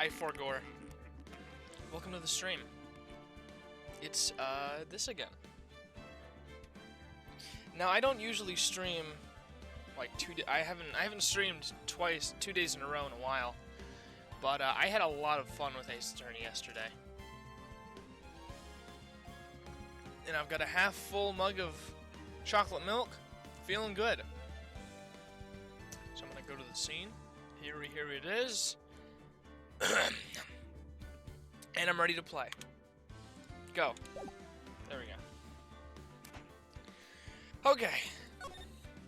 Hi, Forgore. Welcome to the stream. It's, this again. Now, I don't usually stream, like, I haven't streamed 2 days in a row in a while. But, I had a lot of fun with Ace Attorney yesterday. And I've got a half-full mug of chocolate milk. Feeling good. So I'm gonna go to the scene. Here it is. And I'm ready to play. Go. There we go. Okay.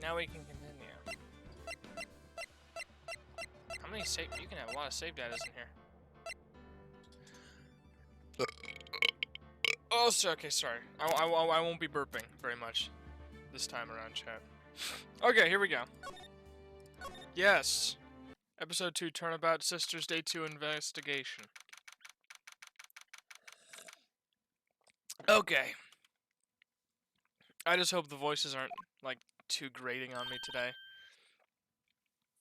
Now we can continue. How many save? You can have a lot of save datas in here. Oh, okay, sorry. I won't be burping very much this time around, chat. Okay, here we go. Yes. Episode 2, Turnabout Sisters, Day 2 Investigation. Okay. I just hope the voices aren't, like, too grating on me today.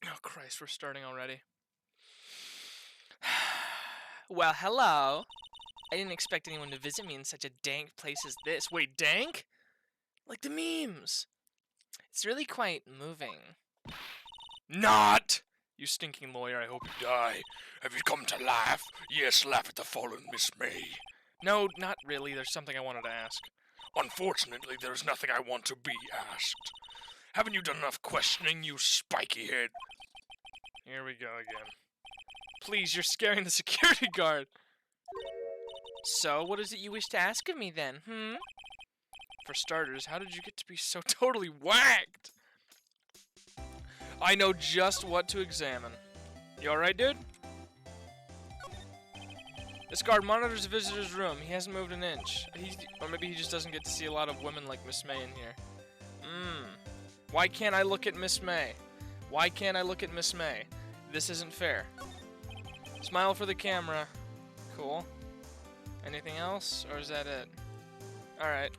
Oh, Christ, we're starting already. Well, hello. I didn't expect anyone to visit me in such a dank place as this. Wait, dank? Like the memes. It's really quite moving. Not! You stinking lawyer, I hope you die. Have you come to laugh? Yes, laugh at the fallen Miss May. No, not really. There's something I wanted to ask. Unfortunately, there's nothing I want to be asked. Haven't you done enough questioning, you spiky head? Here we go again. Please, you're scaring the security guard. So, what is it you wish to ask of me then, For starters, how did you get to be so totally whacked? I know just what to examine. You alright, dude? This guard monitors the visitor's room. He hasn't moved an inch. Or maybe he just doesn't get to see a lot of women like Miss May in here. Why can't I look at Miss May? Why can't I look at Miss May? This isn't fair. Smile for the camera. Cool. Anything else? Or is that it? Alright.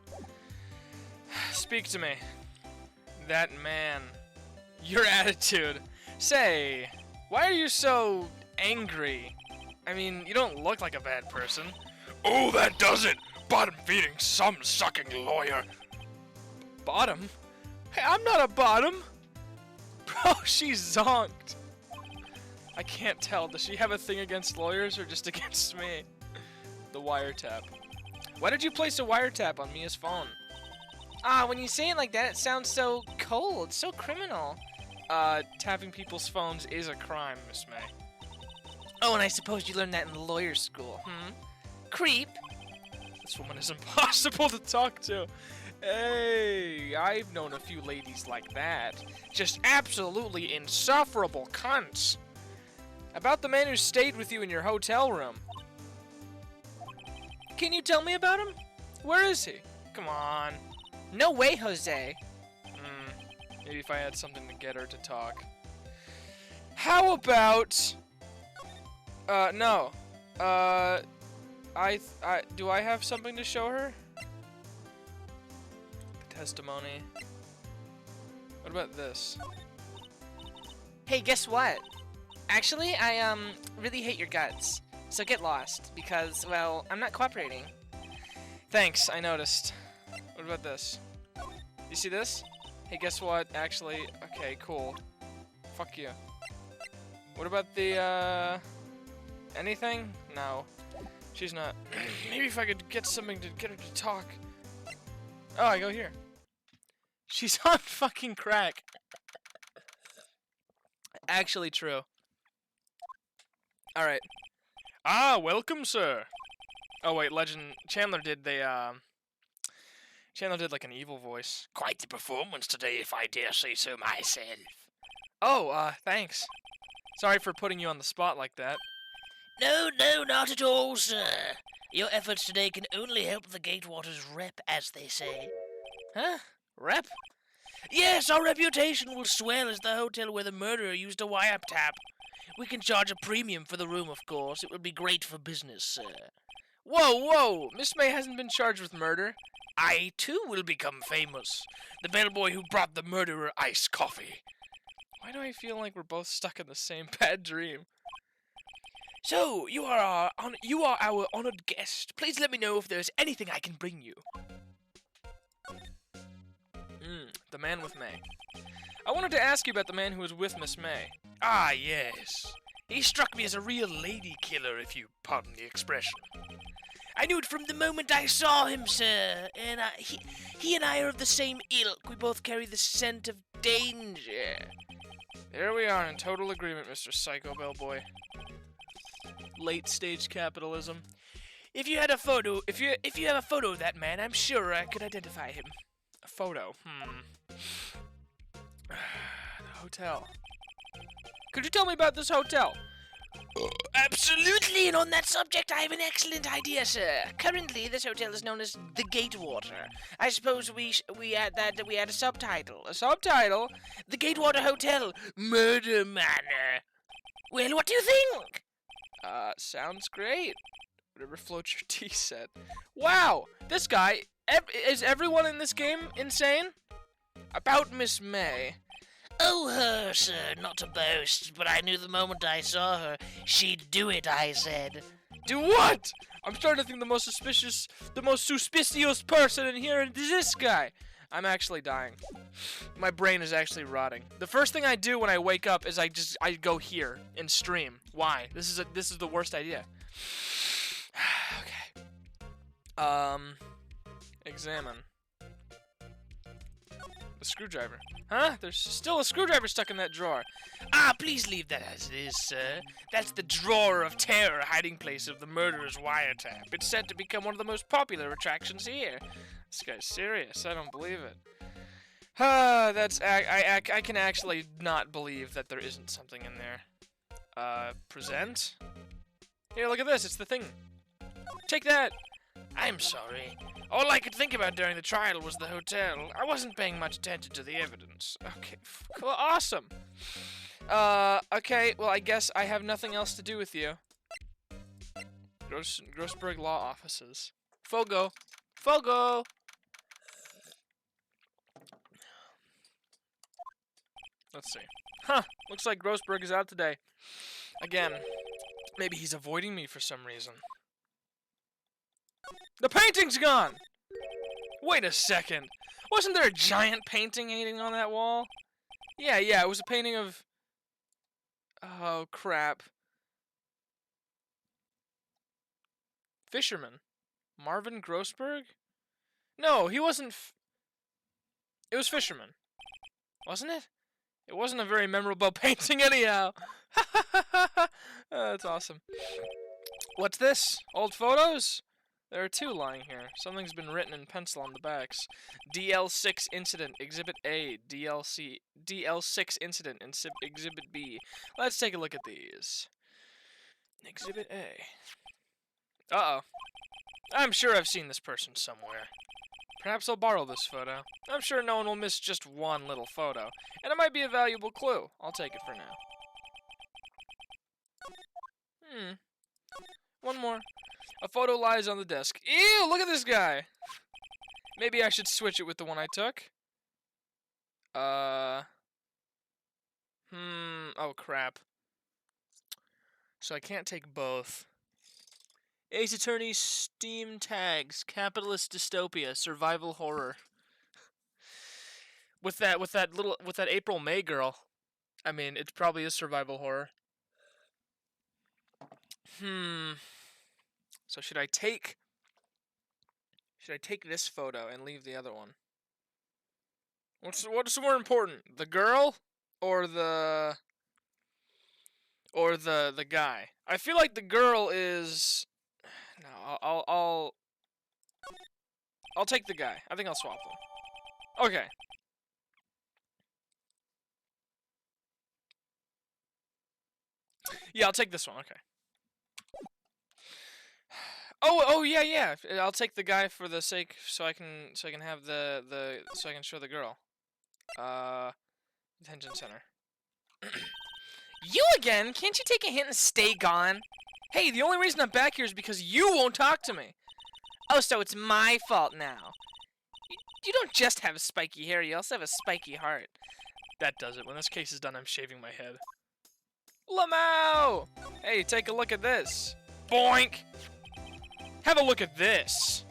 Speak to me. That man. Your attitude. Say, why are you so angry? I mean, you don't look like a bad person. Oh, that does it! Bottom-feeding, some-sucking lawyer. Bottom? Hey, I'm not a bottom! Bro, she's zonked. I can't tell. Does she have a thing against lawyers or just against me? The wiretap. Why did you place a wiretap on Mia's phone? When you say it like that, it sounds so cold, so criminal. Tapping people's phones is a crime, Miss May. Oh, and I suppose you learned that in lawyer school, Creep! This woman is impossible to talk to. Hey, I've known a few ladies like that. Just absolutely insufferable cunts. About the man who stayed with you in your hotel room. Can you tell me about him? Where is he? Come on. No way, Jose. Maybe if I had something to get her to talk. How about... no. Do I have something to show her? Testimony. What about this? Hey, guess what? Actually, I, really hate your guts. So get lost, because, well, I'm not cooperating. Thanks, I noticed. What about this? You see this? Hey, guess what? Actually, okay, cool. Fuck you. What about the, anything? No. She's not. Maybe if I could get something to get her to talk. Oh, I go here. She's on fucking crack. Actually true. Alright. Ah, welcome, sir. Oh, wait, Chandler did Chandler did, like, an evil voice. Quite the performance today, if I dare say so myself. Oh, thanks. Sorry for putting you on the spot like that. No, not at all, sir. Your efforts today can only help the Gatewaters rep, as they say. Huh? Rep? Yes, our reputation will swell as the hotel where the murderer used a wiretap. We can charge a premium for the room, of course. It would be great for business, sir. Whoa! Miss May hasn't been charged with murder. I, too, will become famous. The bellboy who brought the murderer iced coffee. Why do I feel like we're both stuck in the same bad dream? So, you are our honored guest. Please let me know if there's anything I can bring you. The man with May. I wanted to ask you about the man who was with Miss May. Ah, yes. He struck me as a real lady killer, if you pardon the expression. I knew it from the moment I saw him, sir. And he and I are of the same ilk. We both carry the scent of danger. There we are in total agreement, Mr. Psycho Bellboy. Late stage capitalism. If you had a photo, if you have a photo of that man, I'm sure I could identify him. A photo. The hotel. Could you tell me about this hotel? Absolutely, and on that subject, I have an excellent idea, sir. Currently, this hotel is known as the Gatewater. I suppose we add a subtitle. A subtitle? The Gatewater Hotel, Murder Manor. Well, what do you think? Sounds great. Whatever floats your tea set. Wow, this guy. Is everyone in this game insane? About Miss May. Oh, her, sir, not to boast, but I knew the moment I saw her, she'd do it, I said. Do what? I'm starting to think the most suspicious person in here is this guy. I'm actually dying. My brain is actually rotting. The first thing I do when I wake up is I go here and stream. Why? This is the worst idea. Okay. Examine. The screwdriver. Huh? There's still a screwdriver stuck in that drawer. Ah, please leave that as it is, sir. That's the drawer of terror hiding place of the murderer's wiretap. It's said to become one of the most popular attractions here. This guy's serious. I don't believe it. I can actually not believe that there isn't something in there. Present? Here, look at this. It's the thing. Take that. I'm sorry. All I could think about during the trial was the hotel. I wasn't paying much attention to the evidence. Okay, cool, awesome. Okay, well, I guess I have nothing else to do with you. Grossberg Law Offices. Fogo. Fogo! Let's see. Huh, looks like Grossberg is out today. Again, maybe he's avoiding me for some reason. The painting's gone! Wait a second. Wasn't there a giant painting hanging on that wall? Yeah, it was a painting of... Oh, crap. Fisherman. Marvin Grossberg? No, he wasn't... It was Fisherman. Wasn't it? It wasn't a very memorable painting anyhow. That's awesome. What's this? Old photos? There are two lying here. Something's been written in pencil on the backs. DL6 Incident, Exhibit A. DL6 Incident, Exhibit B. Let's take a look at these. Exhibit A. Uh-oh. I'm sure I've seen this person somewhere. Perhaps I'll borrow this photo. I'm sure no one will miss just one little photo. And it might be a valuable clue. I'll take it for now. One more. A photo lies on the desk. Ew, look at this guy! Maybe I should switch it with the one I took. Oh crap. So I can't take both. Ace Attorney Steam Tags, Capitalist Dystopia, Survival Horror. With that April May girl. I mean, it probably is survival horror. So should I take this photo and leave the other one? What's more important? The girl or the guy? I feel like the girl is no, I'll take the guy. I think I'll swap them. Okay. Yeah, I'll take this one. Okay. Oh yeah. I'll take the guy for the sake so I can have so I can show the girl. Detention center. You again? Can't you take a hint and stay gone? Hey, the only reason I'm back here is because you won't talk to me. Oh, so it's my fault now. You don't just have spiky hair, you also have a spiky heart. That does it. When this case is done, I'm shaving my head. Lamau! Hey, take a look at this. Boink! Have a look at this.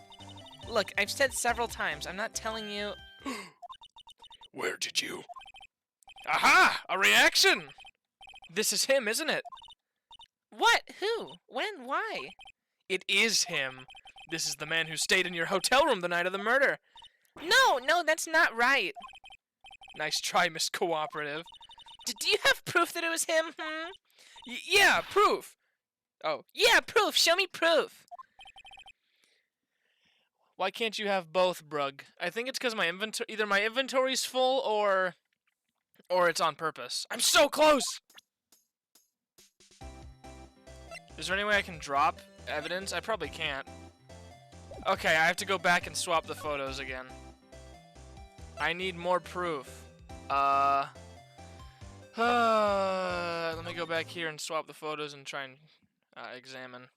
Look, I've said several times, I'm not telling you... Where did you? Aha! A reaction! This is him, isn't it? What? Who? When? Why? It is him. This is the man who stayed in your hotel room the night of the murder. No, that's not right. Nice try, Miss Cooperative. Do you have proof that it was him? Yeah, proof. Oh, yeah, proof. Show me proof. Why can't you have both, Brug? I think it's because my either my inventory's full or it's on purpose. I'm so close. Is there any way I can drop evidence? I probably can't. Okay, I have to go back and swap the photos again. I need more proof. Let me go back here and swap the photos and try and examine.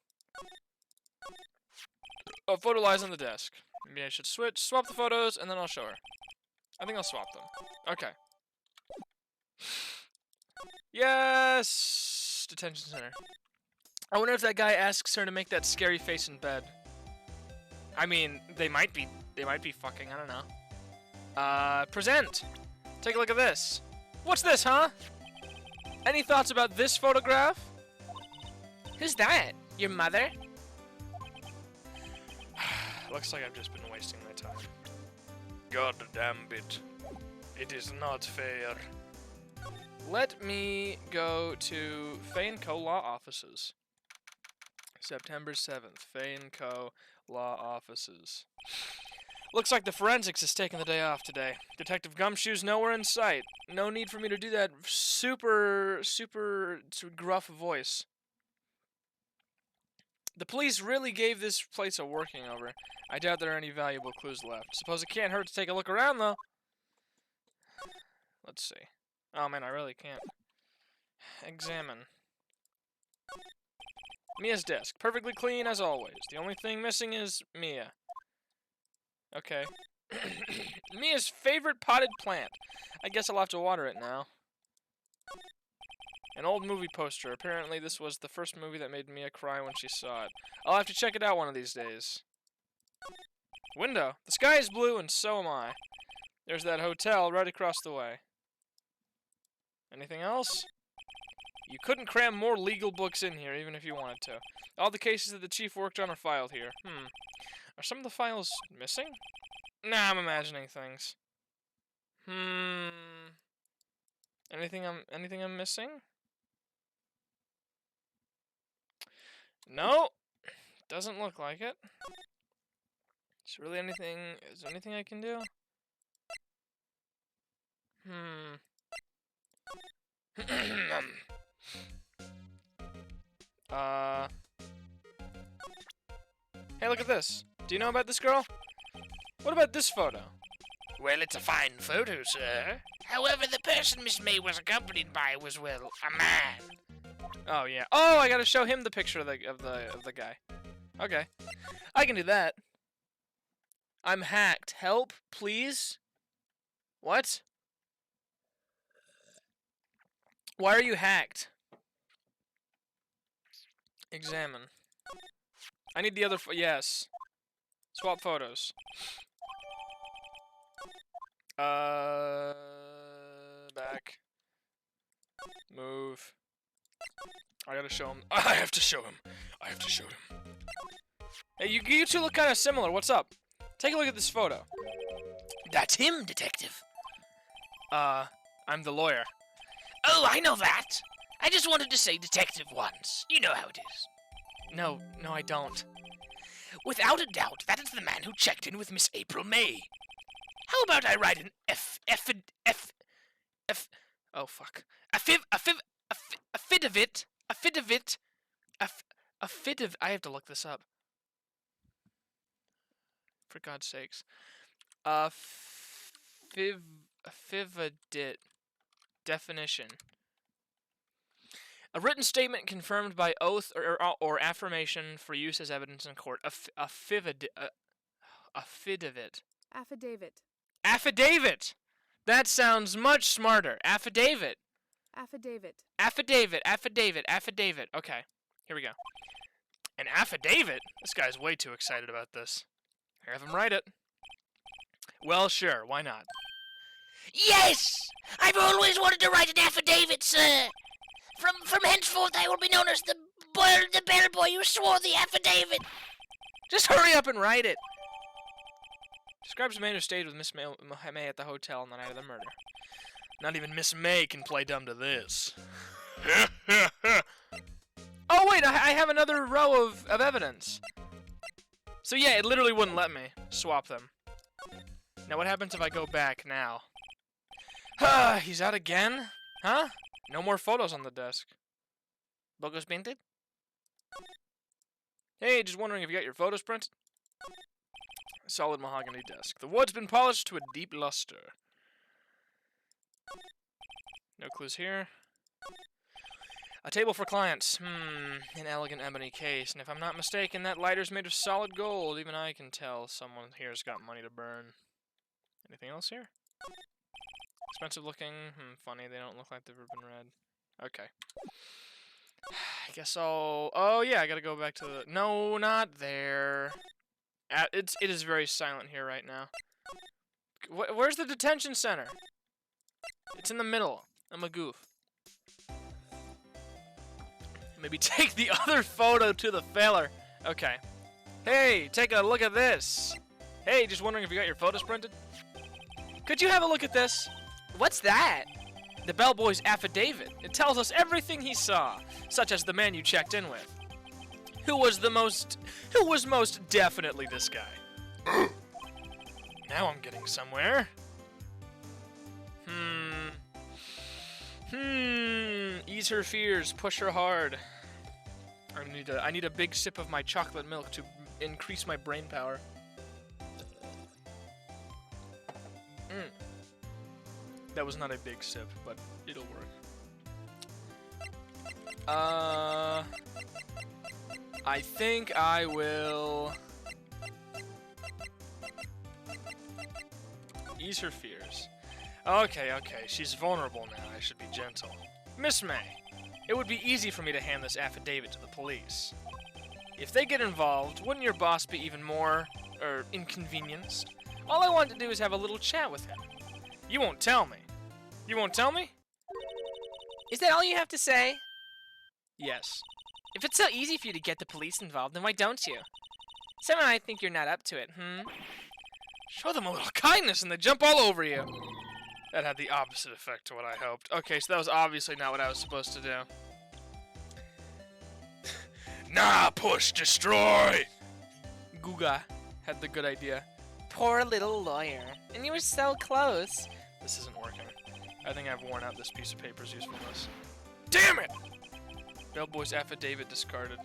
Oh, photo lies on the desk. Maybe I should swap the photos, and then I'll show her. I think I'll swap them. Okay. Yes! Detention center. I wonder if that guy asks her to make that scary face in bed. I mean, they might be fucking, I don't know. Present! Take a look at this. What's this, huh? Any thoughts about this photograph? Who's that? Your mother? Looks like I've just been wasting my time. God damn it. It is not fair. Let me go to Fane Co. Law Offices. September 7th, Fane Co. Law Offices. Looks like the forensics is taking the day off today. Detective Gumshoe's nowhere in sight. No need for me to do that super gruff voice. The police really gave this place a working over. I doubt there are any valuable clues left. Suppose it can't hurt to take a look around, though. Let's see. Oh, man, I really can't. Examine. Mia's desk. Perfectly clean, as always. The only thing missing is Mia. Okay. Mia's favorite potted plant. I guess I'll have to water it now. An old movie poster. Apparently this was the first movie that made Mia cry when she saw it. I'll have to check it out one of these days. Window. The sky is blue and so am I. There's that hotel right across the way. Anything else? You couldn't cram more legal books in here even if you wanted to. All the cases that the chief worked on are filed here. Are some of the files missing? Nah, I'm imagining things. Anything I'm missing? No, doesn't look like it. Is there anything I can do? Hey, look at this. Do you know about this girl? What about this photo? Well, it's a fine photo, sir. However, the person Miss May was accompanied by was, well, a man. Oh yeah. Oh, I gotta show him the picture of the guy. Okay, I can do that. I'm hacked. Help, please. What? Why are you hacked? Examine. I need the other. Yes. Swap photos. Back. Move. I gotta show him. I have to show him. Hey, you two look kind of similar. What's up? Take a look at this photo. That's him, detective. I'm the lawyer. Oh, I know that. I just wanted to say detective once. You know how it is. No, I don't. Without a doubt, that is the man who checked in with Miss April May. How about I write an oh fuck. I have to look this up. For God's sakes. Affidavit. Definition. A written statement confirmed by oath or affirmation for use as evidence in court. Affidavit. Affidavit. Affidavit! That sounds much smarter. Affidavit. Affidavit. Affidavit, affidavit, affidavit. Okay, here we go. An affidavit? This guy's way too excited about this. Have him write it. Well, sure, why not? Yes! I've always wanted to write an affidavit, sir. From henceforth, I will be known as the bellboy who swore the affidavit. Just hurry up and write it. Describes a man who stayed with Miss May at the hotel on the night of the murder. Not even Miss May can play dumb to this. Oh wait, I have another row of evidence. So yeah, it literally wouldn't let me swap them. Now what happens if I go back now? He's out again? Huh? No more photos on the desk. Logos painted? Hey, just wondering if you got your photos printed? Solid mahogany desk. The wood's been polished to a deep luster. No clues here. A table for clients. An elegant ebony case. And if I'm not mistaken, that lighter's made of solid gold. Even I can tell someone here's got money to burn. Anything else here? Expensive looking. Funny, they don't look like they've ever been read. Okay. I guess I'll... Oh, yeah, I gotta go back to the... No, not there. It is very silent here right now. Where's the detention center? It's in the middle. I'm a goof. Maybe take the other photo to the failer. Okay. Hey, take a look at this. Hey, just wondering if you got your photos printed? Could you have a look at this? What's that? The bellboy's affidavit. It tells us everything he saw, such as the man you checked in with. Who was most definitely this guy. Now I'm getting somewhere. Ease her fears, push her hard. I need a big sip of my chocolate milk to increase my brain power. That was not a big sip, but it'll work. I think I will ease her fears. Okay, she's vulnerable now. I should be gentle. Miss May, it would be easy for me to hand this affidavit to the police. If they get involved, wouldn't your boss be even more, inconvenienced? All I want to do is have a little chat with him. You won't tell me. You won't tell me? Is that all you have to say? Yes. If it's so easy for you to get the police involved, then why don't you? Somehow I think you're not up to it, Show them a little kindness and they jump all over you. That had the opposite effect to what I hoped. Okay, so that was obviously not what I was supposed to do. Nah, push, destroy! Guga had the good idea. Poor little lawyer. And you were so close. This isn't working. I think I've worn out this piece of paper's usefulness. Damn it! Bellboy's affidavit discarded.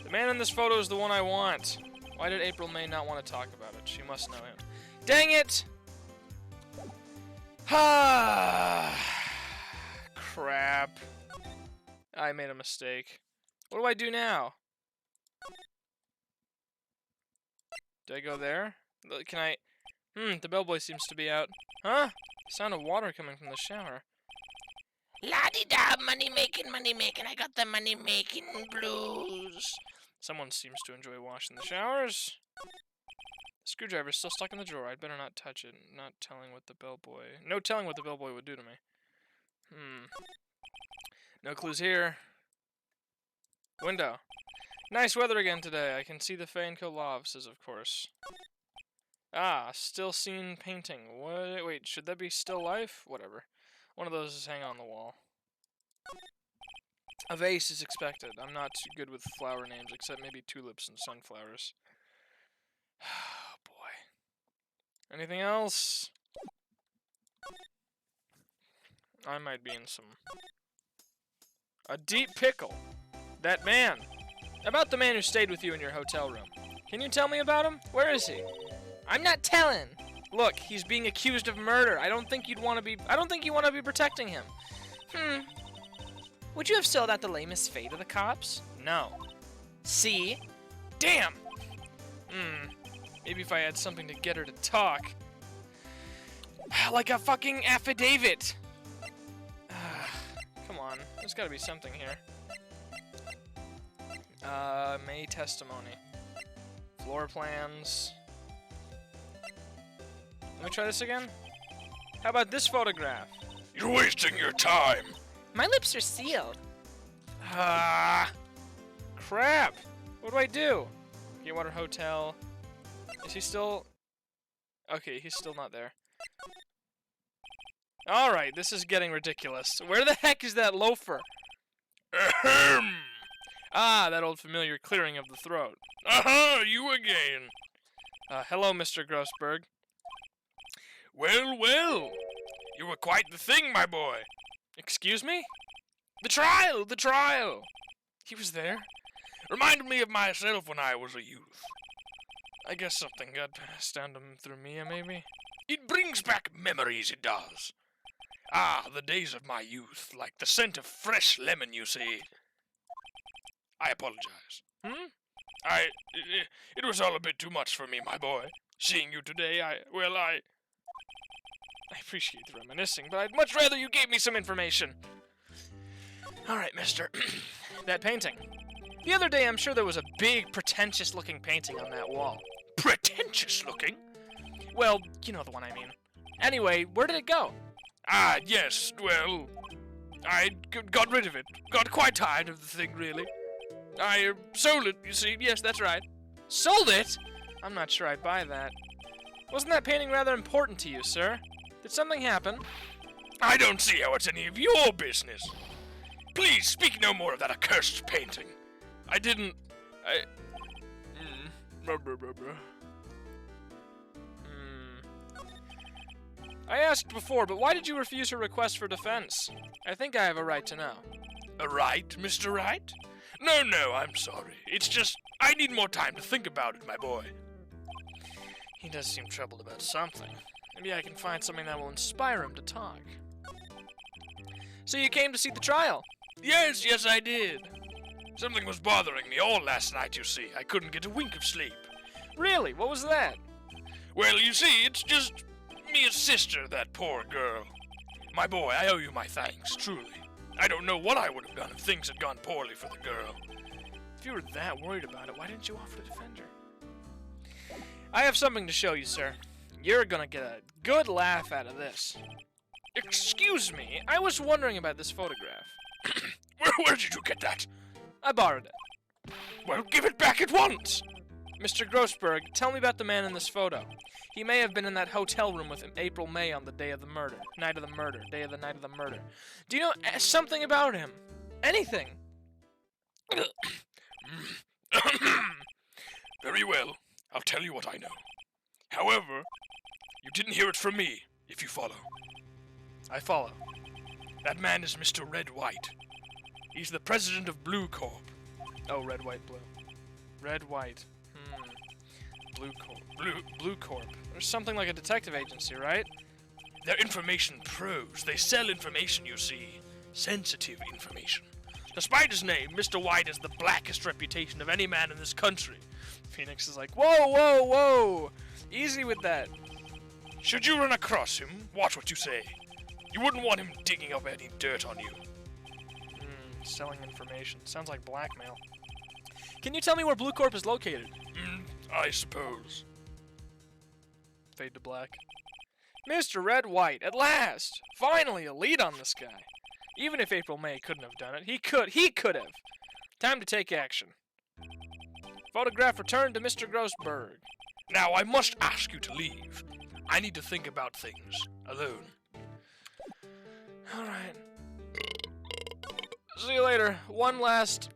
The man in this photo is the one I want. Why did April May not want to talk about it? She must know him. Dang it! Crap. I made a mistake. What do I do now? Do I go there? Can I... the bellboy seems to be out. Huh? Sound of water coming from the shower. La-di-da, money-making, money-making. I got the money-making blues. Someone seems to enjoy washing the showers. The screwdriver's still stuck in the drawer. I'd better not touch it. No telling what the bellboy would do to me. No clues here. Window. Nice weather again today. I can see the Fey and Co. law offices, of course. Ah, still seen painting. What? Wait, should that be still life? Whatever. One of those is hanging on the wall. A vase is expected. I'm not too good with flower names, except maybe tulips and sunflowers. Oh, boy. Anything else? I might be in some... A deep pickle. That man. About the man who stayed with you in your hotel room. Can you tell me about him? Where is he? I'm not telling. Look, he's being accused of murder. I don't think you want to be protecting him. Would you have sold out the lamest fate of the cops? No. See? Damn! Maybe if I had something to get her to talk. Like a fucking affidavit. on. There's gotta be something here. May testimony. Floor plans. Let me try this again. How about this photograph? You're wasting your time. My lips are sealed. Ah, crap. What do I do? Gatewater Hotel. Is he still... Okay, he's still not there. Alright, this is getting ridiculous. Where the heck is that loafer? Ahem. Ah, that old familiar clearing of the throat. Aha, you again. Hello, Mr. Grossberg. Well, well. You were quite the thing, my boy. Excuse me? The trial, the trial. He was there? Reminded me of myself when I was a youth. I guess something got passed down to through Mia, maybe? It brings back memories, it does. Ah, the days of my youth, like the scent of fresh lemon, you see. I apologize. It was all a bit too much for me, my boy. Seeing you today, I appreciate the reminiscing, but I'd much rather you gave me some information. Alright, mister. That painting. The other day, I'm sure there was a big, pretentious-looking painting on that wall. Pretentious looking? Well, you know the one I mean. Anyway, where did it go? Ah, yes, well, I got rid of it. Got quite tired of the thing, really. I sold it, you see. Yes, that's right. Sold it? I'm not sure I buy that. Wasn't that painting rather important to you, sir? Did something happen? I don't see how it's any of your business. Please, speak no more of that accursed painting. I didn't... I asked before, but why did you refuse her request for defense? I think I have a right to know. A right, Mr. Wright? No, I'm sorry. It's just, I need more time to think about it, my boy. He does seem troubled about something. Maybe I can find something that will inspire him to talk. So you came to see the trial? Yes, I did. Something was bothering me all last night, you see. I couldn't get a wink of sleep. Really? What was that? Well, you see, it's just Mia's sister, that poor girl. My boy, I owe you my thanks, truly. I don't know what I would have done if things had gone poorly for the girl. If you were that worried about it, why didn't you offer to defend her? I have something to show you, sir. You're gonna get a good laugh out of this. Excuse me, I was wondering about this photograph. Where did you get that? I borrowed it. Well, give it back at once! Mr. Grossberg, tell me about the man in this photo. He may have been in that hotel room with April May on the day of the murder. Night of the murder. Day of the night of the murder. Do you know something about him? Anything? Very well. I'll tell you what I know. However, you didn't hear it from me, if you follow. I follow. That man is Mr. Red White. He's the president of Blue Corp. Oh, red, white, blue. Red, white. Blue Corp. Blue Corp. There's something like a detective agency, right? They're information pros. They sell information, you see. Sensitive information. Despite his name, Mr. White has the blackest reputation of any man in this country. Phoenix is like, whoa! Easy with that. Should you run across him, watch what you say. You wouldn't want him digging up any dirt on you. Selling information. Sounds like blackmail. Can you tell me where Blue Corp is located? I suppose. Fade to black. Mr. Red White, at last! Finally a lead on this guy. Even if April May couldn't have done it, he could have. Time to take action. Photograph returned to Mr. Grossberg. Now, I must ask you to leave. I need to think about things, alone. Alright. See you later. One last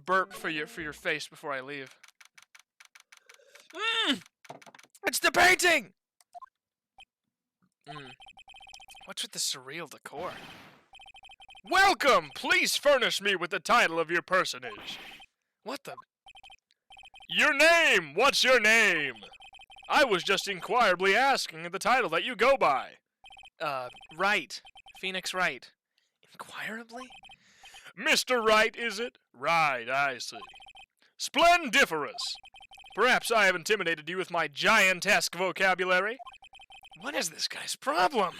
burp for your face before I leave. It's the painting! What's with the surreal decor? Welcome! Please furnish me with the title of your personage. What the... Your name! What's your name? I was just inquirably asking the title that you go by. Wright. Phoenix Wright. Inquirably? Mr. Wright, is it? Right, I see. Splendiferous! Perhaps I have intimidated you with my giantesque vocabulary? What is this guy's problem?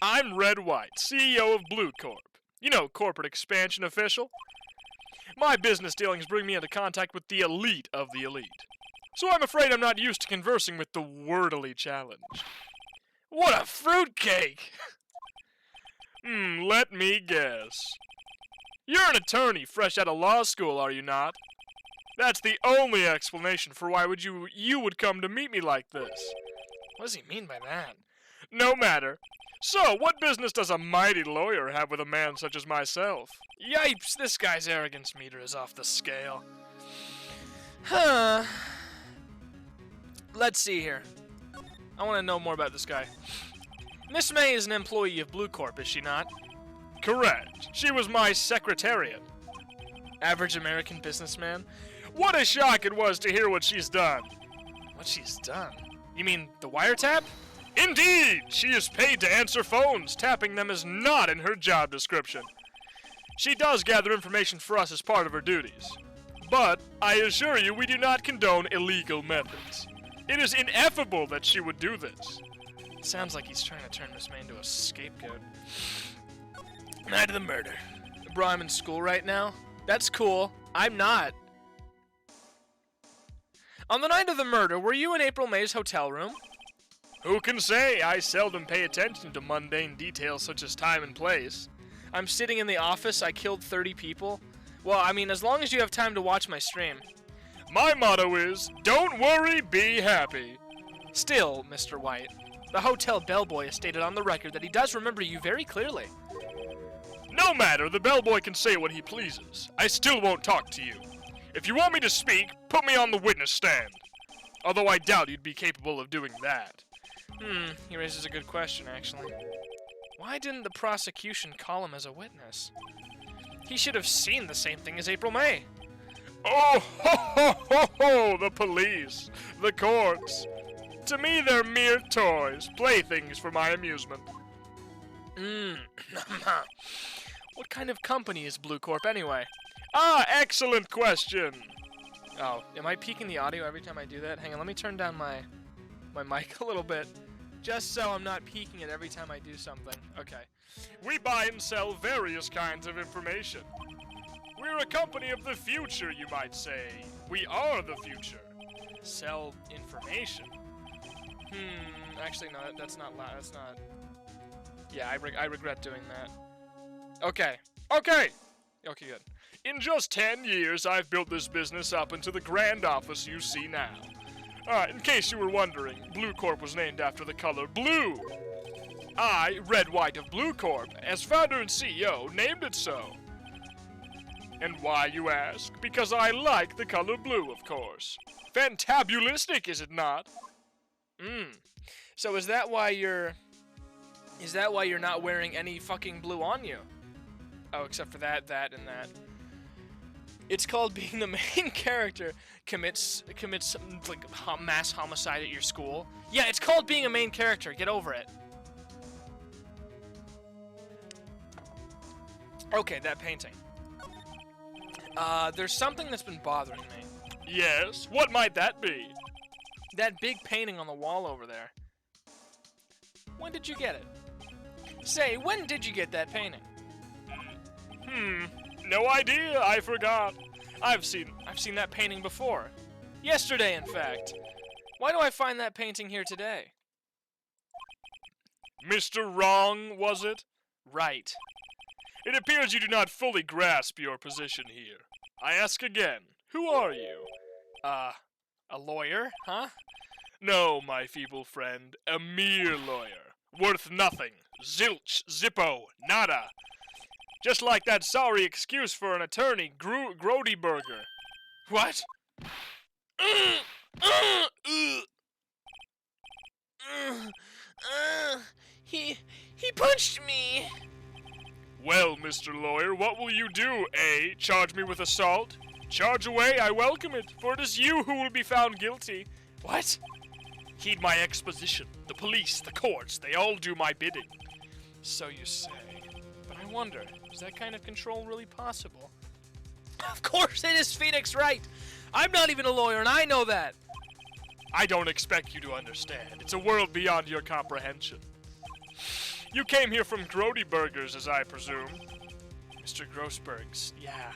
I'm Red White, CEO of Blue Corp. You know, corporate expansion official. My business dealings bring me into contact with the elite of the elite. So I'm afraid I'm not used to conversing with the wordily challenged. What a fruitcake! Let me guess. You're an attorney fresh out of law school, are you not? That's the only explanation for why you would come to meet me like this. What does he mean by that? No matter. So, what business does a mighty lawyer have with a man such as myself? Yipes, this guy's arrogance meter is off the scale. Huh. Let's see here. I want to know more about this guy. Miss May is an employee of Blue Corp, is she not? Correct. She was my secretariat. Average American businessman? What a shock it was to hear what she's done. What she's done? You mean the wiretap? Indeed! She is paid to answer phones. Tapping them is not in her job description. She does gather information for us as part of her duties. But I assure you we do not condone illegal methods. It is ineffable that she would do this. Sounds like he's trying to turn Miss May into a scapegoat. Night of the murder. Bro, I'm in school right now? That's cool. I'm not. On the night of the murder, were you in April May's hotel room? Who can say? I seldom pay attention to mundane details such as time and place. I'm sitting in the office, I killed 30 people. Well, I mean, as long as you have time to watch my stream. My motto is, don't worry, be happy. Still, Mr. White, the hotel bellboy has stated on the record that he does remember you very clearly. No matter, the bellboy can say what he pleases. I still won't talk to you. If you want me to speak, put me on the witness stand. Although I doubt you'd be capable of doing that. He raises a good question, actually. Why didn't the prosecution call him as a witness? He should have seen the same thing as April May. Oh, ho, ho, ho, ho, the police, the courts. To me, they're mere toys, playthings for my amusement. What kind of company is Blue Corp anyway? Ah, excellent question. Oh, am I peaking the audio every time I do that? Hang on, let me turn down my mic a little bit. Just so I'm not peaking it every time I do something. Okay. We buy and sell various kinds of information. We're a company of the future, you might say. We are the future. Sell information? Actually, no, that's not loud. That's not... Yeah, I regret doing that. Okay. Okay. Okay, good. In just 10 years, I've built this business up into the grand office you see now. In case you were wondering, Blue Corp was named after the color blue. I, Red White of Blue Corp, as founder and CEO, named it so. And why, you ask? Because I like the color blue, of course. Fantabulistic, is it not? So is that why you're not wearing any fucking blue on you? Oh, except for that, and that. It's called being the main character commits like mass homicide at your school. Yeah, it's called being a main character. Get over it. Okay, that painting. There's something that's been bothering me. Yes? What might that be? That big painting on the wall over there. When did you get it? Say, when did you get that painting? No idea, I forgot. I've seen that painting before. Yesterday, in fact. Why do I find that painting here today? Mr. Wrong, was it? Right. It appears you do not fully grasp your position here. I ask again, who are you? A lawyer, huh? No, my feeble friend, a mere lawyer. Worth nothing. Zilch, zippo, nada. Just like that sorry excuse for an attorney, Grodyburger. What? He punched me. Well, Mr. Lawyer, what will you do, eh? Charge me with assault? Charge away, I welcome it, for it is you who will be found guilty. What? Heed my exposition. The police, the courts, they all do my bidding. So you say. But I wonder, is that kind of control really possible? Of course it is, Phoenix Wright. I'm not even a lawyer, and I know that. I don't expect you to understand. It's a world beyond your comprehension. You came here from Grody Burgers, as I presume. Mr. Grossberg's, yeah.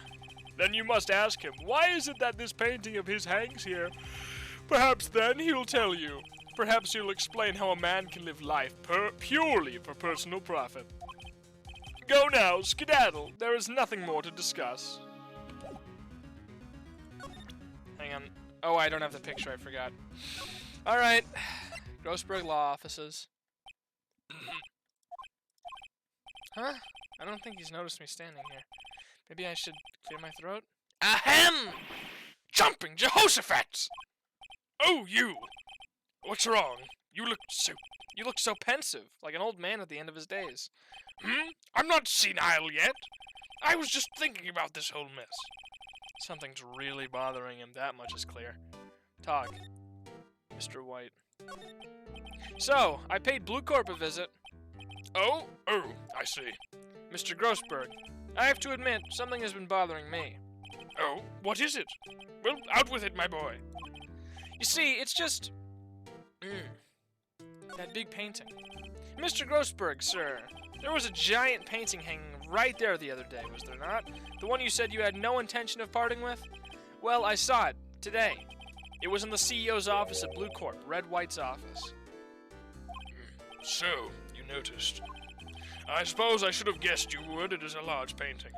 Then you must ask him, why is it that this painting of his hangs here? Perhaps then he'll tell you. Perhaps he'll explain how a man can live life purely for personal profit. Go now, skedaddle. There is nothing more to discuss. Hang on. Oh, I don't have the picture, I forgot. Alright. Grossberg Law Offices. Huh? I don't think he's noticed me standing here. Maybe I should clear my throat? Ahem! Jumping Jehoshaphat! Oh, you! What's wrong? You look so pensive, like an old man at the end of his days. I'm not senile yet. I was just thinking about this whole mess. Something's really bothering him, that much is clear. Talk. Mr. White. So, I paid Blue Corp a visit. Oh, I see. Mr. Grossberg, I have to admit, something has been bothering me. Oh, what is it? Well, out with it, my boy. You see, it's just... that big painting. Mr. Grossberg, sir, there was a giant painting hanging right there the other day, was there not? The one you said you had no intention of parting with? Well, I saw it, today. It was in the CEO's office at Blue Corp, Red White's office. So, you noticed. I suppose I should have guessed you would. It is a large painting.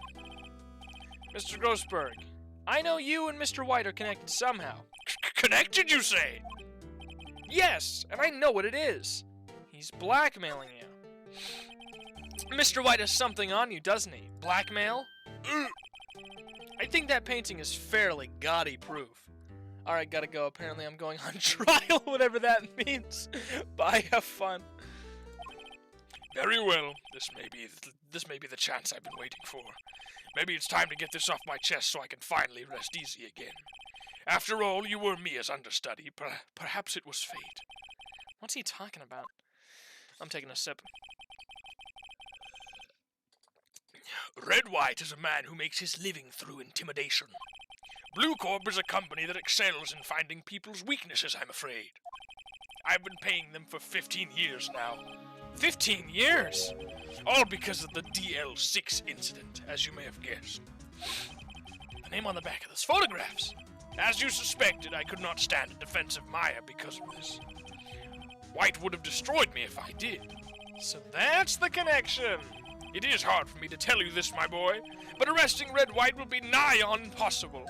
Mr. Grossberg, I know you and Mr. White are connected somehow. Connected, you say? Yes, and I know what it is. He's blackmailing you. Mr. White has something on you, doesn't he? Blackmail? I think that painting is fairly gaudy proof. Alright, gotta go. Apparently I'm going on trial, whatever that means. Bye, have fun. Very well. This may be the chance I've been waiting for. Maybe it's time to get this off my chest so I can finally rest easy again. After all, you were Mia's understudy. Perhaps it was fate. What's he talking about? I'm taking a sip. Red White is a man who makes his living through intimidation. Blue Corp is a company that excels in finding people's weaknesses, I'm afraid. I've been paying them for 15 years now. 15 years? All because of the DL6 incident, as you may have guessed. The name on the back of those photographs. As you suspected, I could not stand in defense of Maya because of this. White would have destroyed me if I did. So that's the connection. It is hard for me to tell you this, my boy, but arresting Red White will be nigh on impossible.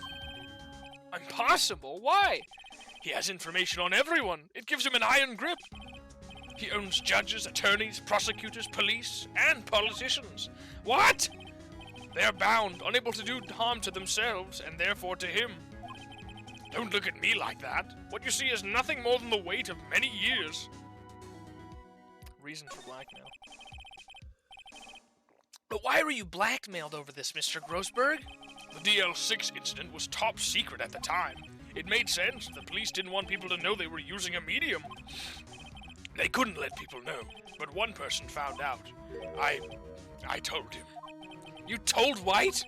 Impossible? Why? He has information on everyone. It gives him an iron grip. He owns judges, attorneys, prosecutors, police, and politicians. What? They are bound, unable to do harm to themselves, and therefore to him. Don't look at me like that. What you see is nothing more than the weight of many years. Reason for blackmail. But why were you blackmailed over this, Mr. Grossberg? The DL6 incident was top secret at the time. It made sense. The police didn't want people to know they were using a medium. They couldn't let people know, but one person found out. I told him. You told White?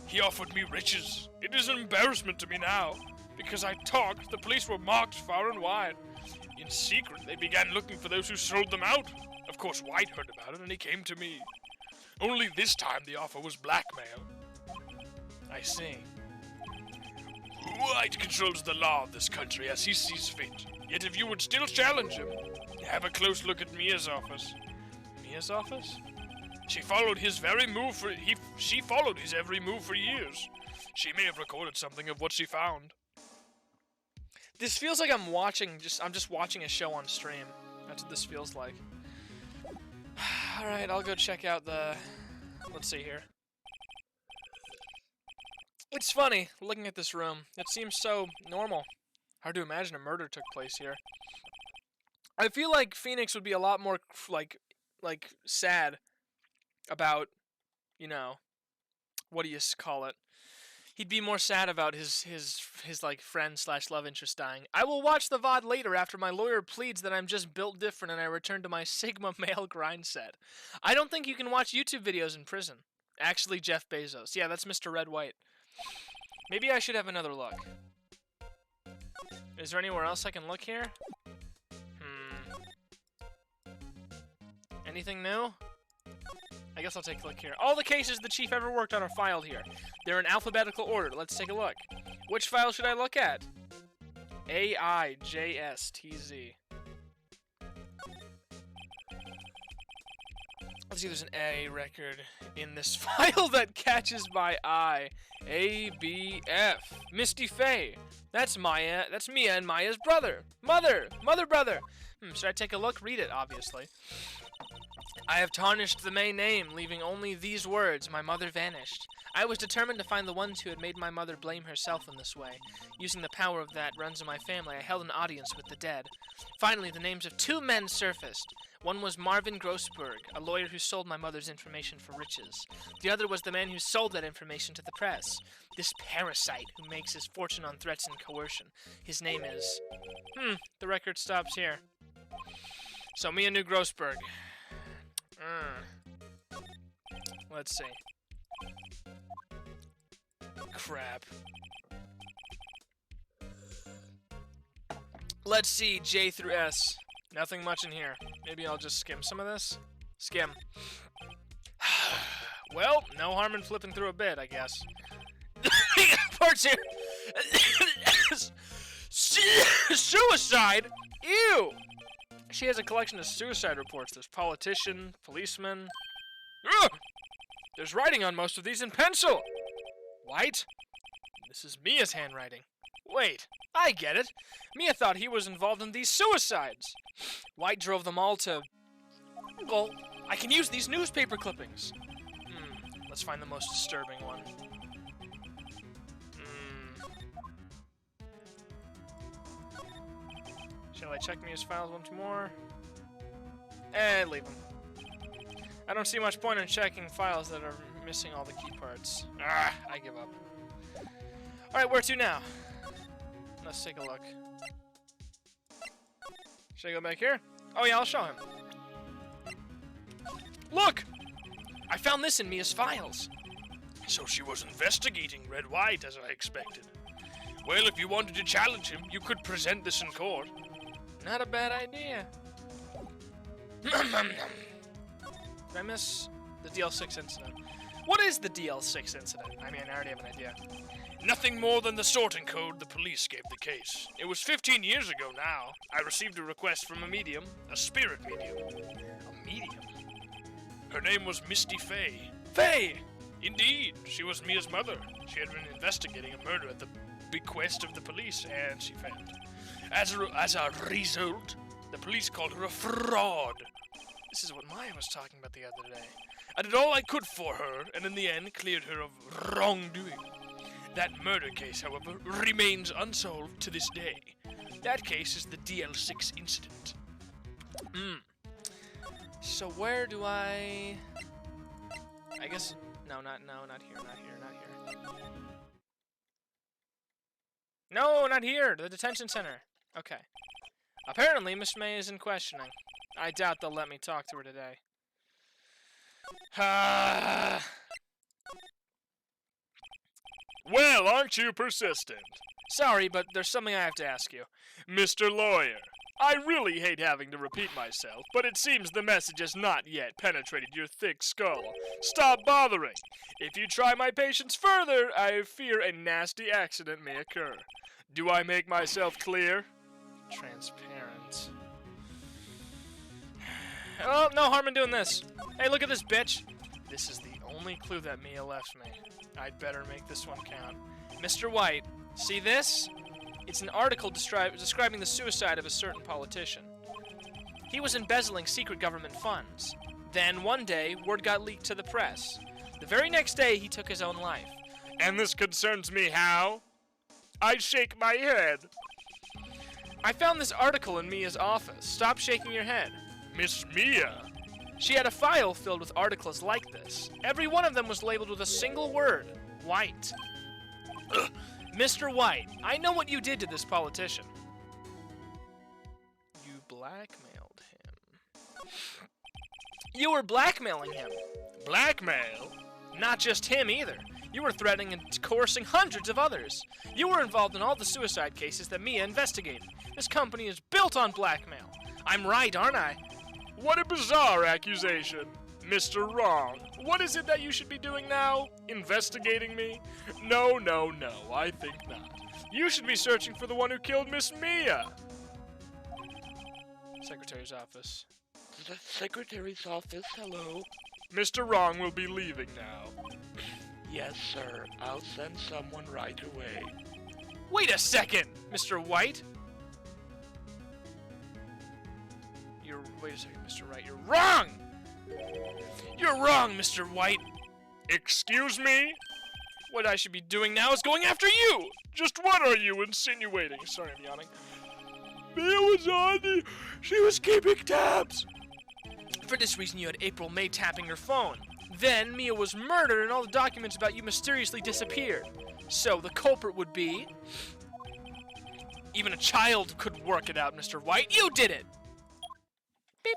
He offered me riches. It is an embarrassment to me now. Because I talked, the police were marked far and wide. In secret, they began looking for those who sold them out. Of course, White heard about it, and he came to me. Only this time the offer was blackmail. I see. White controls the law of this country as he sees fit. Yet if you would still challenge him, have a close look at Mia's office. Mia's office? She followed his every move for years. She may have recorded something of what she found. This feels like I'm just watching a show on stream. That's what this feels like. Alright, I'll go check out the... Let's see here. It's funny, looking at this room. It seems so normal. Hard to imagine a murder took place here. I feel like Phoenix would be a lot more, like sad about, you know, what do you call it? He'd be more sad about his like friend / love interest dying. I will watch the VOD later after my lawyer pleads that I'm just built different and I return to my Sigma male grind set. I don't think you can watch YouTube videos in prison. Actually, Jeff Bezos. Yeah, that's Mr. Red White. Maybe I should have another look. Is there anywhere else I can look here? Anything new? I guess I'll take a look here. All the cases the chief ever worked on are filed here. They're in alphabetical order. Let's take a look. Which file should I look at? AIJSTZ. Let's see if there's an A record in this file that catches my eye. ABF. Misty Faye. That's Maya. That's Mia and Maya's brother. Mother, brother. Should I take a look? Read it, obviously. I have tarnished the May name, leaving only these words, my mother vanished. I was determined to find the ones who had made my mother blame herself in this way. Using the power of that runs in my family, I held an audience with the dead. Finally, the names of 2 men surfaced. One was Marvin Grossberg, a lawyer who sold my mother's information for riches. The other was the man who sold that information to the press. This parasite who makes his fortune on threats and coercion. His name is... the record stops here. So, Mia knew Grossberg. Let's see. Crap. Let's see, J through S. Nothing much in here. Maybe I'll just skim some of this? Skim. Well, no harm in flipping through a bit, I guess. Part 2. Suicide? Ew! She has a collection of suicide reports. There's politician, policeman. Ugh! There's writing on most of these in pencil. White? This is Mia's handwriting. Wait, I get it. Mia thought he was involved in these suicides. White drove them all to... Well, I can use these newspaper clippings. Let's find the most disturbing one. Shall I check Mia's files once more? Leave them. I don't see much point in checking files that are missing all the key parts. I give up. Alright, where to now? Let's take a look. Should I go back here? Oh yeah, I'll show him. Look! I found this in Mia's files. So she was investigating Red White, as I expected. Well, if you wanted to challenge him, you could present this in court. Not a bad idea. Did I miss the DL6 incident? What is the DL6 incident? I mean, I already have an idea. Nothing more than the sorting code the police gave the case. It was 15 years ago now. I received a request from a medium, a spirit medium. A medium? Her name was Misty Faye. Faye! Indeed, she was Mia's mother. She had been investigating a murder at the bequest of the police, and she failed. As a result, the police called her a fraud. This is what Maya was talking about the other day. I did all I could for her, and in the end cleared her of wrongdoing. That murder case, however, remains unsolved to this day. That case is the DL6 incident. So where do I guess... No, not here, not here. No, not here! The detention center. Okay. Apparently, Miss May is in questioning. I doubt they'll let me talk to her today. Well, aren't you persistent? Sorry, but there's something I have to ask you. Mr. Lawyer, I really hate having to repeat myself, but it seems the message has not yet penetrated your thick skull. Stop bothering. If you try my patience further, I fear a nasty accident may occur. Do I make myself clear? Transparent. Oh, no harm in doing this. Hey, look at this, bitch. This is the only clue that Mia left me. I'd better make this one count. Mr. White, see this? It's an article describing the suicide of a certain politician. He was embezzling secret government funds. Then, one day, word got leaked to the press. The very next day, he took his own life. And this concerns me how? I shake my head. I found this article in Mia's office. Stop shaking your head. Miss Mia? She had a file filled with articles like this. Every one of them was labeled with a single word. White. Mr. White, I know what you did to this politician. You blackmailed him. You were blackmailing him. Blackmail? Not just him either. You were threatening and coercing hundreds of others. You were involved in all the suicide cases that Mia investigated. This company is built on blackmail. I'm right, aren't I? What a bizarre accusation. Mr. Wrong, what is it that you should be doing now? Investigating me? No, no, no, I think not. You should be searching for the one who killed Miss Mia. Secretary's office. The secretary's office, hello. Mr. Wrong will be leaving now. Yes, sir. I'll send someone right away. Wait a second, Mr. White. Wait a second, Mr. Wright. You're wrong! You're wrong, Mr. White. Excuse me? What I should be doing now is going after you! Just what are you insinuating? Sorry, I'm yawning. Mia was on. She was keeping tabs. For this reason, you had April May tapping your phone. Then, Mia was murdered and all the documents about you mysteriously disappeared. So, the culprit would be... Even a child could work it out, Mr. White. You did it! Beep.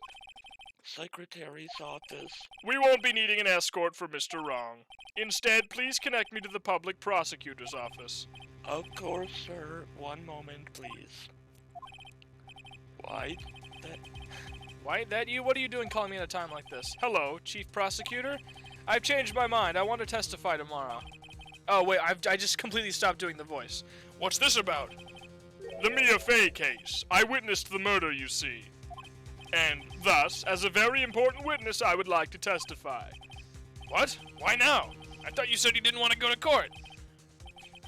Secretary's office. We won't be needing an escort for Mr. Wrong. Instead, please connect me to the public prosecutor's office. Of course, sir. One moment, please. White? White, that you? What are you doing calling me at a time like this? Hello, Chief Prosecutor? I've changed my mind. I want to testify tomorrow. Oh, wait, I just completely stopped doing the voice. What's this about? The Mia Fey case. I witnessed the murder, you see. And thus, as a very important witness, I would like to testify. What? Why now? I thought you said you didn't want to go to court.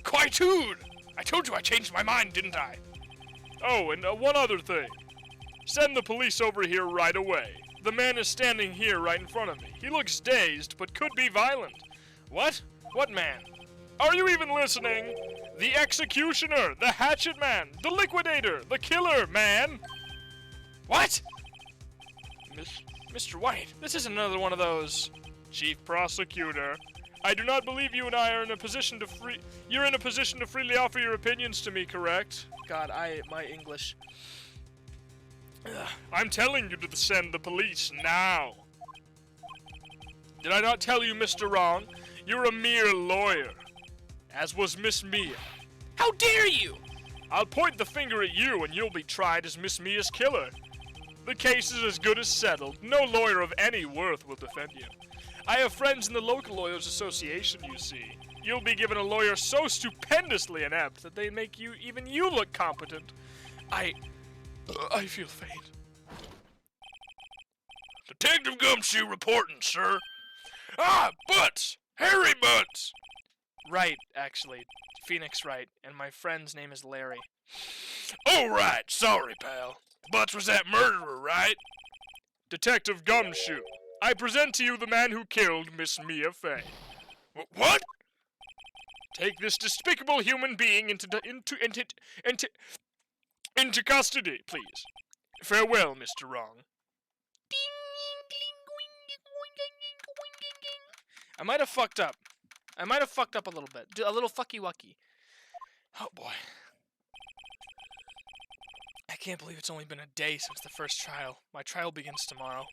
Quietude! I told you I changed my mind, didn't I? Oh, and one other thing. Send the police over here right away. The man is standing here right in front of me. He looks dazed, but could be violent. What? What man? Are you even listening? The executioner, the hatchet man, the liquidator, the killer, man! What? Mr. White, this isn't another one of those... Chief Prosecutor, I do not believe you and I are in a position to You're in a position to freely offer your opinions to me, correct? God, my English... I'm telling you to send the police now. Did I not tell you, Mr. Wrong? You're a mere lawyer, as was Miss Mia. How dare you! I'll point the finger at you and you'll be tried as Miss Mia's killer. The case is as good as settled. No lawyer of any worth will defend you. I have friends in the local lawyers association, you see. You'll be given a lawyer so stupendously inept that they make even you look competent. I feel faint. Detective Gumshoe reporting, sir. Ah, Butts! Harry Butts! Right, actually. Phoenix Wright, and my friend's name is Larry. Oh, right. Sorry, pal. Butts was that murderer, right? Detective Gumshoe, I present to you the man who killed Miss Mia Fey. What? Take this despicable human being into custody, please. Farewell, Mr. Wrong. I might have fucked up. I might have fucked up a little bit. A little fucky-wucky. Oh, boy. I can't believe it's only been a day since the first trial. My trial begins tomorrow.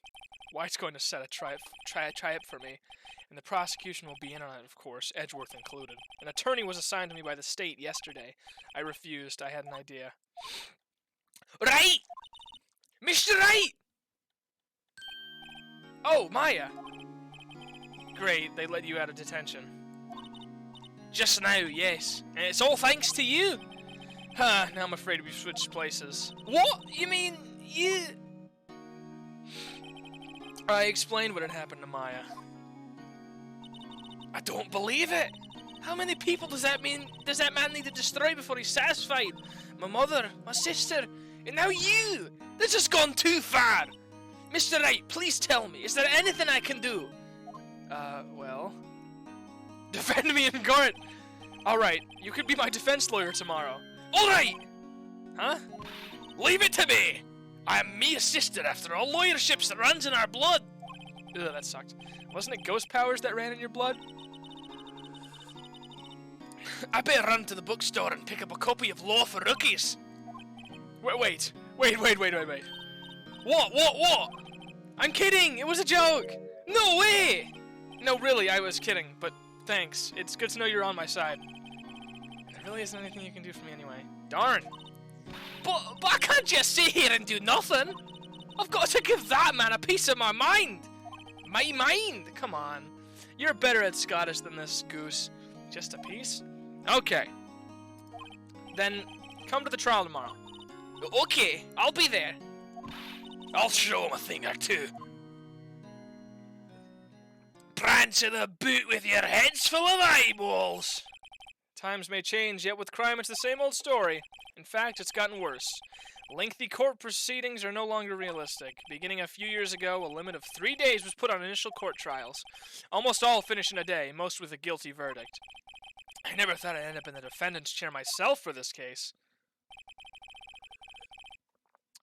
White's going to set a try-up for me, and the prosecution will be in on it, of course, Edgeworth included. An attorney was assigned to me by the state yesterday. I refused. I had an idea. Right! Mr. Wright! Oh, Maya! Great, they let you out of detention. Just now, yes. And it's all thanks to you. Huh, now I'm afraid we've switched places. What? You mean, you... I explained what had happened to Maya. I don't believe it. How many people does that man need to destroy before he's satisfied? My mother, my sister, and now you! This has gone too far! Mr. Wright, please tell me, is there anything I can do? Well... Defend me in court! Alright, you could be my defense lawyer tomorrow. Alright! Huh? Leave it to me! I'm Mia's sister, after all. Lawyership's that runs in our blood! Ugh, that sucked. Wasn't it ghost powers that ran in your blood? I better run to the bookstore and pick up a copy of Law for Rookies. Wait. What? I'm kidding! It was a joke! No way! No, really, I was kidding, but thanks. It's good to know you're on my side. There really isn't anything you can do for me anyway. Darn! But I can't just sit here and do nothing. I've got to give that man a piece of my mind. My mind! Come on. You're better at Scottish than this, Goose. Just a piece? Okay. Then, come to the trial tomorrow. Okay, I'll be there. I'll show him a thing or two. Prancing about with your heads full of eyeballs. Times may change, yet with crime it's the same old story. In fact, it's gotten worse. Lengthy court proceedings are no longer realistic. Beginning a few years ago, a limit of 3 days was put on initial court trials. Almost all finish in a day, most with a guilty verdict. I never thought I'd end up in the defendant's chair myself for this case.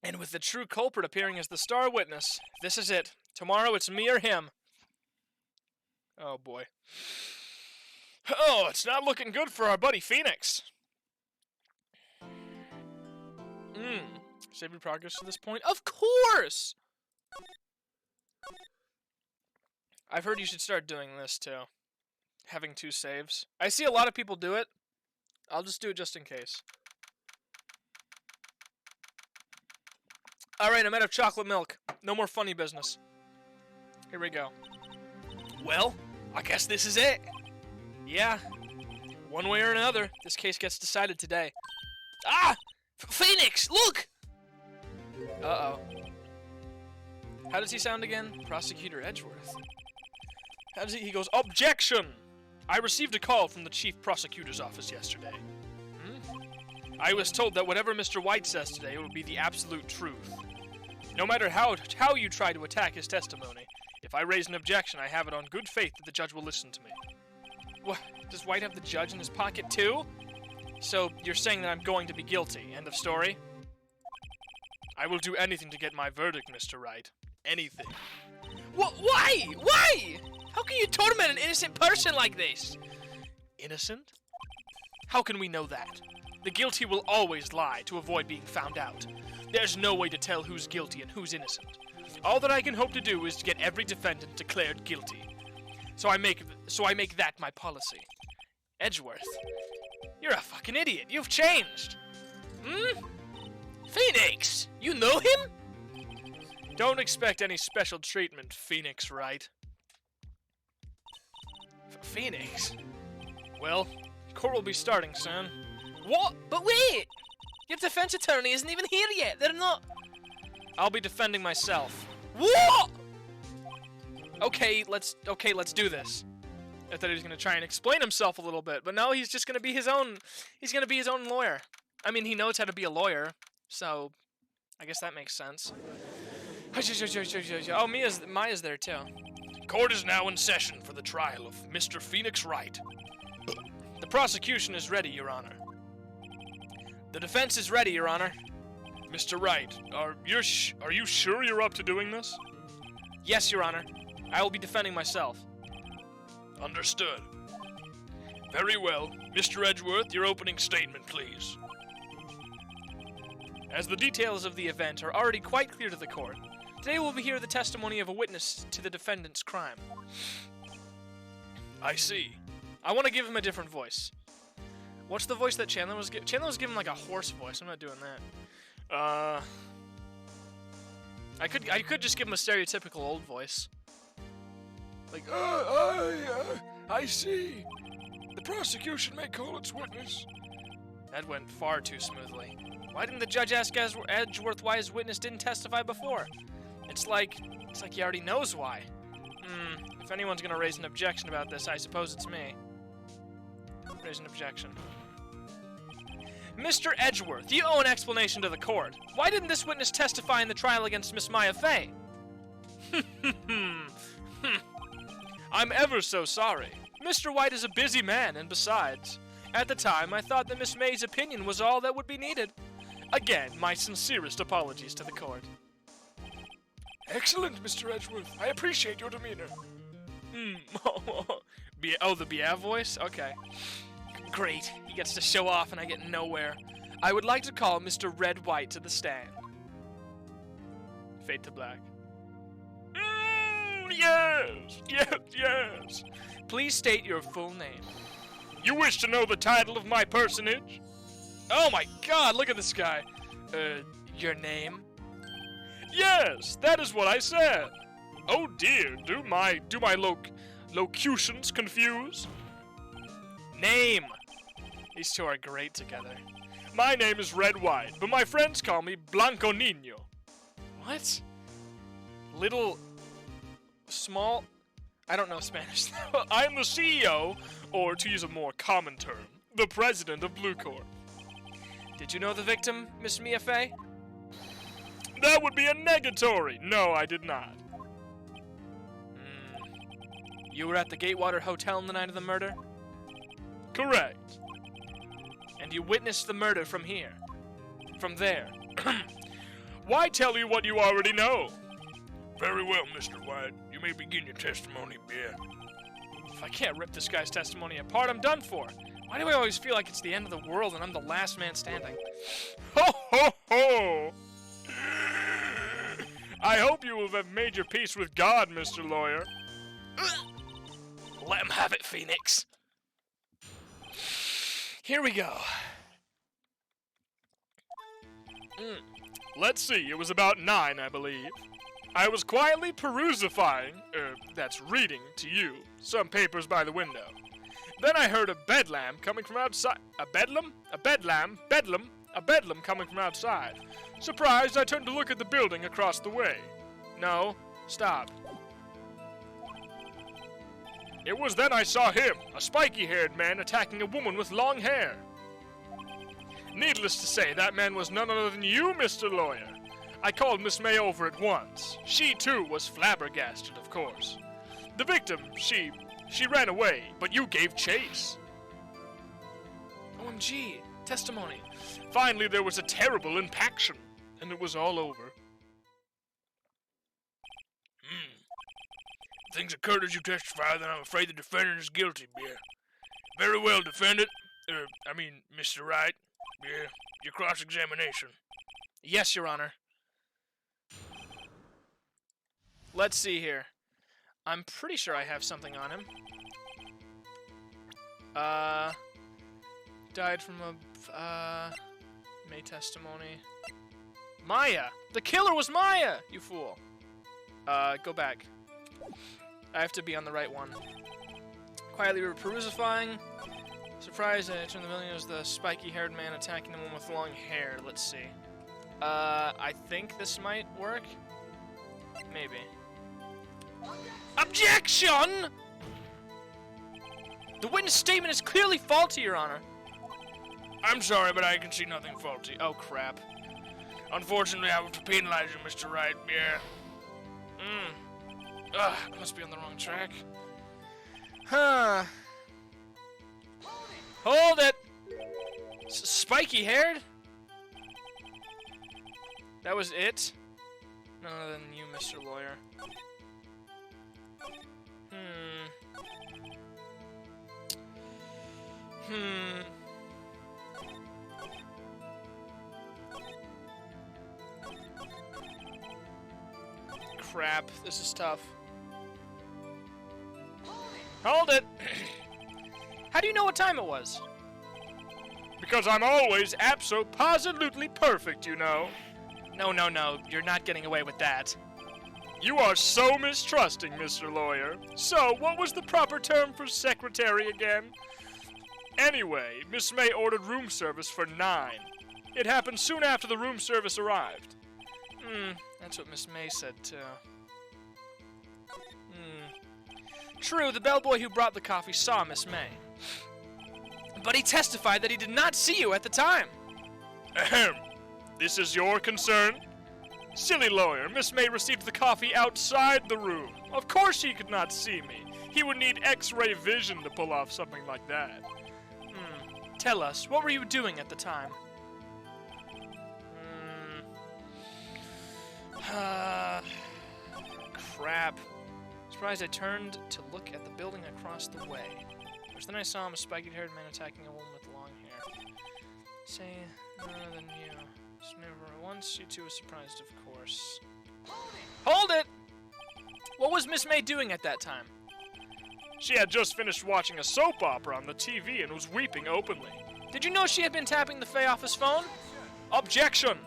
And with the true culprit appearing as the star witness, this is it. Tomorrow it's me or him. Oh boy. Oh, it's not looking good for our buddy Phoenix. Save your progress to this point? Of course! I've heard you should start doing this too. Having 2 saves. I see a lot of people do it. I'll just do it just in case. Alright, I'm out of chocolate milk. No more funny business. Here we go. Well, I guess this is it. Yeah. One way or another, this case gets decided today. Ah! Phoenix, look! Uh-oh. How does he sound again? Prosecutor Edgeworth. How does he goes, objection! I received a call from the chief prosecutor's office yesterday. I was told that whatever Mr. White says today will be the absolute truth. No matter how you try to attack his testimony, if I raise an objection, I have it on good faith that the judge will listen to me. What? Does White have the judge in his pocket too? So, you're saying that I'm going to be guilty. End of story? I will do anything to get my verdict, Mr. Wright. Anything. Why? Why? How can you torment an innocent person like this? Innocent? How can we know that? The guilty will always lie to avoid being found out. There's no way to tell who's guilty and who's innocent. All that I can hope to do is to get every defendant declared guilty. So I make that my policy. Edgeworth, you're a fucking idiot. You've changed. Phoenix, you know him? Don't expect any special treatment, Phoenix Wright. Phoenix? Well, court will be starting soon. What? But wait! Your defense attorney isn't even here yet. They're not... I'll be defending myself. What? Okay, let's do this. I thought he was gonna try and explain himself a little bit, but no, he's just gonna be his own. He's gonna be his own lawyer. I mean, he knows how to be a lawyer, so I guess that makes sense. Oh, Maya's there too. Court is now in session for the trial of Mr. Phoenix Wright. The prosecution is ready, Your Honor. The defense is ready, Your Honor. Mr. Wright, are you sure you're up to doing this? Yes, Your Honor. I will be defending myself. Understood. Very well. Mr. Edgeworth, your opening statement, please. As the details of the event are already quite clear to the court, today we'll hear the testimony of a witness to the defendant's crime. I see. I want to give him a different voice. What's the voice that Chandler was giving? Chandler was giving like a hoarse voice. I'm not doing that. I could just give him a stereotypical old voice. Like, I see. The prosecution may call its witness. That went far too smoothly. Why didn't the judge ask Edgeworth why his witness didn't testify before? It's like he already knows why. If anyone's gonna raise an objection about this, I suppose it's me. Raise an objection. Mr. Edgeworth, you owe an explanation to the court. Why didn't this witness testify in the trial against Miss Maya Fey? I'm ever so sorry. Mr. White is a busy man, and besides, at the time I thought that Miss May's opinion was all that would be needed. Again, my sincerest apologies to the court. Excellent, Mr. Edgeworth. I appreciate your demeanor. Oh, the Bia voice? Okay. Great. He gets to show off and I get nowhere. I would like to call Mr. Red White to the stand. Fade to black. Yes. Please state your full name. You wish to know the title of my personage? Oh my god, look at this guy. Your name? Yes, that is what I said. Oh dear, do my locutions confuse? Name! These two are great together. My name is Red White, but my friends call me Blanco Niño. What? Little... small... I don't know Spanish. I am the CEO, or to use a more common term, the president of Blue Corp. Did you know the victim, Miss Mia Fey? That would be a negatory. No, I did not. You were at the Gatewater Hotel on the night of the murder? Correct. And you witnessed the murder from here? From there? Why tell you what you already know? Very well, Mr. White. You may begin your testimony, Bear. If I can't rip this guy's testimony apart, I'm done for. Why do I always feel like it's the end of the world and I'm the last man standing? Ho ho ho! I hope you will have made your peace with God, Mr. Lawyer. Let him have it, Phoenix. Here we go. Let's see, it was about 9, I believe. I was quietly perusifying, that's reading to you, some papers by the window. Then I heard a bedlam coming from outside. A bedlam? A bedlam? Bedlam? A bedlam coming from outside. Surprised, I turned to look at the building across the way. No, stop. It was then I saw him, a spiky-haired man attacking a woman with long hair. Needless to say, that man was none other than you, Mr. Lawyer. I called Miss May over at once. She, too, was flabbergasted, of course. The victim, she ran away, but you gave chase. OMG, testimony. Finally, there was a terrible impaction, and it was all over. Things occurred as you testify, then I'm afraid the defendant is guilty, Bear. Very well, defendant. Mr. Wright. Bear, your cross-examination. Yes, Your Honor. Let's see here. I'm pretty sure I have something on him. Died from a, May testimony. Maya! The killer was Maya, you fool! Go back. I have to be on the right one. Quietly perusifying. Surprised, I turned the building. It was the spiky-haired man attacking the one with long hair. Let's see. I think this might work. Maybe. Objection! The witness statement is clearly faulty, Your Honor. I'm sorry, but I can see nothing faulty. Oh, crap. Unfortunately, I have to penalize you, Mr. Wright. Yeah. Ugh, I must be on the wrong track. Huh. Hold it! Spiky-haired? That was it? None other than you, Mr. Lawyer. Crap, this is tough. Hold it! How do you know what time it was? Because I'm always abso-positively perfect, you know. No, you're not getting away with that. You are so mistrusting, Mr. Lawyer. So, what was the proper term for secretary again? Anyway, Miss May ordered room service for 9. It happened soon after the room service arrived. That's what Miss May said, too. True, the bellboy who brought the coffee saw Miss May. But he testified that he did not see you at the time. Ahem. This is your concern? Silly lawyer, Miss May received the coffee outside the room. Of course she could not see me. He would need X-ray vision to pull off something like that. Tell us, what were you doing at the time? Crap. Surprised I turned to look at the building across the way. First then I saw him, a spiky-haired man attacking a woman with long hair. Say, none other than you. Just remember, once you two were surprised, of course. Hold it! What was Miss May doing at that time? She had just finished watching a soap opera on the TV and was weeping openly. Did you know she had been tapping the Fay office phone? Objection!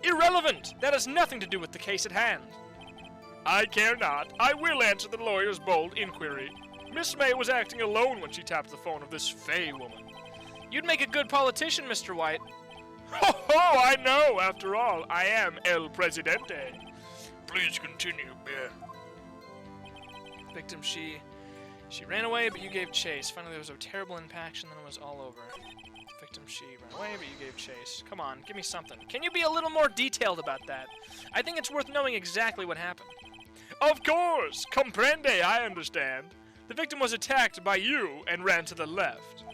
Irrelevant! That has nothing to do with the case at hand. I care not. I will answer the lawyer's bold inquiry. Miss May was acting alone when she tapped the phone of this Fey woman. You'd make a good politician, Mr. White. Ho ho, I know. After all, I am El Presidente. Please continue, Bear. Victim, she ran away, but you gave chase. Finally, there was a terrible impaction, then it was all over. Victim, she ran away, but you gave chase. Come on, give me something. Can you be a little more detailed about that? I think it's worth knowing exactly what happened. Of course. Comprende, I understand. The victim was attacked by you and ran to the left.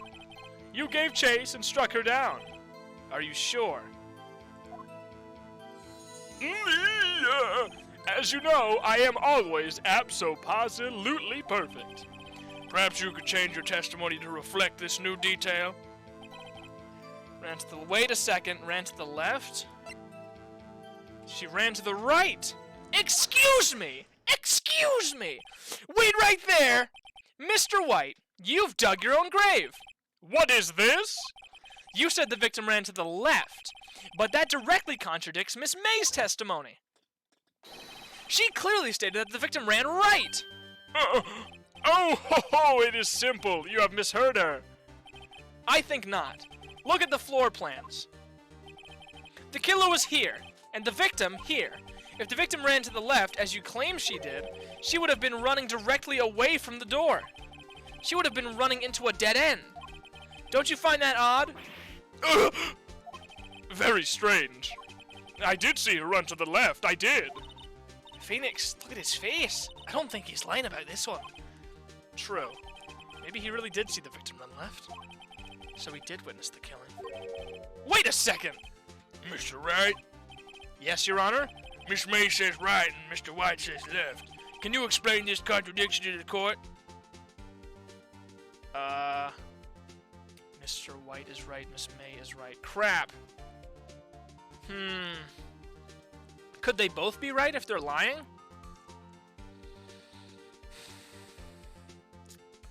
You gave chase and struck her down. Are you sure? As you know, I am always abso-positively perfect. Perhaps you could change your testimony to reflect this new detail? Ran to the... Wait a second. Ran to the left? She ran to the right! Excuse me! Excuse me! Wait right there! Mr. White, you've dug your own grave! What is this? You said the victim ran to the left, but that directly contradicts Miss May's testimony. She clearly stated that the victim ran right! Oh, ho, ho, it is simple. You have misheard her. I think not. Look at the floor plans. The killer was here, and the victim here. If the victim ran to the left, as you claim she did, she would have been running directly away from the door. She would have been running into a dead end. Don't you find that odd? Very strange. I did see her run to the left, I did. Phoenix, look at his face. I don't think he's lying about this one. True. Maybe he really did see the victim run left. So he did witness the killing. Wait a second! Mr. Wright? Yes, Your Honor? Miss May says right and Mr. White says left. Can you explain this contradiction to the court? Mr. White is right, Miss May is right. Crap! Could they both be right if they're lying?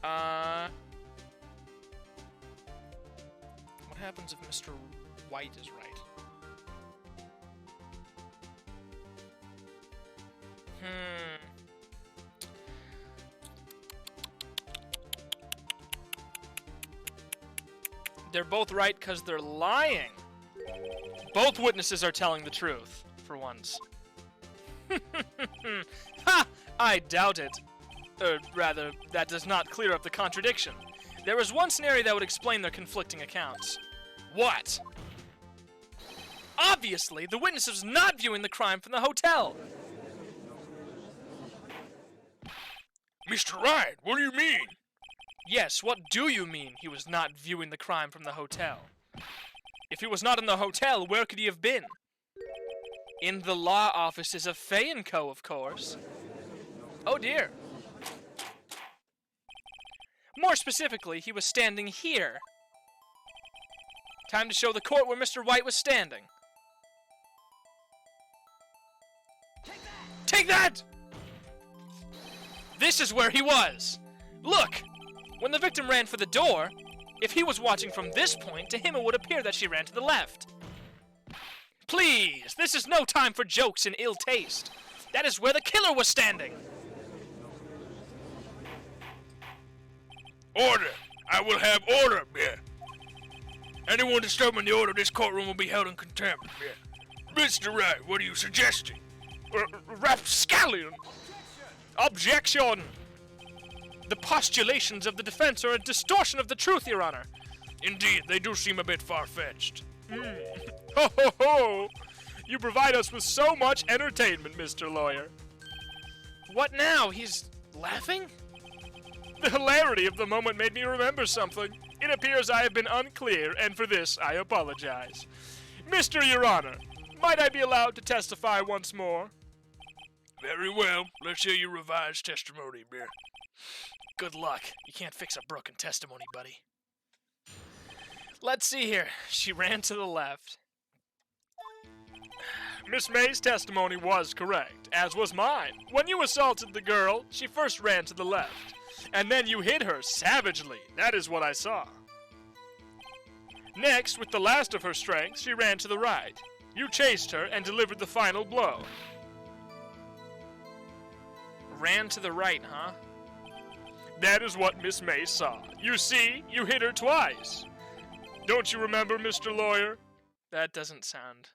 What happens if Mr. White is right? They're both right because they're lying. Both witnesses are telling the truth, for once. Ha! I doubt it. Or rather, that does not clear up the contradiction. There is one scenario that would explain their conflicting accounts. What? Obviously, the witness was not viewing the crime from the hotel. Mr. Wright, what do you mean? Yes, what do you mean he was not viewing the crime from the hotel? If he was not in the hotel, where could he have been? In the law offices of Fay & Co., of course. Oh dear. More specifically, he was standing here. Time to show the court where Mr. White was standing. Take that! This is where he was. Look! When the victim ran for the door, if he was watching from this point, to him it would appear that she ran to the left. Please, this is no time for jokes and ill taste. That is where the killer was standing. Order! I will have order, yeah. Anyone disturbing the order of this courtroom will be held in contempt, yeah. Mr. Wright, what are you suggesting? Rapscallion! Objection! The postulations of the defense are a distortion of the truth, Your Honor. Indeed, they do seem a bit far-fetched. Ho ho ho! You provide us with so much entertainment, Mr. Lawyer. What now? He's laughing? The hilarity of the moment made me remember something. It appears I have been unclear, and for this I apologize. Mr. Your Honor, might I be allowed to testify once more? Very well. Let's hear your revised testimony, Bear. Good luck. You can't fix a broken testimony, buddy. Let's see here. She ran to the left. Miss May's testimony was correct, as was mine. When you assaulted the girl, she first ran to the left, and then you hit her savagely. That is what I saw. Next, with the last of her strength, she ran to the right. You chased her and delivered the final blow. ran to the right, huh? That is what Miss May saw. You see, you hit her twice. Don't you remember, Mr. Lawyer? That doesn't sound...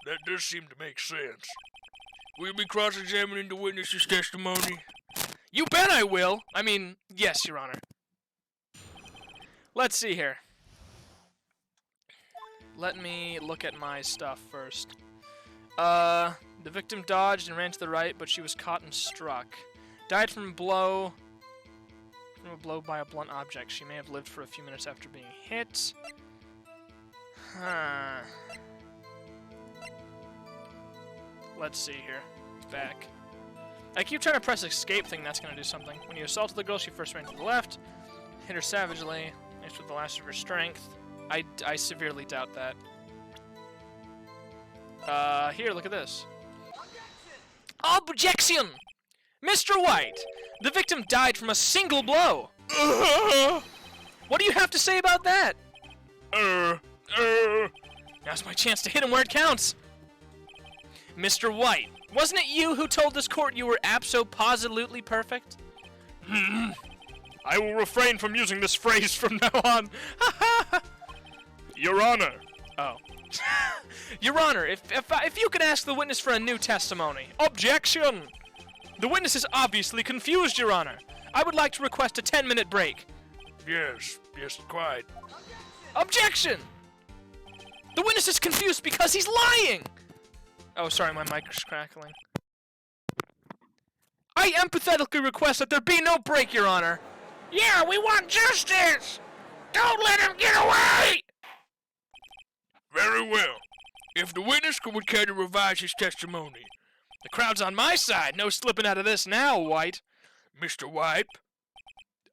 That does seem to make sense. Will you be cross-examining the witness's testimony? You bet I will! I mean, yes, Your Honor. Let's see here. Let me look at my stuff first. The victim dodged and ran to the right, but she was caught and struck. Died from a blow by a blunt object. She may have lived for a few minutes after being hit. Huh. Let's see here. Back. I keep trying to press escape thing, that's gonna do something. When you assaulted the girl, she first ran to the left, hit her savagely, mixed with the last of her strength. I severely doubt that. Here, look at this. Objection! Mr. White, the victim died from a single blow. What do you have to say about that? Now's my chance to hit him where it counts. Mr. White, wasn't it you who told this court you were abso-positively perfect? I will refrain from using this phrase from now on. Your Honor. Oh. Your Honor, if you could ask the witness for a new testimony. Objection! The witness is obviously confused, Your Honor. I would like to request a 10-minute break. Yes, quite. Objection! The witness is confused because he's lying! Oh, sorry, my mic is crackling. I empathetically request that there be no break, Your Honor. Yeah, we want justice! Don't let him get away! Very well. If the witness would care to revise his testimony. The crowd's on my side. No slipping out of this now, White. Mr. White?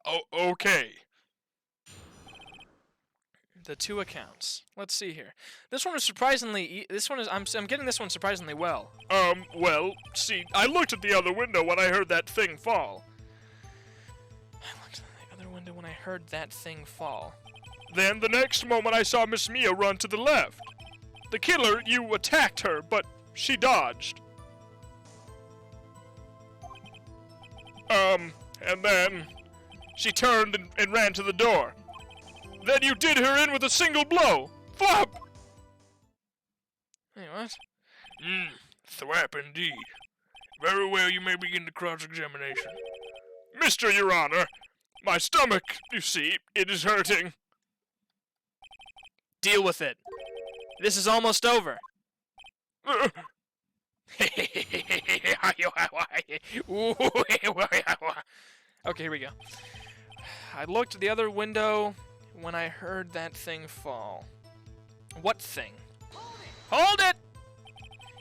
Oh, okay. The two accounts. Let's see here. This one is surprisingly... I'm getting this one surprisingly well. Well, see, I looked at the other window when I heard that thing fall. I looked at the other window when I heard that thing fall. Then, the next moment, I saw Miss Mia run to the left. The killer, you attacked her, but she dodged. And then she turned and ran to the door. Then you did her in with a single blow. Flop! Hey, what? Thwap indeed. Very well, you may begin the cross-examination. Mr. Your Honor, my stomach, you see, it is hurting. Deal with it. This is almost over. Okay, here we go. I looked at the other window when I heard that thing fall. What thing? Hold it!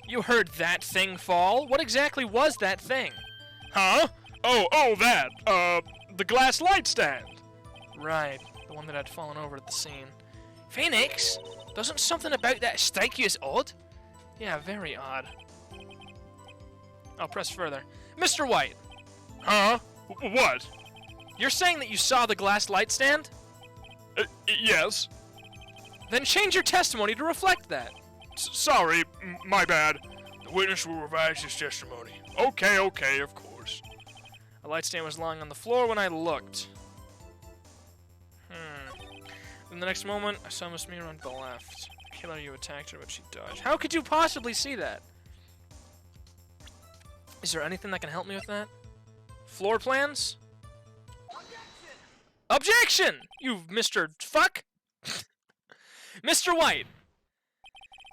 You heard that thing fall? What exactly was that thing? Huh? Oh, that. The glass light stand. Right, the one that had fallen over at the scene. Phoenix, doesn't something about that strike you as odd? Yeah, very odd. I'll press further. Mr. White. Huh? What? You're saying that you saw the glass light stand? Yes. Then change your testimony to reflect that. Sorry, my bad. The witness will revise his testimony. Okay, of course. A light stand was lying on the floor when I looked. In the next moment, I saw Miss Mia run to the left. The killer, you attacked her, but she dodged. How could you possibly see that? Is there anything that can help me with that? Floor plans? Objection! You Mr. Fuck! Mr. White!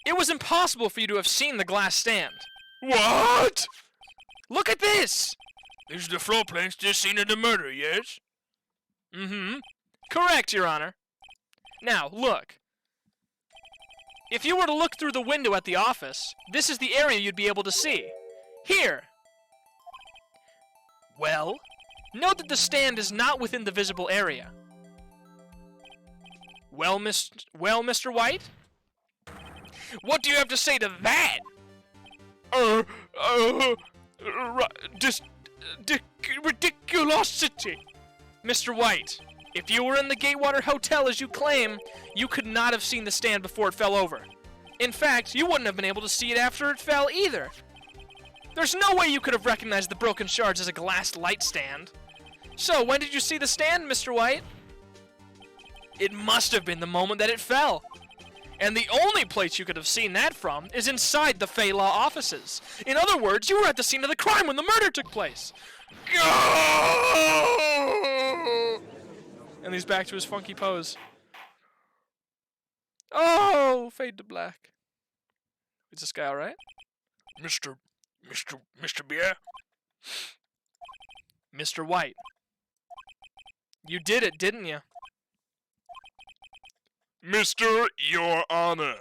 It was impossible for you to have seen the glass stand. What? Look at this! These are the floor plans to the scene of the murder, yes? Mm-hmm. Correct, Your Honor. Now, look. If you were to look through the window at the office, this is the area you'd be able to see. Here! Well, note that the stand is not within the visible area. Well, Mr. White? What do you have to say to that? Ridiculosity! Mr. White, if you were in the Gatewater Hotel as you claim, you could not have seen the stand before it fell over. In fact, you wouldn't have been able to see it after it fell either. There's no way you could have recognized the broken shards as a glass light stand. So, when did you see the stand, Mr. White? It must have been the moment that it fell. And the only place you could have seen that from is inside the Fey Law offices. In other words, you were at the scene of the crime when the murder took place. And he's back to his funky pose. Oh, fade to black. Is this guy alright? Mr. Beer? Mr. White. You did it, didn't you? Mr. Your Honor,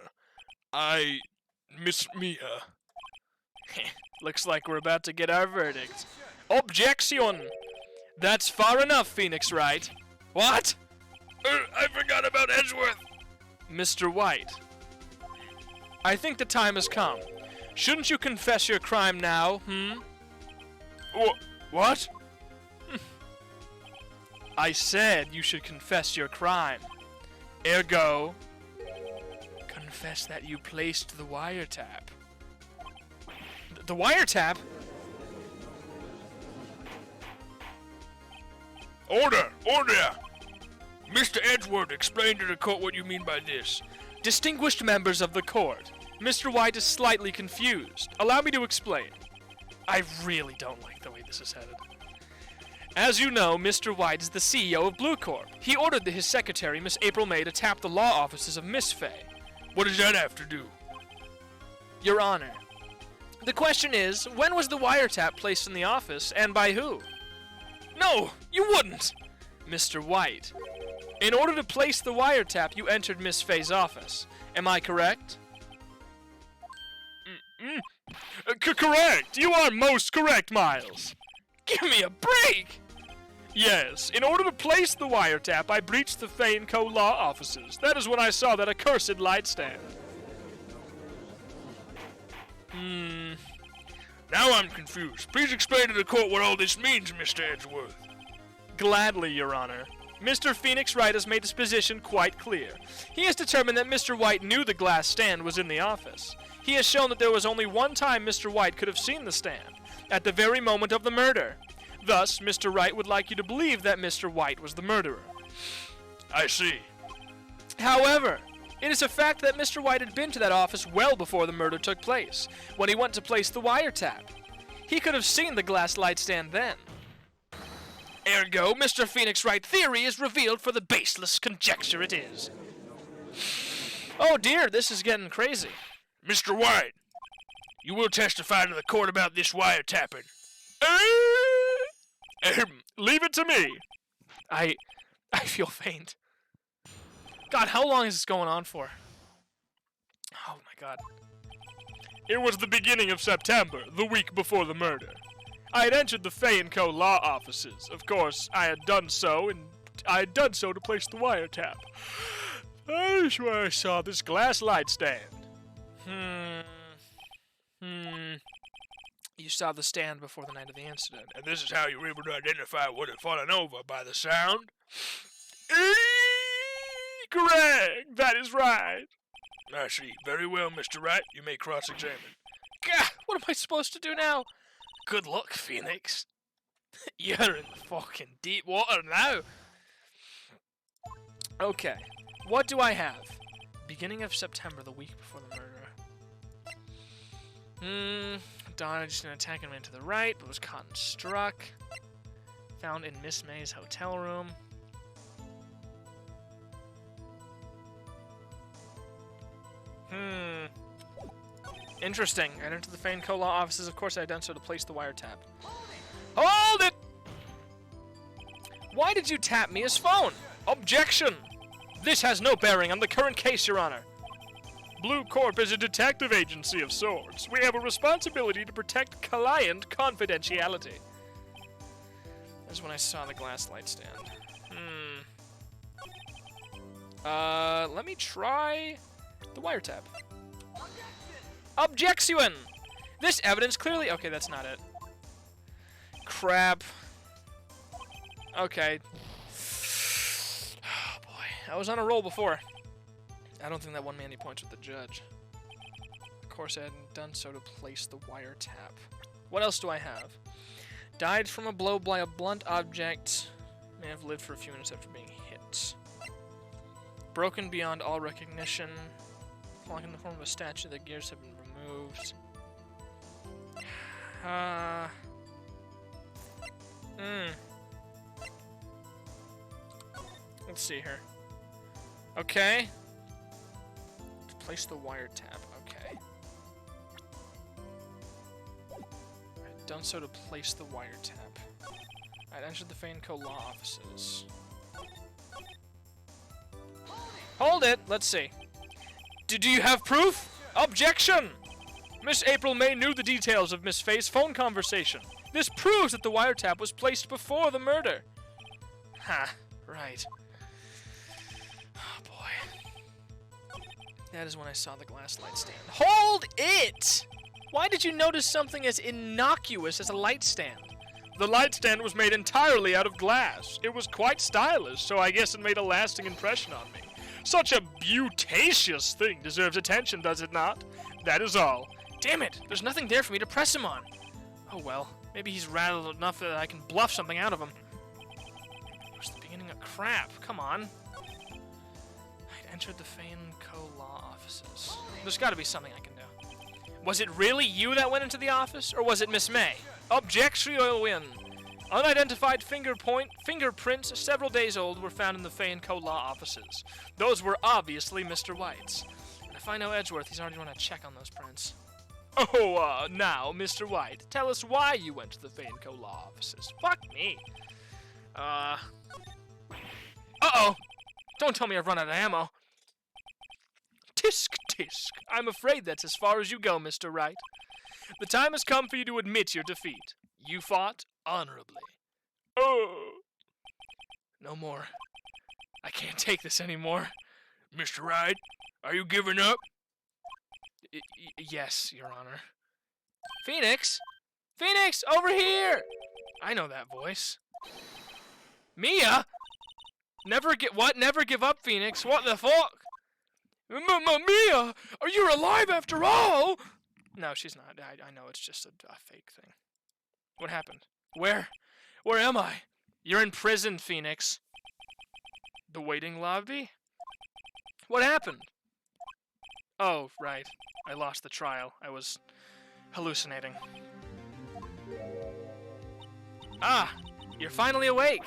Miss Mia. Looks like we're about to get our verdict. Objection! That's far enough, Phoenix Wright. What? I forgot about Edgeworth. Mr. White. I think the time has come. Shouldn't you confess your crime now, What? I said you should confess your crime. Ergo, confess that you placed the wiretap. The wiretap? Order! Mr. Edgeworth, explain to the court what you mean by this. Distinguished members of the court, Mr. White is slightly confused. Allow me to explain. I really don't like the way this is headed. As you know, Mr. White is the CEO of Blue Corp. He ordered his secretary, Miss April May, to tap the law offices of Miss Fay. What does that have to do? Your Honor, the question is, when was the wiretap placed in the office, and by who? No, you wouldn't! Mr. White, in order to place the wiretap, you entered Miss Fay's office. Am I correct? Correct! You are most correct, Miles. Give me a break! Yes, in order to place the wiretap, I breached the Fay & Co. law offices. That is when I saw that accursed light stand. Now I'm confused. Please explain to the court what all this means, Mr. Edgeworth. Gladly, Your Honor. Mr. Phoenix Wright has made his position quite clear. He has determined that Mr. White knew the glass stand was in the office. He has shown that there was only one time Mr. White could have seen the stand, at the very moment of the murder. Thus, Mr. Wright would like you to believe that Mr. White was the murderer. I see. However, it is a fact that Mr. White had been to that office well before the murder took place, when he went to place the wiretap. He could have seen the glass light stand then. Ergo, Mr. Phoenix Wright theory is revealed for the baseless conjecture it is. Oh dear, this is getting crazy. Mr. White, you will testify to the court about this wiretapping. Leave it to me. I feel faint. God, how long is this going on for? Oh my God. It was the beginning of September, the week before the murder. I had entered the Fay & Co. law offices. Of course, I had done so to place the wiretap. That is where I saw this glass light stand. You saw the stand before the night of the incident. And this is how you were able to identify what had fallen over, by the sound? Correct! That is right. I see. Very well, Mr. Wright. You may cross-examine. Gah, what am I supposed to do now? Good luck, Phoenix. You're in fucking deep water now. Okay, what do I have? Beginning of September, the week before the murder. Donna just an attack him into the right, but was caught and struck. Found in Miss May's hotel room. Interesting. I entered the Fane Co. law offices. Of course, I had done so to place the wiretap. Hold it! Why did you tap Mia's phone? Objection! This has no bearing on the current case, Your Honor. Blue Corp is a detective agency of sorts. We have a responsibility to protect client confidentiality. That's when I saw the glass light stand. Let me try the wiretap. Objection! This evidence clearly... Okay, that's not it. Crap. Okay. Oh, boy. I was on a roll before. I don't think that won me any points with the judge. Of course, I hadn't done so to place the wiretap. What else do I have? Died from a blow by a blunt object. May have lived for a few minutes after being hit. Broken beyond all recognition. Falling in the form of a statue, the gears have been removed. Let's see here. Okay. To place the wiretap. Okay. I've done so to place the wiretap. I'd entered the Faneco law offices. Hold it! Let's see. Do you have proof? Objection! Miss April May knew the details of Miss Faye's phone conversation. This proves that the wiretap was placed before the murder. Ha, right. Oh boy. That is when I saw the glass light stand. Hold it! Why did you notice something as innocuous as a light stand? The light stand was made entirely out of glass. It was quite stylish, so I guess it made a lasting impression on me. Such a beautacious thing deserves attention, does it not? That is all. Damn it! There's nothing there for me to press him on. Oh well. Maybe he's rattled enough that I can bluff something out of him. Where's the beginning of crap? Come on. I'd entered the Faneco law offices. There's gotta be something I can do. Was it really you that went into the office? Or was it Miss May? Objection, you'll win. Unidentified fingerprints several days old were found in the Faneco law offices. Those were obviously Mr. White's. And if I know Edgeworth, he's already run a check on those prints. Oh, now, Mr. White, tell us why you went to the Faneco law offices. Fuck me. Uh-oh! Don't tell me I've run out of ammo. Tisk, tisk. I'm afraid that's as far as you go, Mr. Wright. The time has come for you to admit your defeat. You fought honorably. Oh! No more. I can't take this anymore. Mr. Wright, are you giving up? Yes, Your Honor. Phoenix! Phoenix, over here! I know that voice. Mia? Never give up, Phoenix. What the fuck? Mia! Are you alive after all? No, she's not. I know it's just a fake thing. What happened? Where am I? You're in prison, Phoenix. The waiting lobby? What happened? Oh, right. I lost the trial. I was hallucinating. Ah! You're finally awake!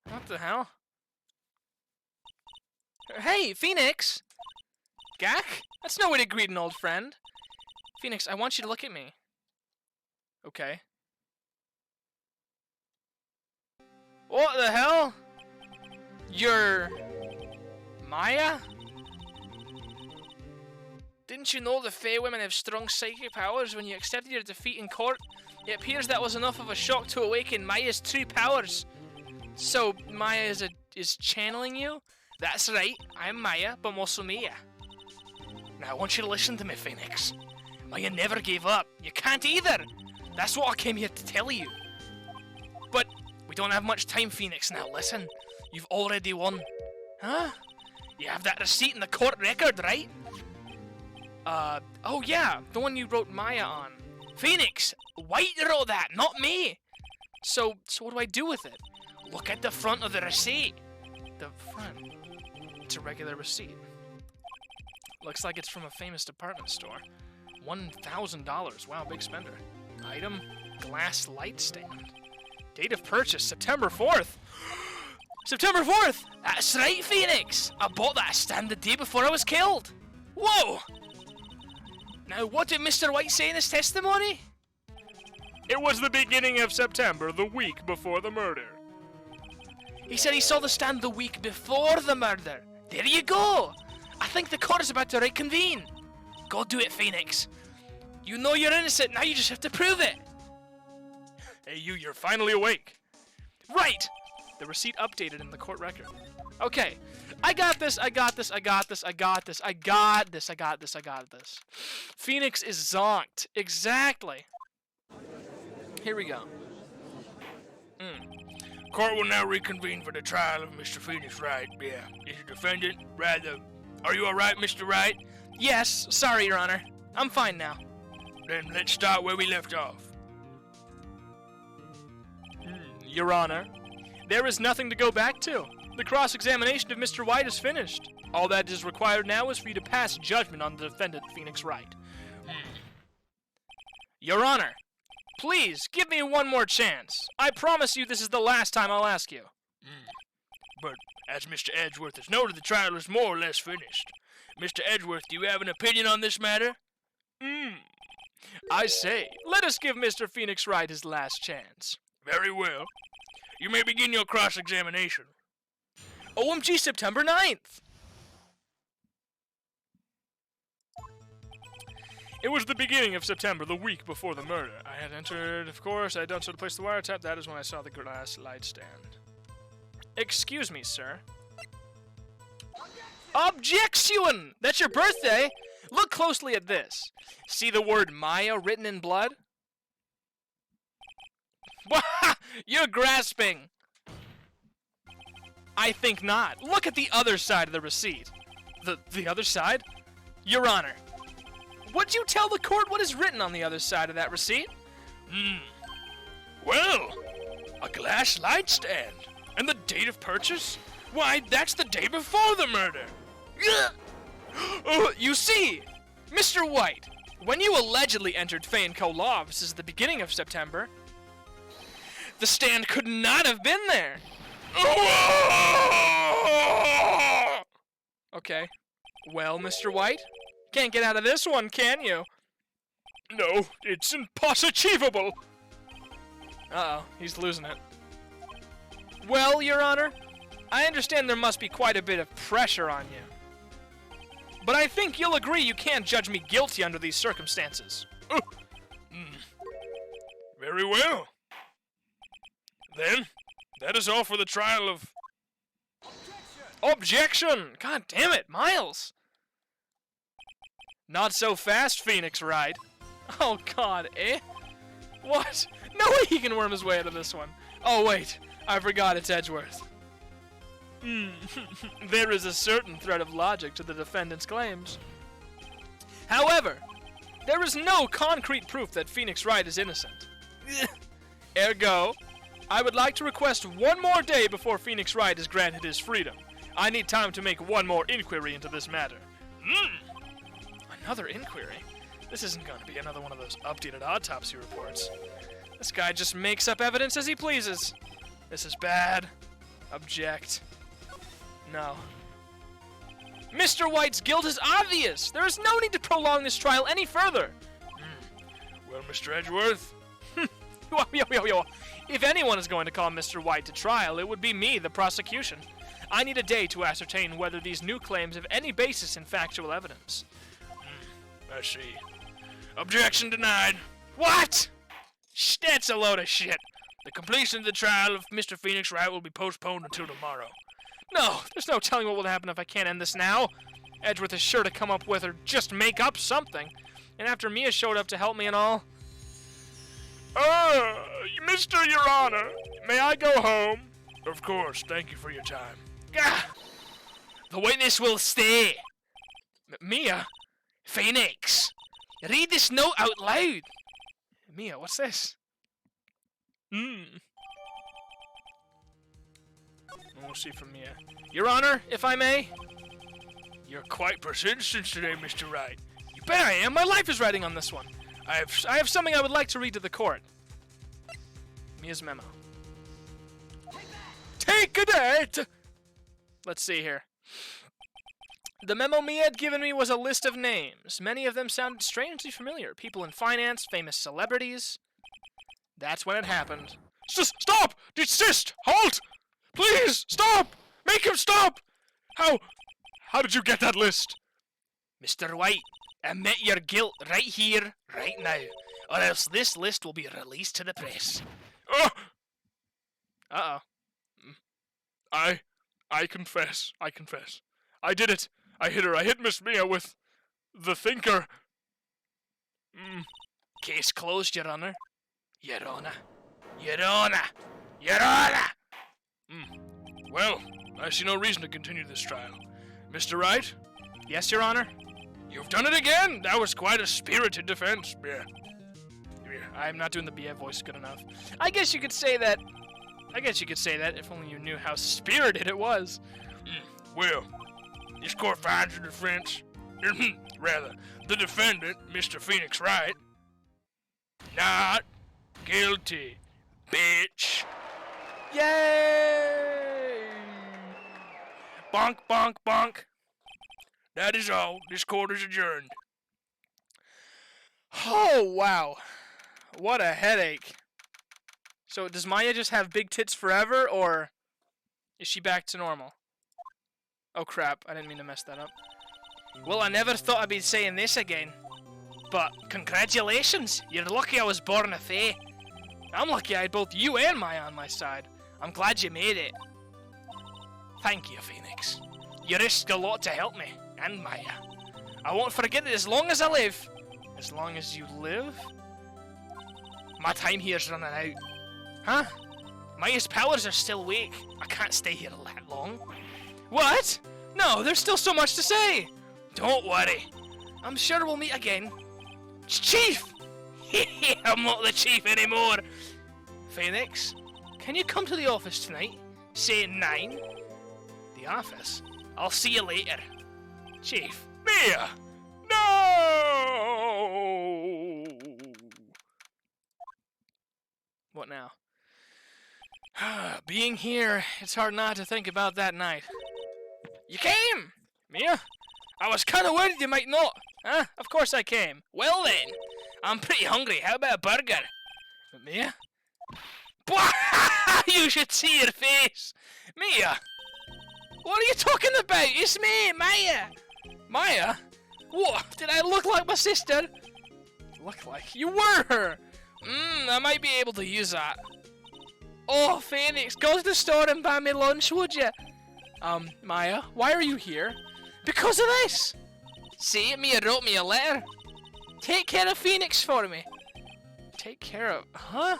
What the hell? Hey, Phoenix! Gak? That's no way to greet an old friend. Phoenix, I want you to look at me. Okay. What the hell? You're... Maya? Didn't you know the Fey women have strong psychic powers? When you accepted your defeat in court, it appears that was enough of a shock to awaken Maya's true powers. So, Maya is channeling you? That's right, I'm Maya, but I'm also Mia. Now, I want you to listen to me, Phoenix. Maya never gave up. You can't either. That's what I came here to tell you. But we don't have much time, Phoenix. Now, listen. You've already won. Huh? You have that receipt in the court record, right? Oh yeah, the one you wrote Maya on. Phoenix, White wrote that, not me. So what do I do with it? Look at the front of the receipt. The front? It's a regular receipt. Looks like it's from a famous department store. $1,000. Wow, big spender. Item, glass light stand. Date of purchase, September 4th. September 4th! That's right, Phoenix! I bought that stand the day before I was killed. Whoa! Now, what did Mr. White say in his testimony? It was the beginning of September, the week before the murder. He said he saw the stand the week before the murder. There you go! I think the court is about to reconvene. Go do it, Phoenix. You know you're innocent, now you just have to prove it. Hey, you're finally awake. Right! The receipt updated in the court record. Okay. I got this, I got this, I got this, I got this, I got this, I got this, I got this. Phoenix is zonked. Exactly. Here we go. Court will now reconvene for the trial of Mr. Phoenix Wright. Yeah, is the defendant rather... Are you alright, Mr. Wright? Yes, sorry, Your Honor. I'm fine now. Then let's start where we left off. Your Honor, there is nothing to go back to. The cross-examination of Mr. White is finished. All that is required now is for you to pass judgment on the defendant, Phoenix Wright. Your Honor, please, give me one more chance. I promise you this is the last time I'll ask you. But as Mr. Edgeworth has noted, the trial is more or less finished. Mr. Edgeworth, do you have an opinion on this matter? I say, let us give Mr. Phoenix Wright his last chance. Very well. You may begin your cross-examination. OMG, September 9th! It was the beginning of September, the week before the murder. I had entered, of course, I had done so to place the wiretap. That is when I saw the glass light stand. Excuse me, sir. Objection! That's your birthday! Look closely at this. See the word Maya written in blood? You're grasping! I think not. Look at the other side of the receipt. The other side? Your Honor, would you tell the court what is written on the other side of that receipt? Well, a glass light stand. And the date of purchase? Why, that's the day before the murder. You see, Mr. White, when you allegedly entered Fay & Co. Law offices at the beginning of September, the stand could not have been there. Okay. Well, Mr. White, can't get out of this one, can you? No, it's impossible. Uh-oh, he's losing it. Well, Your Honor, I understand there must be quite a bit of pressure on you. But I think you'll agree you can't judge me guilty under these circumstances. Very well. Then, that is all for the trial of... Objection! God damn it, Miles! Not so fast, Phoenix Wright. Oh God, eh? What? No way he can worm his way out of this one. Oh wait, I forgot it's Edgeworth. There is a certain thread of logic to the defendant's claims. However, there is no concrete proof that Phoenix Wright is innocent. Ergo, I would like to request one more day before Phoenix Wright is granted his freedom. I need time to make one more inquiry into this matter. Another inquiry? This isn't going to be another one of those updated autopsy reports. This guy just makes up evidence as he pleases. This is bad. Object. No. Mr. White's guilt is obvious! There is no need to prolong this trial any further! Well, Mr. Edgeworth? If anyone is going to call Mr. White to trial, it would be me, the prosecution. I need a day to ascertain whether these new claims have any basis in factual evidence. I see. Objection denied. What? That's a load of shit. The completion of the trial of Mr. Phoenix Wright will be postponed until tomorrow. No, there's no telling what will happen if I can't end this now. Edgeworth is sure to come up with or just make up something. And after Mia showed up to help me and all... Mr. Your Honor, may I go home? Of course, thank you for your time. Gah! The witness will stay. Mia? Phoenix, read this note out loud. Mia, what's this? We'll see from Mia. Your Honor, if I may? You're quite persistent today, Mr. Wright. You bet I am. My life is riding on this one. I have something I would like to read to the court. Mia's memo. Take a date! Let's see here. The memo Mia had given me was a list of names. Many of them sounded strangely familiar. People in finance, famous celebrities. That's when it happened. Stop! Desist! Halt! Please, stop! Make him stop! How did you get that list? Mr. White, admit your guilt right here, right now, or else this list will be released to the press. Uh-oh. I confess. I did it. I hit her. I hit Miss Mia with the thinker. Case closed, Your Honor. Your Honor. Your Honor. Your Honor! Well, I see no reason to continue this trial. Mr. Wright? Yes, Your Honor? You've done it again! That was quite a spirited defense. Yeah. I'm not doing the BF voice good enough. I guess you could say that. If only you knew how spirited it was. Well, this court finds the defense, rather, the defendant, Mr. Phoenix Wright, not guilty, bitch. Yay! Bonk, bonk, bonk. That is all. This court is adjourned. Oh, wow. What a headache. So, does Maya just have big tits forever, or is she back to normal? Oh, crap. I didn't mean to mess that up. Well, I never thought I'd be saying this again. But, congratulations. You're lucky I was born a fae. I'm lucky I had both you and Maya on my side. I'm glad you made it. Thank you, Phoenix. You risked a lot to help me, and Maya. I won't forget it as long as I live. As long as you live? My time here's running out. Huh? Maya's powers are still weak. I can't stay here that long. What? No, there's still so much to say. Don't worry. I'm sure we'll meet again. Chief! I'm not the chief anymore. Phoenix, can you come to the office tonight? Say 9? The office? I'll see you later. Chief. Mia! No! What now? Being here, it's hard not to think about that night. You came! Mia? I was kind of worried you might not. Huh? Of course I came. Well then, I'm pretty hungry. How about a burger? But Mia? You should see your face! Mia! What are you talking about? It's me, Maya! Maya? What? Did I look like my sister? Look like? You were her! I might be able to use that. Oh, Phoenix, go to the store and buy me lunch, would you? Maya, why are you here? Because of this! See, Mia wrote me a letter. Take care of Phoenix for me. Take care of... Huh?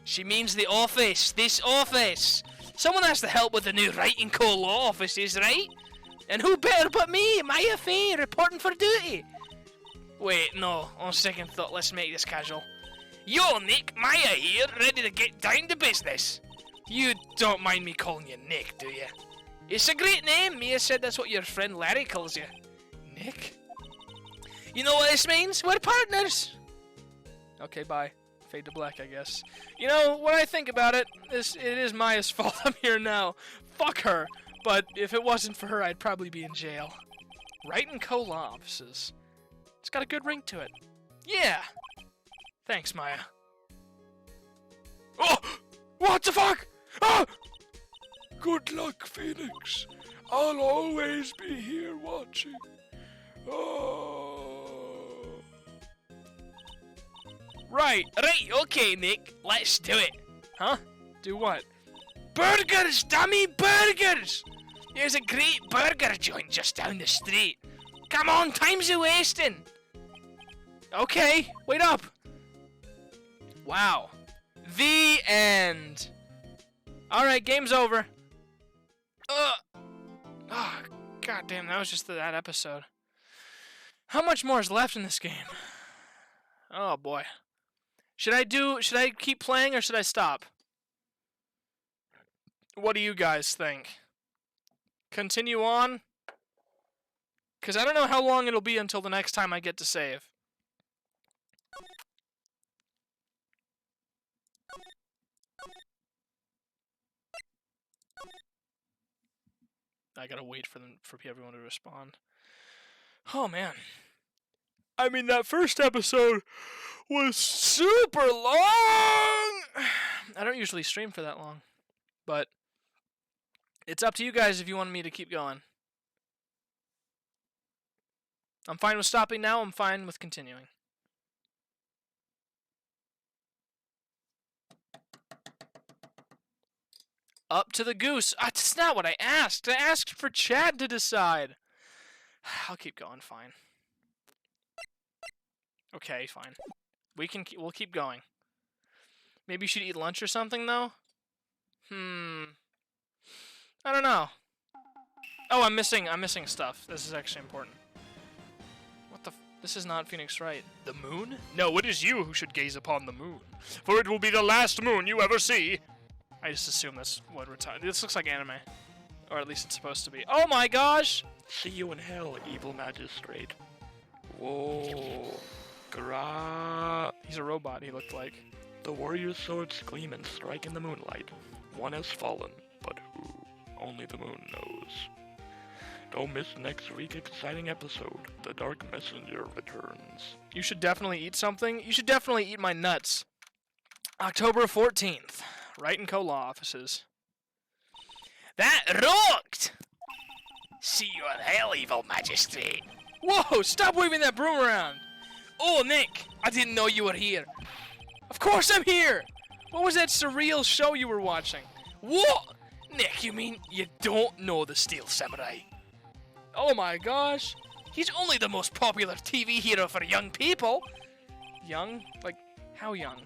She means the office. This office. Someone has to help with the new writing co-law offices, right? And who better but me, Maya Faye, reporting for duty? Wait, no. On second thought, let's make this casual. Yo, Nick, Maya here, ready to get down to business. You don't mind me calling you Nick, do you? It's a great name. Mia said that's what your friend Larry calls you. Nick? You know what this means? We're partners. Okay, bye. Fade to black, I guess. You know, when I think about it, it is Maya's fault I'm here now. Fuck her. But if it wasn't for her, I'd probably be in jail. Writing co-law offices. It's got a good ring to it. Yeah. Thanks, Maya. Oh! What the fuck? Oh! Good luck, Phoenix. I'll always be here watching. Oh. Right, okay, Nick. Let's do it. Huh? Do what? Burgers, dummy, burgers! There's a great burger joint just down the street. Come on, time's a wasting. Okay, wait up. Wow. The end. Alright, game's over. Oh, goddamn, that was just that episode. How much more is left in this game? Oh boy. Should I keep playing or should I stop? What do you guys think? Continue on? Because I don't know how long it'll be until the next time I get to save. I gotta wait for everyone to respond. Oh man. I mean, that first episode was super long! I don't usually stream for that long. But it's up to you guys if you want me to keep going. I'm fine with stopping now. I'm fine with continuing. Up to the goose. That's not what I asked. I asked for Chad to decide. I'll keep going. Fine. Okay, fine. We'll keep going. Maybe you should eat lunch or something, though? I don't know. Oh, I'm missing stuff. This is actually important. This is not Phoenix Wright. The moon? No, it is you who should gaze upon the moon, for it will be the last moon you ever see. I just assume that's what we're talking. This looks like anime. Or at least it's supposed to be. Oh my gosh! See you in hell, evil magistrate. Whoa. Gra. He's a robot, he looked like. The warrior's swords gleam and strike in the moonlight. One has fallen, but who? Only the moon knows. Don't miss next week's exciting episode. The Dark Messenger returns. You should definitely eat something. You should definitely eat my nuts. October 14th. Wright & Co. Law Offices. That rocked! See you in hell, evil magistrate. Whoa! Stop waving that broom around! Oh, Nick! I didn't know you were here. Of course I'm here! What was that surreal show you were watching? What? Nick, you mean you don't know the Steel Samurai? Oh my gosh! He's only the most popular TV hero for young people. Young? Like, how young?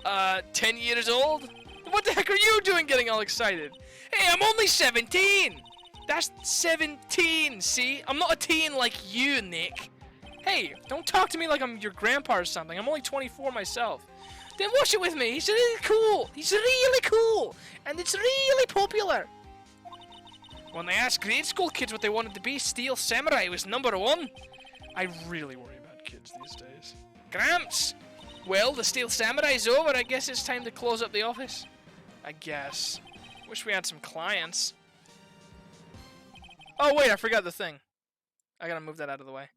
10 years old? What the heck are you doing getting all excited? Hey, I'm only 17! That's 17, see? I'm not a teen like you, Nick. Hey, don't talk to me like I'm your grandpa or something. I'm only 24 myself. Then watch it with me. He's really cool. He's really cool. And it's really popular. When they asked grade school kids what they wanted to be, Steel Samurai was #1. I really worry about kids these days. Gramps! Well, the Steel Samurai's over. I guess it's time to close up the office. I guess. Wish we had some clients. Oh, wait, I forgot the thing. I gotta move that out of the way.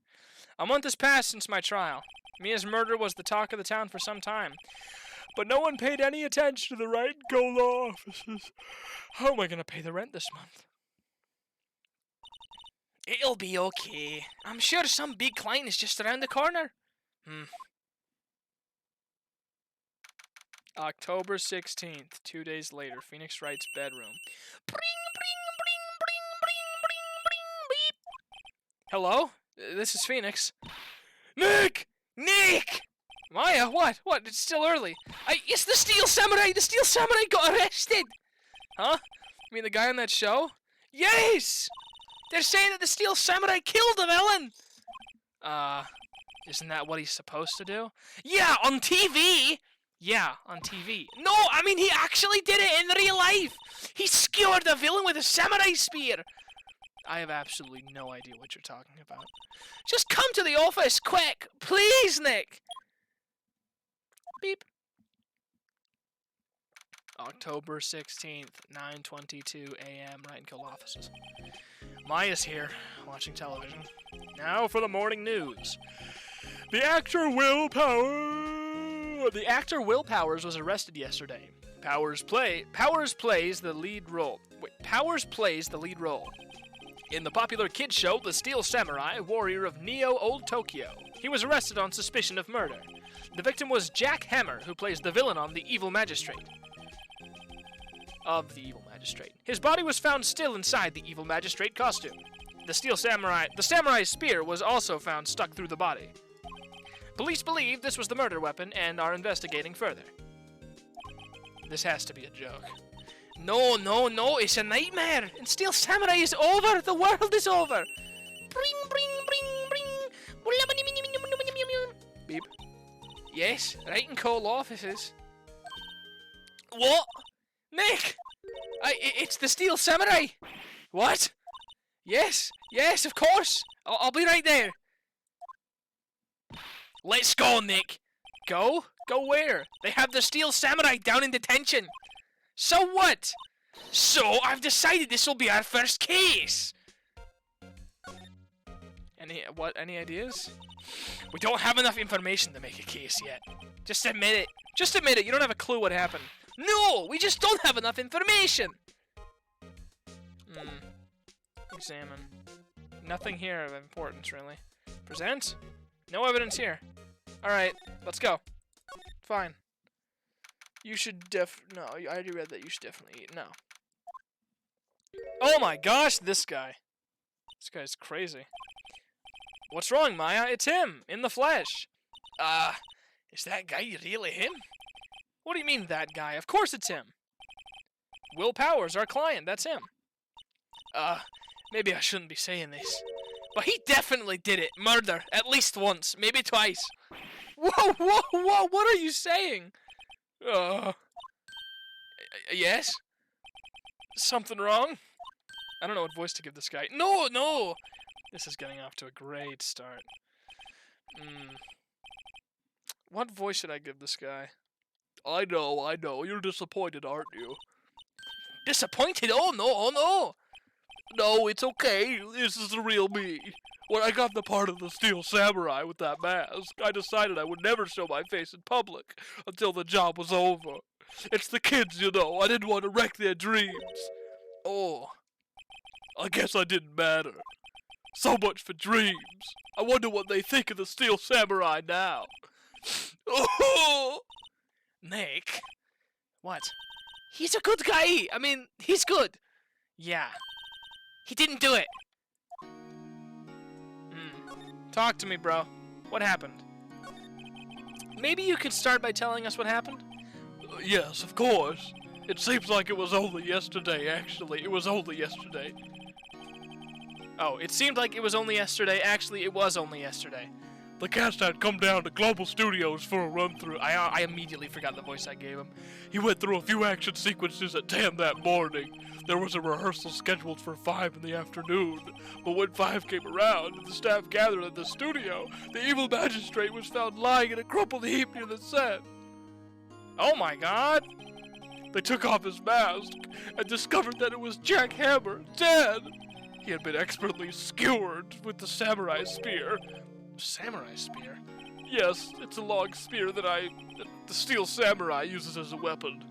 A month has passed since my trial. Mia's murder was the talk of the town for some time. But no one paid any attention to the Wright & Co. Law Offices. How am I gonna pay the rent this month? It'll be okay. I'm sure some big client is just around the corner. October 16th, 2 days later, Phoenix Wright's bedroom. Beep. Hello? This is Phoenix. Nick! Nick! Maya, what? What? It's still early. It's the Steel Samurai! The Steel Samurai got arrested! Huh? You mean the guy on that show? Yes! They're saying that the Steel Samurai killed the villain! Isn't that what he's supposed to do? Yeah, on TV! Yeah, on TV. No, I mean he actually did it in real life! He skewered the villain with a samurai spear! I have absolutely no idea what you're talking about. Just come to the office, quick! Please, Nick! Beep. October 16th, 9:22 a.m. Wright & Co. offices. Maya's here, watching television. Now for the morning news. The actor Will Powers was arrested yesterday. Powers plays the lead role. Powers plays the lead role in the popular kids show The Steel Samurai, Warrior of Neo Old Tokyo. He was arrested on suspicion of murder. The victim was Jack Hammer, who plays the villain on The Evil Magistrate. His body was found still inside the Evil Magistrate costume. The Samurai's spear was also found stuck through the body. Police believe this was the murder weapon and are investigating further. This has to be a joke. No, it's a nightmare! And Steel Samurai is over! The world is over! Beep. Yes, Wright & Co. offices. What? Nick! It's the Steel Samurai! What? Yes, of course! I'll be right there. Let's go, Nick! Go? Go where? They have the Steel Samurai down in detention! So what? So I've decided this will be our first case! Any ideas? We don't have enough information to make a case yet. Just admit it. Just admit it. You don't have a clue what happened. No! We just don't have enough information! Examine. Nothing here of importance, really. Present? No evidence here. Alright, let's go. Fine. You should no, I already read that. You should definitely eat. No. Oh my gosh, this guy. This guy's crazy. What's wrong, Maya? It's him, in the flesh. Is that guy really him? What do you mean, that guy? Of course it's him. Will Powers, our client, that's him. Maybe I shouldn't be saying this. But he definitely did it. Murder. At least once. Maybe twice. Whoa, whoa, whoa. What are you saying? Yes? Something wrong? I don't know what voice to give this guy. No, no! This is getting off to a great start. What voice should I give this guy? I know. You're disappointed, aren't you? Disappointed? Oh, no, oh, no! No, it's okay. This is the real me. When I got the part of the Steel Samurai with that mask, I decided I would never show my face in public until the job was over. It's the kids, you know. I didn't want to wreck their dreams. Oh. I guess I didn't matter. So much for dreams. I wonder what they think of the Steel Samurai now. Oh! Nick? What? He's a good guy. I mean, he's good. Yeah. He didn't do it. Talk to me, bro. What happened? Maybe you could start by telling us what happened? Yes, of course. It seems like it was only yesterday, actually. It was only yesterday. Oh, it seemed like it was only yesterday. Actually, it was only yesterday. The cast had come down to Global Studios for a run-through. I immediately forgot the voice I gave him. He went through a few action sequences at 10 that morning. There was a rehearsal scheduled for 5 in the afternoon. But when 5 came around and the staff gathered at the studio, the evil magistrate was found lying in a crumpled heap near the set. Oh my god! They took off his mask and discovered that it was Jack Hammer, dead! He had been expertly skewered with the samurai spear. Samurai spear? Yes, it's a long spear that the Steel Samurai uses as a weapon.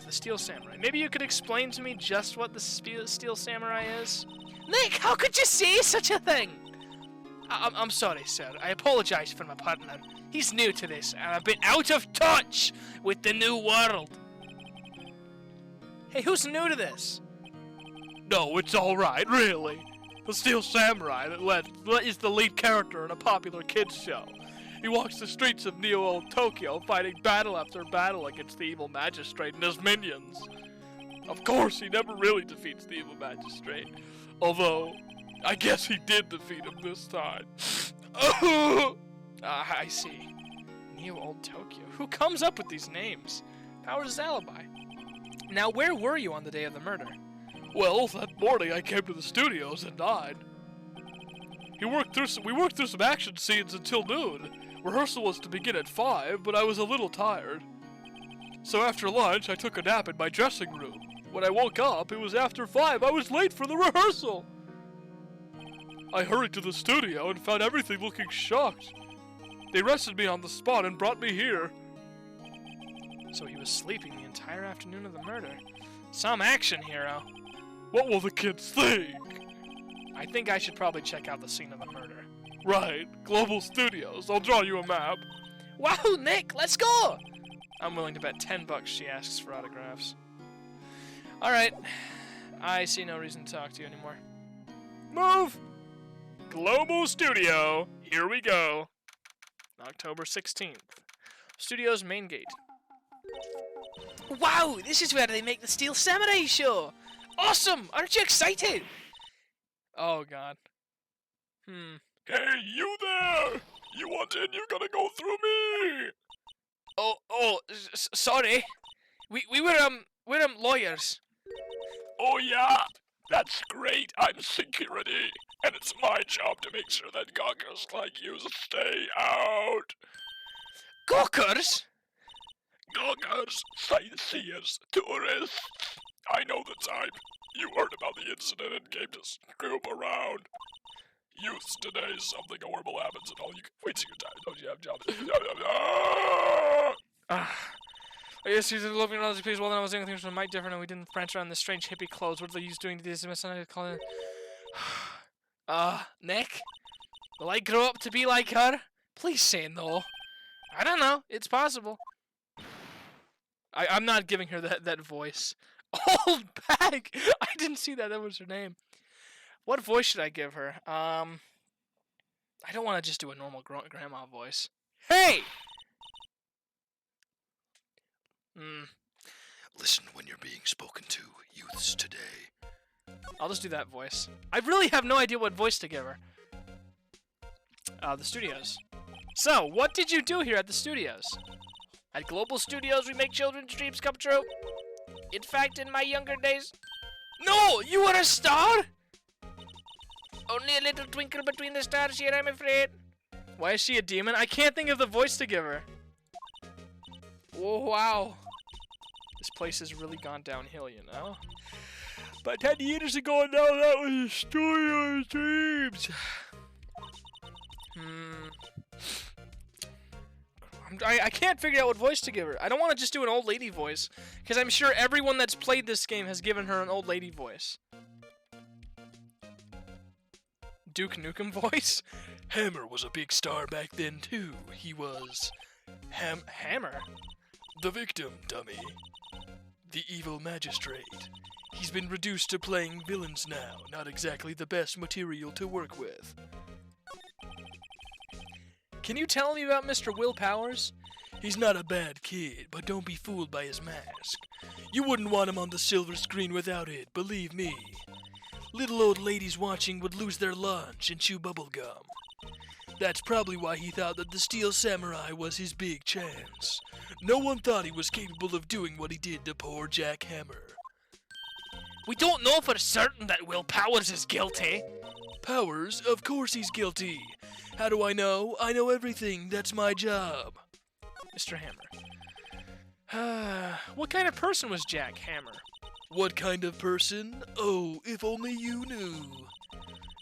The Steel Samurai. Maybe you could explain to me just what the Steel Samurai is? Nick, how could you say such a thing? I'm sorry, sir. I apologize for my partner. He's new to this, and I've been out of touch with the new world. Hey, who's new to this? No, it's alright, really. The Steel Samurai is the lead character in a popular kids show. He walks the streets of Neo Tokyo fighting battle after battle against the evil magistrate and his minions. Of course, he never really defeats the evil magistrate. Although, I guess he did defeat him this time. I see. Neo Old Tokyo. Who comes up with these names? Power's alibi. Now, where were you on the day of the murder? Well, that morning I came to the studios at 9. We worked through some action scenes until noon. Rehearsal was to begin at 5, but I was a little tired. So after lunch, I took a nap in my dressing room. When I woke up, it was after 5. I was late for the rehearsal. I hurried to the studio and found everything looking shocked. They arrested me on the spot and brought me here. So he was sleeping the entire afternoon of the murder. Some action, hero. What will the kids think? I think I should probably check out the scene of the murder. Right, Global Studios. I'll draw you a map. Wow, Nick, let's go! I'm willing to bet $10 she asks for autographs. Alright, I see no reason to talk to you anymore. Move! Global Studio, here we go. October 16th. Studio's main gate. Wow, this is where they make the Steel Samurai show! Awesome! Aren't you excited? Oh god. Hey, you there! You want in? You're gonna go through me! Sorry. We're lawyers. Oh yeah, that's great. I'm security, and it's my job to make sure that gawkers like you stay out. Gawkers? Gawkers, sightseers, tourists. I know the type. You heard about the incident and came to scoop around. Youths today, something horrible happens and all you can wait till you're tired. Don't you have jobs? I guess he's living in all these places. Well, then I was doing things that might different, and we didn't branch around the strange hippie clothes. What are they doing to this? I call it. Nick, will I grow up to be like her? Please say no. I don't know. It's possible. I'm not giving her that voice. Old bag. I didn't see that. That was her name. What voice should I give her? I don't want to just do a normal grandma voice. Hey! Listen when you're being spoken to, youths today. I'll just do that voice. I really have no idea what voice to give her. The studios. So, what did you do here at the studios? At Global Studios, we make children's dreams come true. In fact, in my younger days... No! You were a star?! Only a little twinkle between the stars here, I'm afraid. Why is she a demon? I can't think of the voice to give her. Oh, wow. This place has really gone downhill, you know? But 10 years ago now, that was a story of dreams. I can't figure out what voice to give her. I don't want to just do an old lady voice, because I'm sure everyone that's played this game has given her an old lady voice. Duke Nukem voice? Hammer was a big star back then, too. He was... Hammer? The victim, dummy. The evil magistrate. He's been reduced to playing villains now. Not exactly the best material to work with. Can you tell me about Mr. Will Powers? He's not a bad kid, but don't be fooled by his mask. You wouldn't want him on the silver screen without it, believe me. Little old ladies watching would lose their lunch and chew bubble gum. That's probably why he thought that the Steel Samurai was his big chance. No one thought he was capable of doing what he did to poor Jack Hammer. We don't know for certain that Will Powers is guilty. Powers? Of course he's guilty. How do I know? I know everything. That's my job. Mr. Hammer. What kind of person was Jack Hammer? What kind of person? Oh, if only you knew.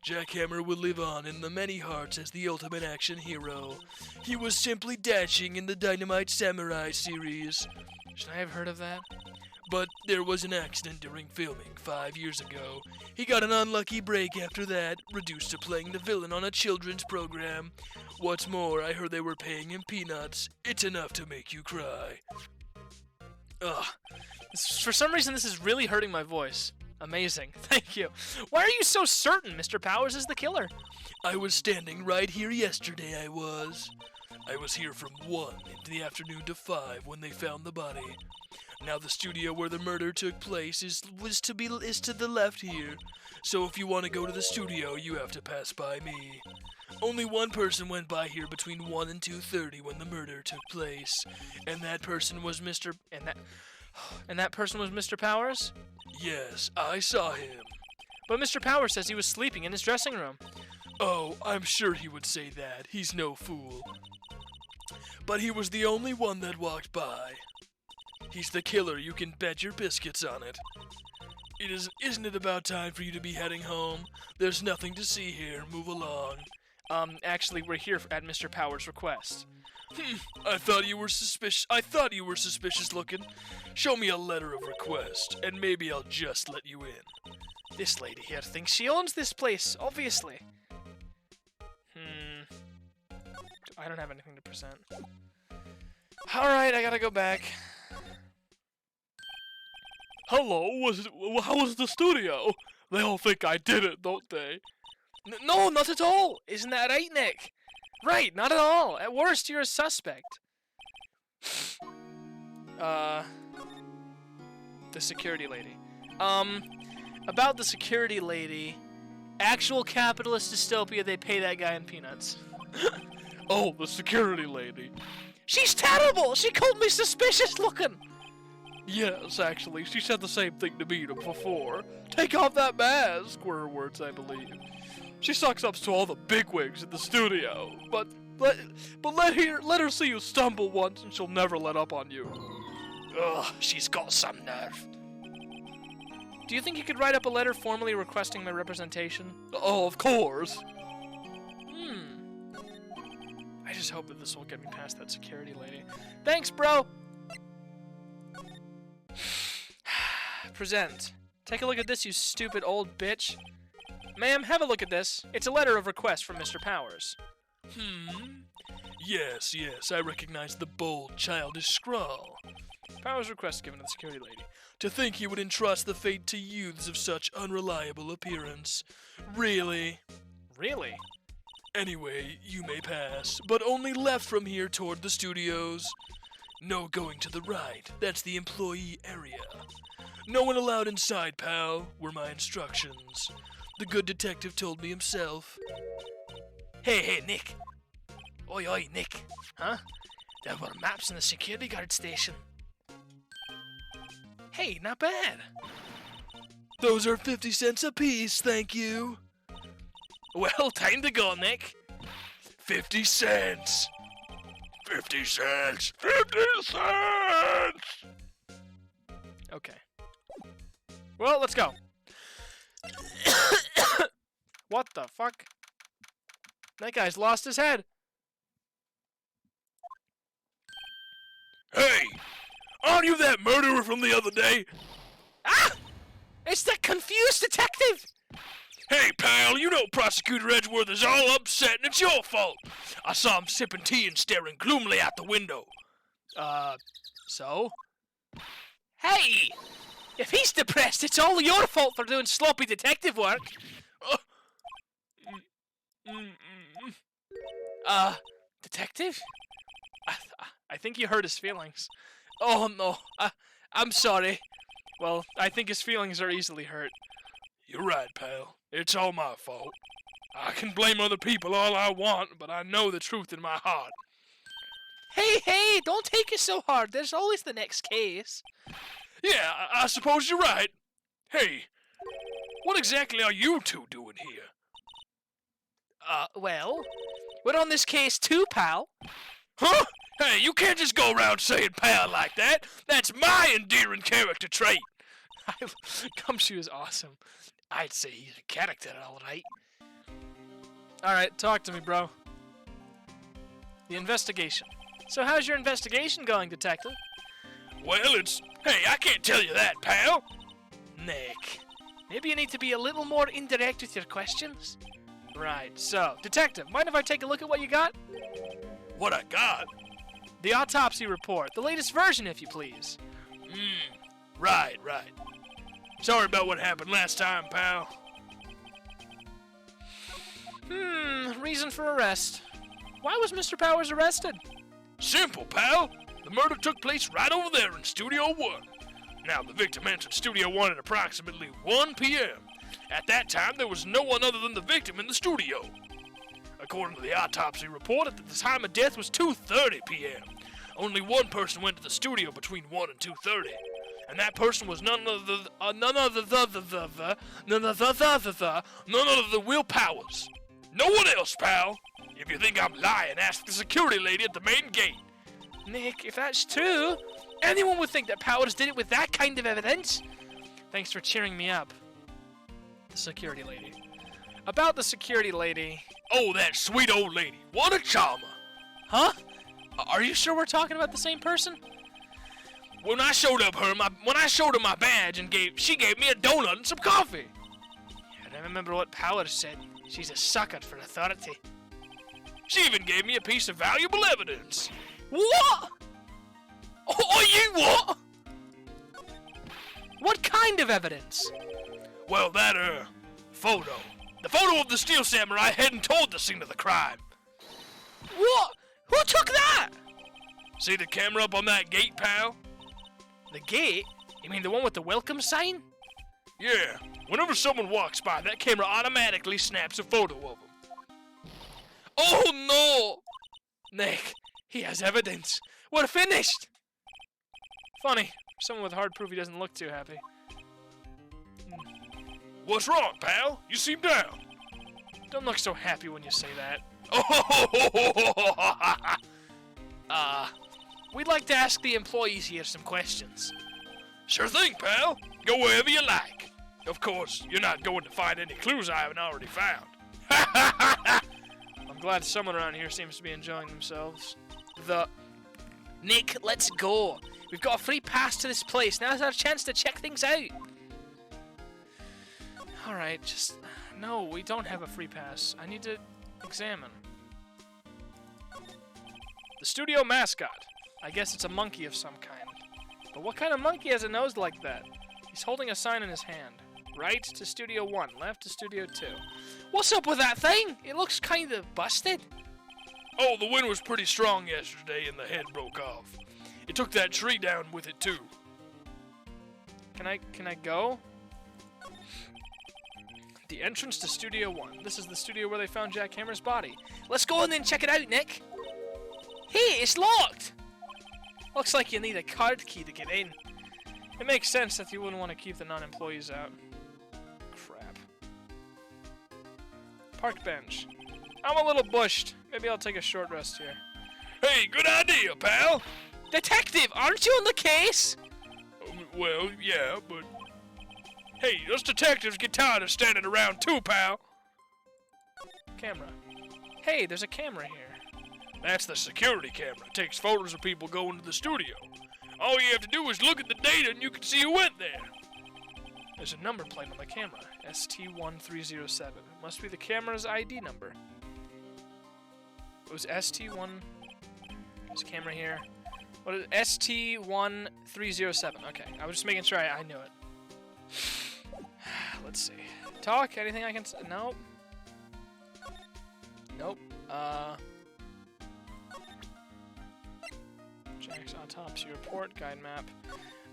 Jack Hammer will live on in the many hearts as the ultimate action hero. He was simply dashing in the Dynamite Samurai series. Should I have heard of that? But there was an accident during filming 5 years ago. He got an unlucky break after that, reduced to playing the villain on a children's program. What's more, I heard they were paying him peanuts. It's enough to make you cry. Ugh. For some reason, this is really hurting my voice. Amazing. Thank you. Why are you so certain Mr. Powers is the killer? I was standing right here yesterday, I was. I was here from 1 into the afternoon to 5 when they found the body. Now the studio where the murder took place is to the left here. So if you want to go to the studio, you have to pass by me. Only one person went by here between 1 and 2:30 when the murder took place, and that person was Mr. And that person was Mr. Powers? Yes, I saw him. But Mr. Powers says he was sleeping in his dressing room. Oh, I'm sure he would say that. He's no fool. But he was the only one that walked by. He's the killer, you can bet your biscuits on it. Isn't it about time for you to be heading home? There's nothing to see here. Move along. Actually, we're here at Mr. Powers' request. I thought you were suspicious looking. Show me a letter of request, and maybe I'll just let you in. This lady here thinks she owns this place, obviously. I don't have anything to present. Alright, I gotta go back. Hello, how was the studio? They all think I did it, don't they? No, not at all! Isn't that right, Nick? Right, not at all. At worst, you're a suspect. The security lady. About the security lady, actual capitalist dystopia, they pay that guy in peanuts. Oh, the security lady. She's terrible! She called me suspicious looking! Yes, actually, she said the same thing to me before. Take off that mask, were her words, I believe. She sucks up to all the bigwigs in the studio, but let her see you stumble once and she'll never let up on you. Ugh, she's got some nerve. Do you think you could write up a letter formally requesting my representation? Oh, of course. I just hope that this will get me past that security lady. Thanks, bro! Present. Take a look at this, you stupid old bitch. Ma'am, have a look at this. It's a letter of request from Mr. Powers. Yes, I recognize the bold, childish scrawl. Powers request given to the security lady. To think he would entrust the fate to youths of such unreliable appearance. Really? Really? Anyway, you may pass, but only left from here toward the studios. No going to the right, that's the employee area. No one allowed inside, pal, were my instructions. The good detective told me himself. Hey, Nick. Oi, Nick. Huh? There were maps in the security guard station. Hey, not bad. Those are 50 cents apiece, thank you. Well, time to go, Nick. 50 cents. 50 cents. 50 cents. Okay. Well, let's go. What the fuck? That guy's lost his head. Hey! Aren't you that murderer from the other day? Ah! It's the confused detective! Hey, pal, you know Prosecutor Edgeworth is all upset and it's your fault. I saw him sipping tea and staring gloomily out the window. So? Hey! If he's depressed, it's all your fault for doing sloppy detective work. Detective? I think you hurt his feelings. Oh, no. I'm sorry. Well, I think his feelings are easily hurt. You're right, pal. It's all my fault. I can blame other people all I want, but I know the truth in my heart. Hey, don't take it so hard. There's always the next case. Yeah, I suppose you're right. Hey, what exactly are you two doing here? Well, we're on this case too, pal. Huh? Hey, you can't just go around saying pal like that. That's my endearing character trait. Gumshoe is awesome. I'd say he's a character, all right. Alright, talk to me, bro. The investigation. So how's your investigation going, detective? Well, hey, I can't tell you that, pal. Nick, maybe you need to be a little more indirect with your questions? Right, so, detective, mind if I take a look at what you got? What I got? The autopsy report, the latest version, if you please. Right. Sorry about what happened last time, pal. Reason for arrest. Why was Mr. Powers arrested? Simple, pal. The murder took place right over there in Studio 1. Now, the victim entered Studio 1 at approximately 1 p.m. At that time, there was no one other than the victim in the studio. According to the autopsy report, at the time of death was 2:30 p.m. Only one person went to the studio between 1 and 2:30, and that person was none other than Will Powers. No one else, pal. If you think I'm lying, ask the security lady at the main gate. Nick, if that's true, anyone would think that Powers did it with that kind of evidence. Thanks for cheering me up. The security lady. About the security lady... Oh, that sweet old lady. What a charmer. Huh? Are you sure we're talking about the same person? When I showed her my badge and she gave me a donut and some coffee. Yeah, I remember what Powers said. She's a sucker for authority. She even gave me a piece of valuable evidence. What? Oh, you what? What kind of evidence? Well, that, photo. The photo of the Steel Samurai heading toward the scene of the crime. What? Who took that? See the camera up on that gate, pal? The gate? You mean the one with the welcome sign? Yeah. Whenever someone walks by, that camera automatically snaps a photo of them. Oh, no! Nick, he has evidence. We're finished! Funny. Someone with hard proof, he doesn't look too happy. What's wrong, pal? You seem down. Don't look so happy when you say that. We'd like to ask the employees here some questions. Sure thing, pal. Go wherever you like. Of course, you're not going to find any clues I haven't already found. I'm glad someone around here seems to be enjoying themselves. Nick, let's go. We've got a free pass to this place. Now's our chance to check things out. Alright, just... No, we don't have a free pass. I need to examine. The studio mascot. I guess it's a monkey of some kind. But what kind of monkey has a nose like that? He's holding a sign in his hand. Right to Studio 1, left to Studio 2. What's up with that thing? It looks kind of busted. Oh, the wind was pretty strong yesterday and the head broke off. It took that tree down with it, too. Can I go? The entrance to Studio 1. This is the studio where they found Jack Hammer's body. Let's go in and check it out, Nick. Hey, it's locked! Looks like you need a card key to get in. It makes sense that you wouldn't want to keep the non-employees out. Crap. Park bench. I'm a little bushed. Maybe I'll take a short rest here. Hey, good idea, pal. Detective, aren't you on the case? Well, yeah, but... Hey, us detectives get tired of standing around too, pal. Camera. Hey, there's a camera here. That's the security camera. It takes photos of people going to the studio. All you have to do is look at the data and you can see who went there. There's a number plate on the camera. ST1307. Must be the camera's ID number. It was ST1... There's a camera here. What is it? ST1307. Okay, I was just making sure I knew it. Let's see. Talk? Anything I can say? Nope. Nope. Jack's autopsy report, guide map.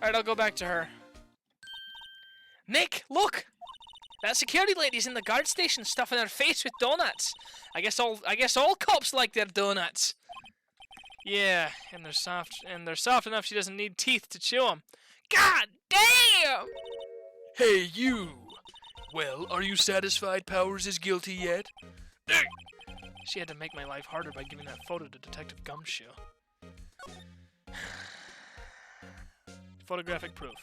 Alright, I'll go back to her. Nick, look! That security lady's in the guard station stuffing her face with donuts. I guess all cops like their donuts. Yeah, and they're soft enough she doesn't need teeth to chew them. God damn! Hey, you! Well, are you satisfied Powers is guilty yet? She had to make my life harder by giving that photo to Detective Gumshoe. Photographic proof.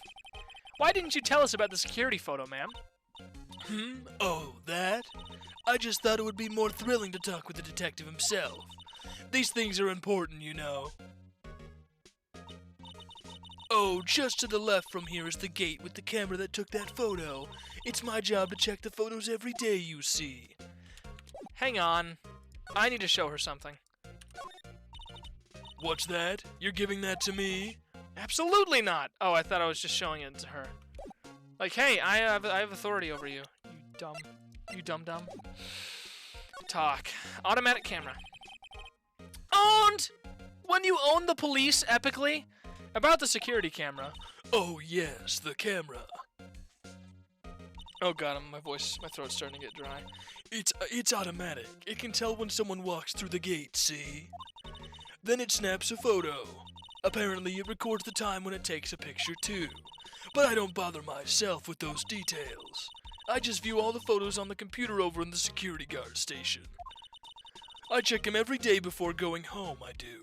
Why didn't you tell us about the security photo, ma'am? Oh, that? I just thought it would be more thrilling to talk with the detective himself. These things are important, you know. Oh, just to the left from here is the gate with the camera that took that photo. It's my job to check the photos every day, you see. Hang on. I need to show her something. What's that? You're giving that to me? Absolutely not! Oh, I thought I was just showing it to her. Like, hey, I have authority over you. You dumb. Talk. Automatic camera. Owned! When you own the police epically, about the security camera. Oh yes, the camera. Oh god, my throat's starting to get dry. It's automatic. It can tell when someone walks through the gate, see? Then it snaps a photo. Apparently it records the time when it takes a picture too. But I don't bother myself with those details. I just view all the photos on the computer over in the security guard station. I check them every day before going home, I do.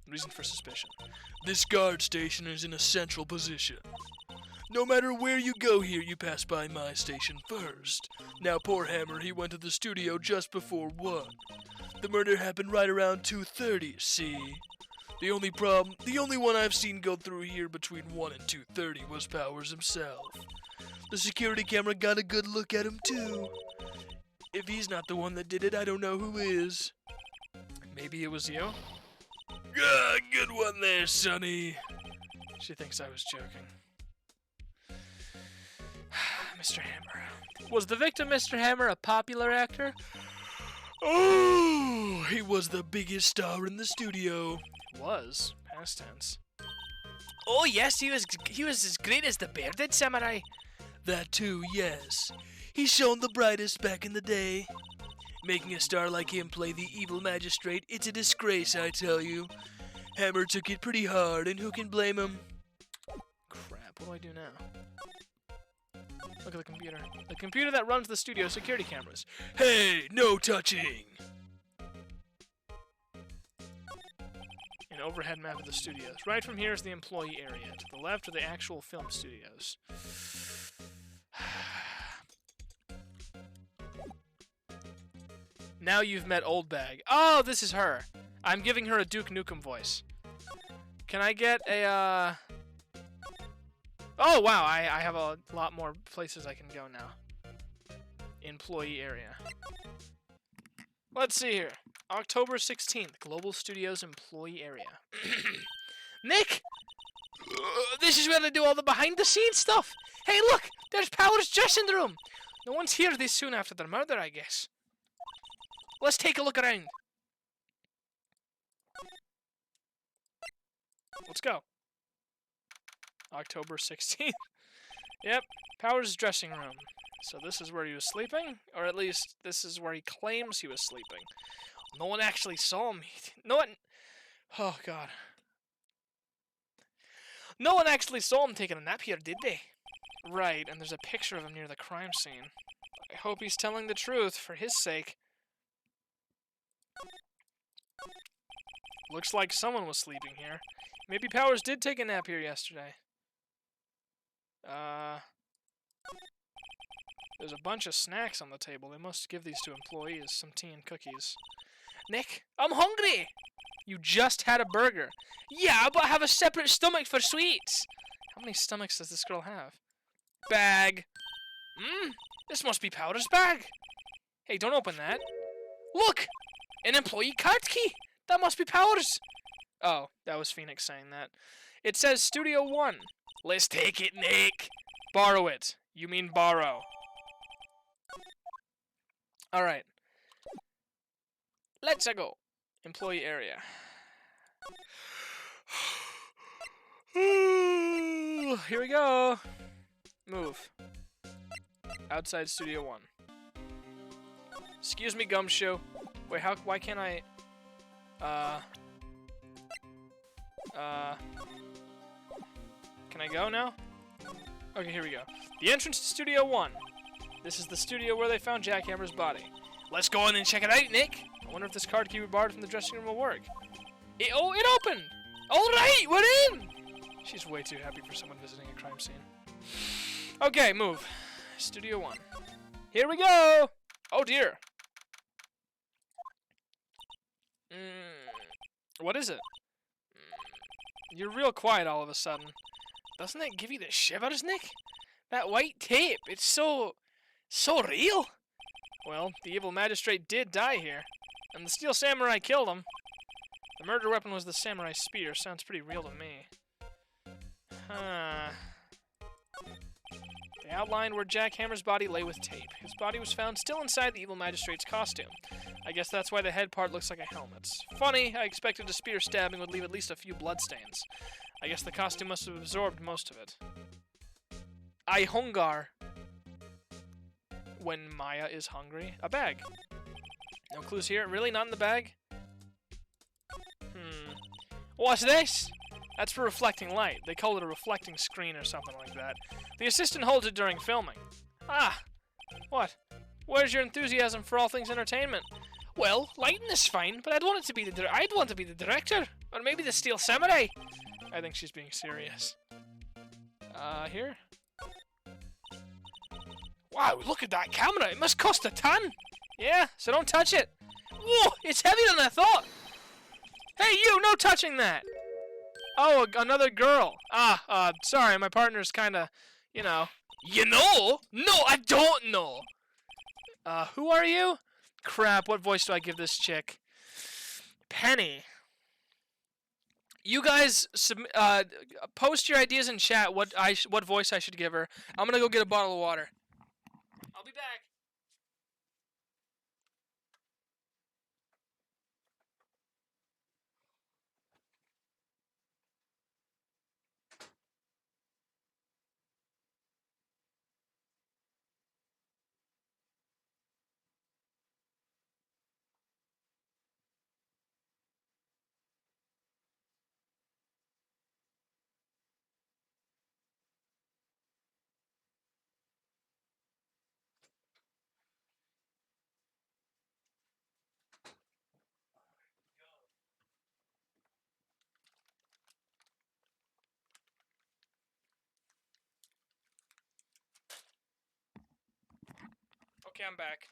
Reason for suspicion. This guard station is in a central position. No matter where you go here, you pass by my station first. Now poor Hammer, he went to the studio just before 1. The murder happened right around 2:30, see? The only one I've seen go through here between 1 and 2:30 was Powers himself. The security camera got a good look at him too. If he's not the one that did it, I don't know who is. Maybe it was you? Ah, good one there, Sonny. She thinks I was joking. Mr. Hammer. Was the victim Mr. Hammer a popular actor? Oh, he was the biggest star in the studio. Was. Past tense. Oh yes, he was as great as the bearded samurai. That too, yes. He shone the brightest back in the day. Making a star like him play the evil magistrate, it's a disgrace, I tell you. Hammer took it pretty hard, and who can blame him? Crap, what do I do now? Look at the computer. The computer that runs the studio security cameras. Hey, no touching! An overhead map of the studios. Right from here is the employee area. To the left are the actual film studios. Now you've met Old Bag. Oh, this is her. I'm giving her a Duke Nukem voice. Can I get a, Oh, wow, I have a lot more places I can go now. Employee area. Let's see here. October 16th, Global Studios employee area. Nick! This is where they do all the behind-the-scenes stuff. Hey, look! There's Powers' dressing room. No one's here this soon after the murder, I guess. Let's take a look around. Let's go. October 16th. Yep, Powers' dressing room. So this is where he was sleeping? Or at least, this is where he claims he was sleeping. No one actually saw him. No one... Oh, God. No one actually saw him taking a nap here, did they? Right, and there's a picture of him near the crime scene. I hope he's telling the truth, for his sake. Looks like someone was sleeping here. Maybe Powers did take a nap here yesterday. There's a bunch of snacks on the table. They must give these to employees, some tea and cookies. Nick, I'm hungry! You just had a burger. Yeah, but I have a separate stomach for sweets. How many stomachs does this girl have? Bag. This must be Powder's bag. Hey, don't open that. Look! An employee card key! That must be Powder's. Oh, that was Phoenix saying that. It says Studio 1. Let's take it, Nick. Borrow it. You mean borrow. Alright. Let's go. Employee area. Here we go. Move. Outside Studio 1. Excuse me, Gumshoe. Wait, why can't I... Can I go now? Okay, here we go. The entrance to Studio 1. This is the studio where they found Jackhammer's body. Let's go in and check it out, Nick. I wonder if this card key we borrowed from the dressing room will work. It opened! Alright, we're in! She's way too happy for someone visiting a crime scene. Okay, move. Studio 1. Here we go! Oh dear. What is it? You're real quiet all of a sudden. Doesn't it give you the shivers, Nick? That white tape, it's so real. Well, the evil magistrate did die here, and the steel samurai killed him. The murder weapon was the samurai spear. Sounds pretty real to me. Huh. They outlined where Jackhammer's body lay with tape. His body was found still inside the evil magistrate's costume. I guess that's why the head part looks like a helmet. Funny, I expected a spear stabbing would leave at least a few bloodstains. I guess the costume must have absorbed most of it. I hungar. When Maya is hungry. A bag. No clues here? Really? Not in the bag? What's this? That's for reflecting light. They call it a reflecting screen or something like that. The assistant holds it during filming. Ah! What? Where's your enthusiasm for all things entertainment? Well, lighting is fine, but I'd want to be the director. Or maybe the Steel Samurai. I think she's being serious. Here? Wow, look at that camera. It must cost a ton. Yeah, so don't touch it. Whoa, it's heavier than I thought. Hey, you, no touching that. Oh, another girl. Sorry, my partner's kinda, you know. You know? No, I don't know. Who are you? Crap, what voice do I give this chick? Penny. You guys, post your ideas in chat what voice I should give her. I'm gonna go get a bottle of water. I'll be back. Okay, I'm back.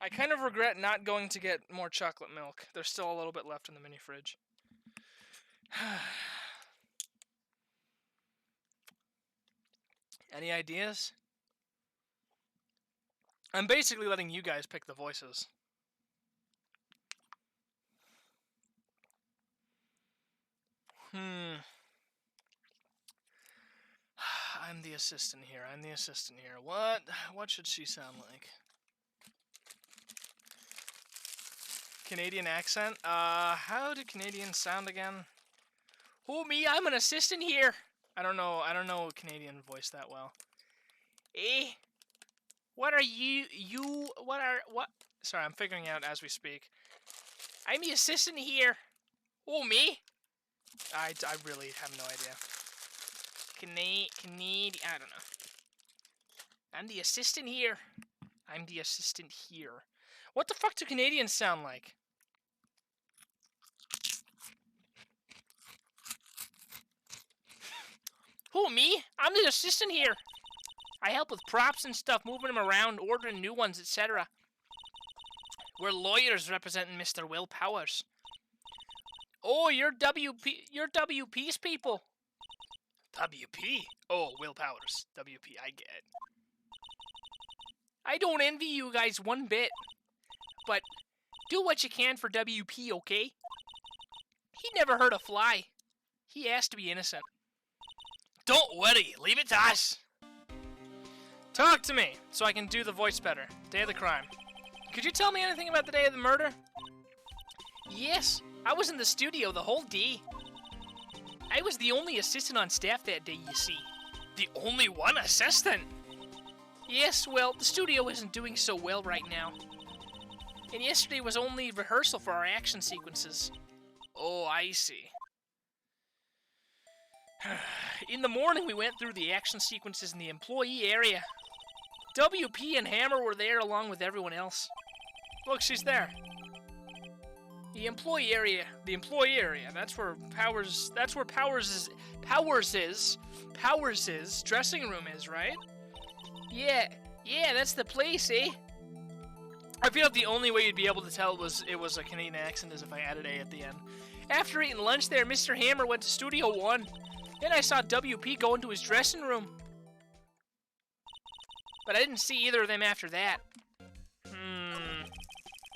I kind of regret not going to get more chocolate milk. There's still a little bit left in the mini fridge. Any ideas? I'm basically letting you guys pick the voices. I'm the assistant here. What should she sound like? Canadian accent? How do Canadians sound again? Who, me? I'm an assistant here. I don't know Canadian voice that well. Eh? What are you? What? Sorry, I'm figuring out as we speak. I'm the assistant here. Who, me? I really have no idea. Canadian, I don't know. I'm the assistant here. I'm the assistant here. What the fuck do Canadians sound like? Who, me? I'm the assistant here. I help with props and stuff, moving them around, ordering new ones, etc. We're lawyers representing Mr. Will Powers. Oh, you're WP's people. WP? Oh, Will Powers. WP, I get it. I don't envy you guys one bit. But do what you can for WP, okay? He never hurt a fly. He has to be innocent. Don't worry, leave it to us. Talk to me, so I can do the voice better. Day of the crime. Could you tell me anything about the day of the murder? Yes, I was in the studio the whole day. I was the only assistant on staff that day, you see. The only one assistant? Yes, well, the studio isn't doing so well right now. And yesterday was only rehearsal for our action sequences. Oh, I see. In the morning, we went through the action sequences in the employee area. WP and Hammer were there along with everyone else. Look, she's there. The employee area. That's where Powers' dressing room is, right? Yeah, that's the place, eh? I feel like the only way you'd be able to tell it was a Canadian accent is if I added A at the end. After eating lunch there, Mr. Hammer went to Studio 1. Then I saw WP go into his dressing room. But I didn't see either of them after that.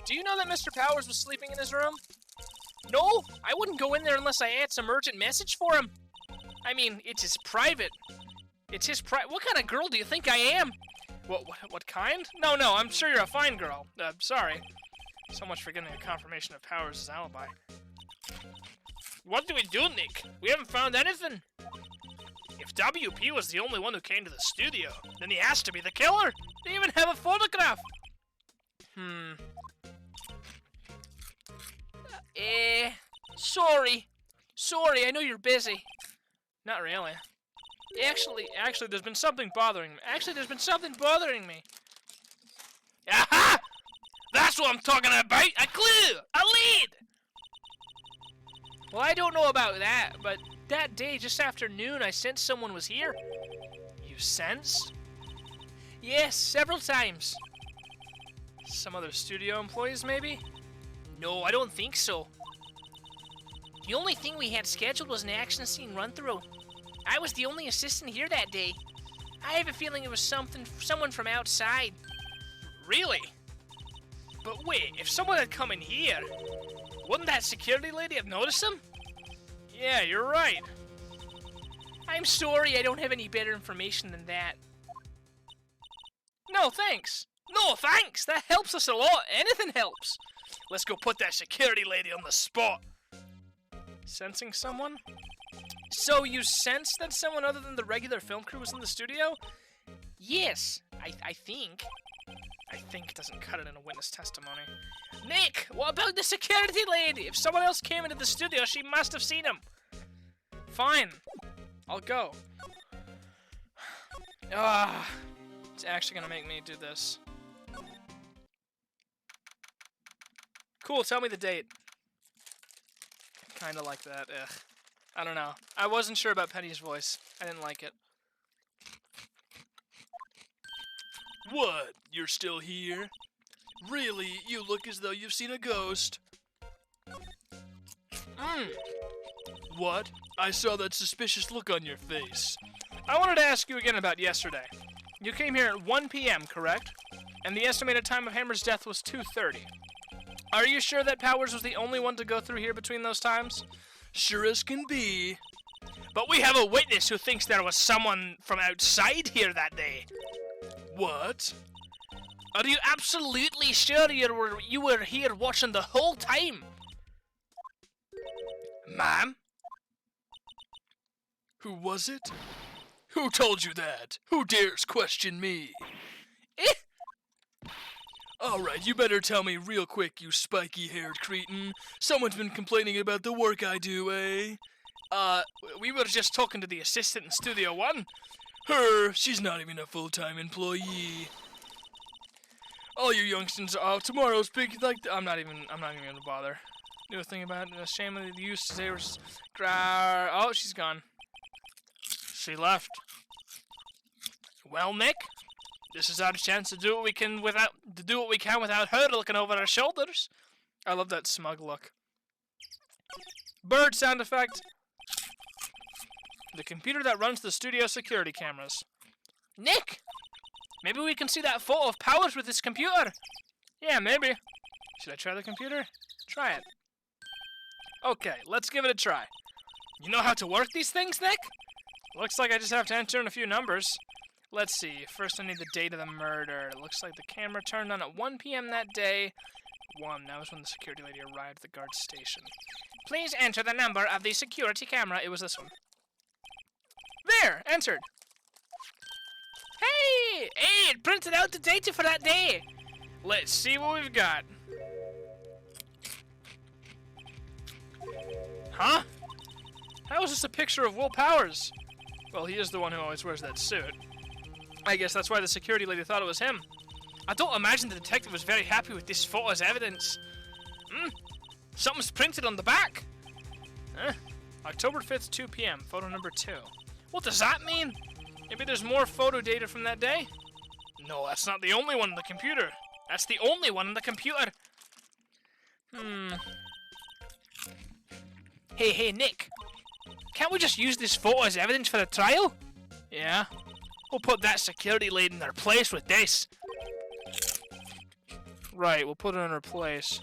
Do you know that Mr. Powers was sleeping in his room? No, I wouldn't go in there unless I had some urgent message for him. I mean, it's his private. What kind of girl do you think I am? What kind? No, I'm sure you're a fine girl. Sorry. So much for getting a confirmation of Powers' alibi. What do we do, Nick? We haven't found anything. If WP was the only one who came to the studio, then he has to be the killer. They even have a photograph. Sorry, I know you're busy. Not really. Actually, there's been something bothering me. Aha! That's what I'm talking about! A clue! A lead! Well, I don't know about that, but that day, just after noon, I sensed someone was here. You sensed? Yes, several times. Some other studio employees, maybe? No, I don't think so. The only thing we had scheduled was an action scene run-through. I was the only assistant here that day. I have a feeling it was someone from outside. Really? But wait, if someone had come in here, wouldn't that security lady have noticed him? Yeah, you're right. I'm sorry, I don't have any better information than that. No, thanks. No, thanks! That helps us a lot. Anything helps. Let's go put that security lady on the spot. Sensing someone? So you sensed that someone other than the regular film crew was in the studio? Yes, I think. I think doesn't cut it in a witness testimony. Nick, what about the security lady? If someone else came into the studio, she must have seen him. Fine. I'll go. It's actually gonna make me do this. Cool, tell me the date. Kinda like that, ugh. I don't know. I wasn't sure about Penny's voice. I didn't like it. What? You're still here? Really? You look as though you've seen a ghost. What? I saw that suspicious look on your face. I wanted to ask you again about yesterday. You came here at 1 p.m., correct? And the estimated time of Hammer's death was 2:30. Are you sure that Powers was the only one to go through here between those times? Sure as can be. But we have a witness who thinks there was someone from outside here that day. What? Are you absolutely sure you were here watching the whole time? Ma'am? Who was it? Who told you that? Who dares question me? Alright, you better tell me real quick, you spiky-haired cretin. Someone's been complaining about the work I do, eh? We were just talking to the assistant in Studio One. Her, she's not even a full-time employee. All you youngsters are out tomorrow's big, like, I'm not even gonna bother. Do a thing about it. Shame of the use they were. Oh, she's gone. She left. Well, Nick, this is our chance to do what we can without her looking over our shoulders. I love that smug look. Bird sound effect. The computer that runs the studio security cameras. Nick, maybe we can see that photo of Powers with this computer. Yeah, maybe. Should I try the computer? Try it. Okay, let's give it a try. You know how to work these things, Nick? Looks like I just have to enter in a few numbers. Let's see. First, I need the date of the murder. It looks like the camera turned on at 1 p.m. that day. 1. That was when the security lady arrived at the guard station. Please enter the number of the security camera. It was this one. There! Entered! Hey! Hey, it printed out the data for that day. Let's see what we've got. Huh? How is this a picture of Will Powers? Well, he is the one who always wears that suit. I guess that's why the security lady thought it was him. I don't imagine the detective was very happy with this photo as evidence. Something's printed on the back. October 5th, 2 p.m. Photo number 2. What does that mean? Maybe there's more photo data from that day? No, that's not the only one in the computer. That's the only one in the computer. Hey, Nick. Can't we just use this photo as evidence for the trial? Yeah. We'll put that security lady in her place with this. Right, we'll put her in her place.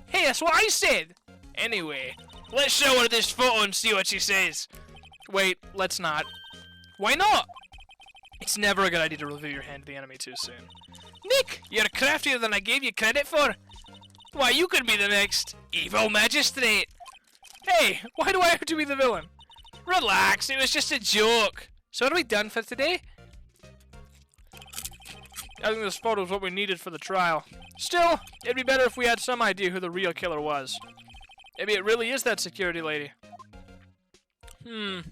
Hey, that's what I said! Anyway, let's show her this photo and see what she says. Wait, let's not. Why not? It's never a good idea to reveal your hand to the enemy too soon. Nick, you're craftier than I gave you credit for. Why, you could be the next evil magistrate. Hey, why do I have to be the villain? Relax, it was just a joke. So are we done for today? I think this photo is what we needed for the trial. Still, it'd be better if we had some idea who the real killer was. Maybe it really is that security lady. To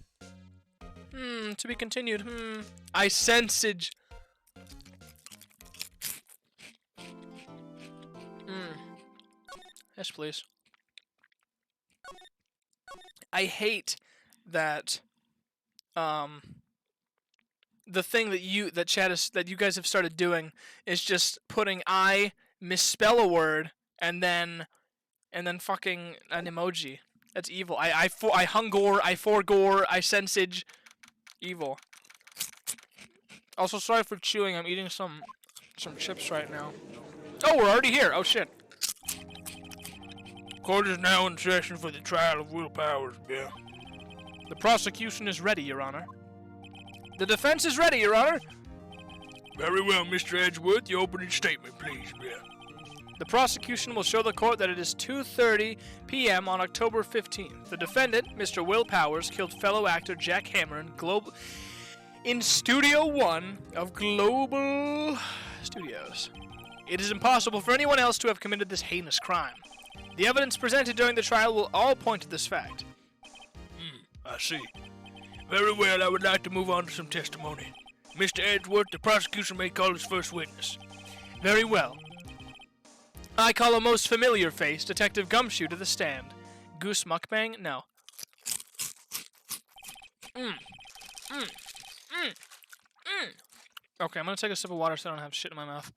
be continued. I sensage. Yes, please. I hate that the thing that you guys have started doing is just putting I misspell a word and then fucking an emoji. That's evil. I hungor, I forgore, I sensage. Evil. Also, sorry for chewing. I'm eating some chips right now. Oh, we're already here. Oh shit. Court is now in session for the trial of Will Powers, yeah. The prosecution is ready, Your Honor. The defense is ready, Your Honor. Very well, Mr. Edgeworth. Your opening statement, please, yeah. The prosecution will show the court that it is 2:30 p.m. on October 15th. The defendant, Mr. Will Powers, killed fellow actor Jack Hammer in Studio 1 of Global Studios. It is impossible for anyone else to have committed this heinous crime. The evidence presented during the trial will all point to this fact. I see. Very well, I would like to move on to some testimony. Mr. Edgeworth, the prosecution may call his first witness. Very well. I call a most familiar face, Detective Gumshoe, to the stand. Goose mukbang? No. Okay, I'm gonna take a sip of water so I don't have shit in my mouth.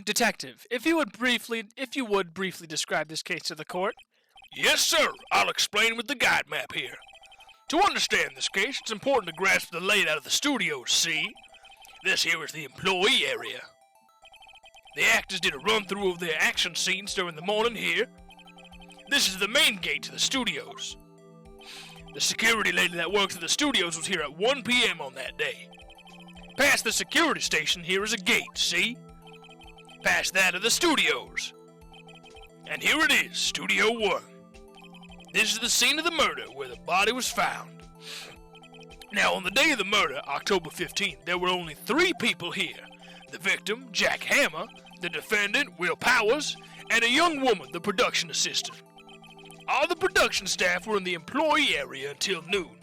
Detective, if you would briefly describe this case to the court. Yes, sir. I'll explain with the guide map here. To understand this case, it's important to grasp the layout of the studios, see? This here is the employee area. The actors did a run-through of their action scenes during the morning here. This is the main gate to the studios. The security lady that works at the studios was here at 1 p.m. on that day. Past the security station here is a gate, see? Past that are the studios. And here it is, Studio 1. This is the scene of the murder where the body was found. Now, on the day of the murder, October 15th, there were only 3 people here. The victim, Jack Hammer, the defendant, Will Powers, and a young woman, the production assistant. All the production staff were in the employee area until noon.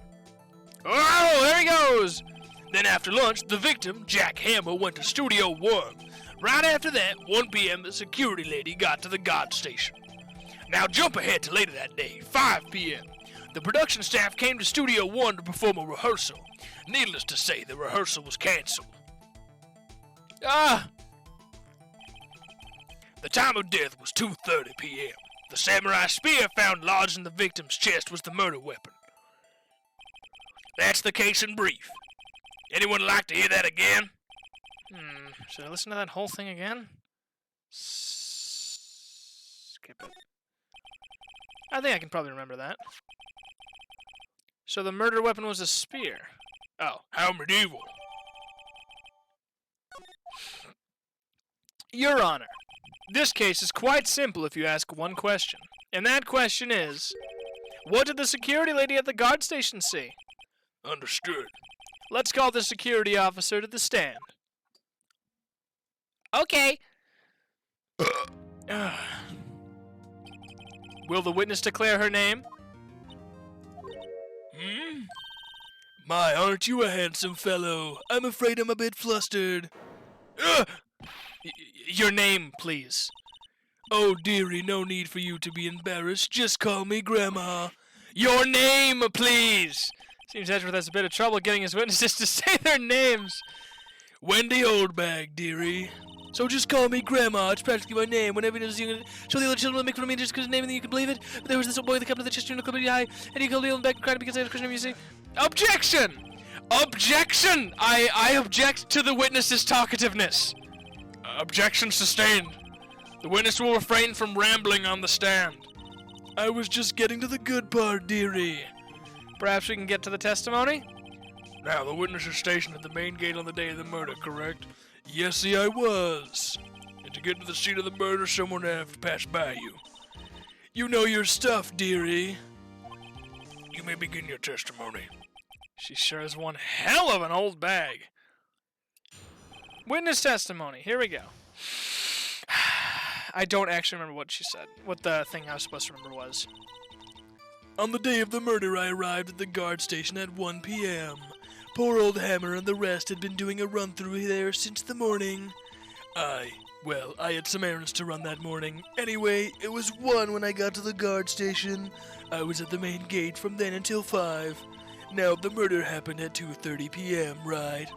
Oh, there he goes! Then after lunch, the victim, Jack Hammer, went to Studio 1. Right after that, 1 p.m., the security lady got to the guard station. Now jump ahead to later that day, 5 p.m. The production staff came to Studio 1 to perform a rehearsal. Needless to say, the rehearsal was canceled. Ah! The time of death was 2:30 p.m. The samurai spear found lodged in the victim's chest was the murder weapon. That's the case in brief. Anyone like to hear that again? Should I listen to that whole thing again? Skip it. I think I can probably remember that. So the murder weapon was a spear. Oh, how medieval. Your Honor, this case is quite simple if you ask one question. And that question is, what did the security lady at the guard station see? Understood. Let's call the security officer to the stand. Okay. Will the witness declare her name? My, aren't you a handsome fellow? I'm afraid I'm a bit flustered. Your name, please. Oh, dearie, no need for you to be embarrassed. Just call me Grandma. Your name, please! Seems Edgeworth has a bit of trouble getting his witnesses to say their names. Wendy Oldbag, dearie. So just call me Grandma. It's practically my name. Whenever it is, you show the other children will make fun of me just because of the name and you can believe it. But there was this old boy that came to the chest and looked high, and he called me Oldbag and cried because I had a Christian name, you see. Objection! Objection! I object to the witness's talkativeness. Objection sustained. The witness will refrain from rambling on the stand. I was just getting to the good part, dearie. Perhaps we can get to the testimony? Now, the witness is stationed at the main gate on the day of the murder, correct? Yes, I was. And to get to the scene of the murder, someone would have to pass by you. You know your stuff, dearie. You may begin your testimony. She sure is one hell of an old bag. Witness testimony. Here we go. I don't actually remember what she said. What the thing I was supposed to remember was. On the day of the murder, I arrived at the guard station at 1 p.m. Poor old Hammer and the rest had been doing a run-through there since the morning. I had some errands to run that morning. Anyway, it was 1 when I got to the guard station. I was at the main gate from then until 5. Now, the murder happened at 2:30 p.m., right?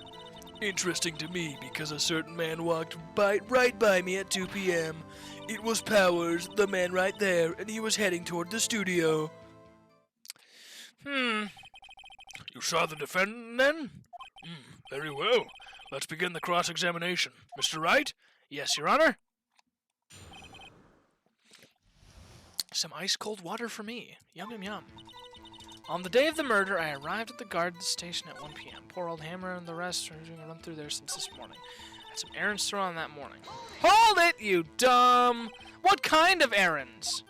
Interesting to me because a certain man walked right by me at 2 p.m. It was Powers, the man right there, and he was heading toward the studio. You saw the defendant then? Very well. Let's begin the cross-examination. Mr. Wright? Yes, Your Honor. Some ice-cold water for me. Yum, yum, yum. On the day of the murder, I arrived at the guard station at 1 p.m. Poor old Hammer and the rest are doing a run through there since this morning. I had some errands to run that morning. Hold it, you dumb! What kind of errands?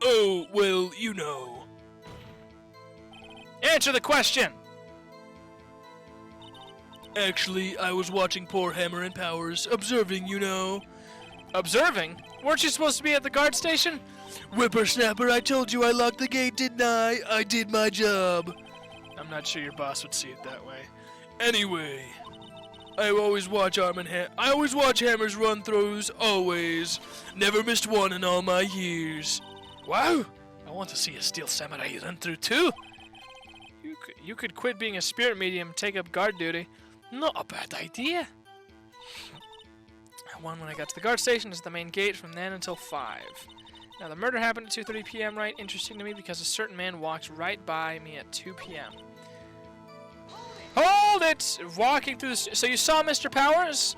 Oh, well, you know. Answer the question! Actually, I was watching poor Hammer and Powers, observing, you know. Observing? Weren't you supposed to be at the guard station? Whippersnapper, I told you I locked the gate, didn't I? I did my job. I'm not sure your boss would see it that way. Anyway, I always watch Hammer's run-throughs, always. Never missed one in all my years. Wow! I want to see a Steel Samurai run through too. You could quit being a spirit medium and take up guard duty. Not a bad idea. I won when I got to the guard station. It's the main gate from then until 5. Now, the murder happened at 2:30 p.m., right? Interesting to me because a certain man walked right by me at 2 p.m. Hold it! Walking through the... So you saw Mr. Powers?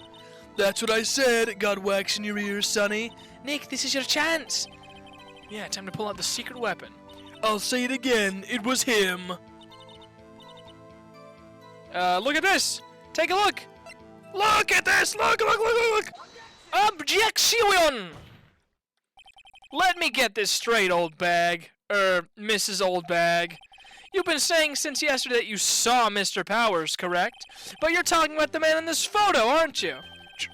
That's what I said. Got wax in your ears, sonny. Nick, this is your chance. Yeah, time to pull out the secret weapon. I'll say it again. It was him. Look at this! Take a look! Look at this! Look! Objection! Let me get this straight, old bag. Mrs. Oldbag. You've been saying since yesterday that you saw Mr. Powers, correct? But you're talking about the man in this photo, aren't you?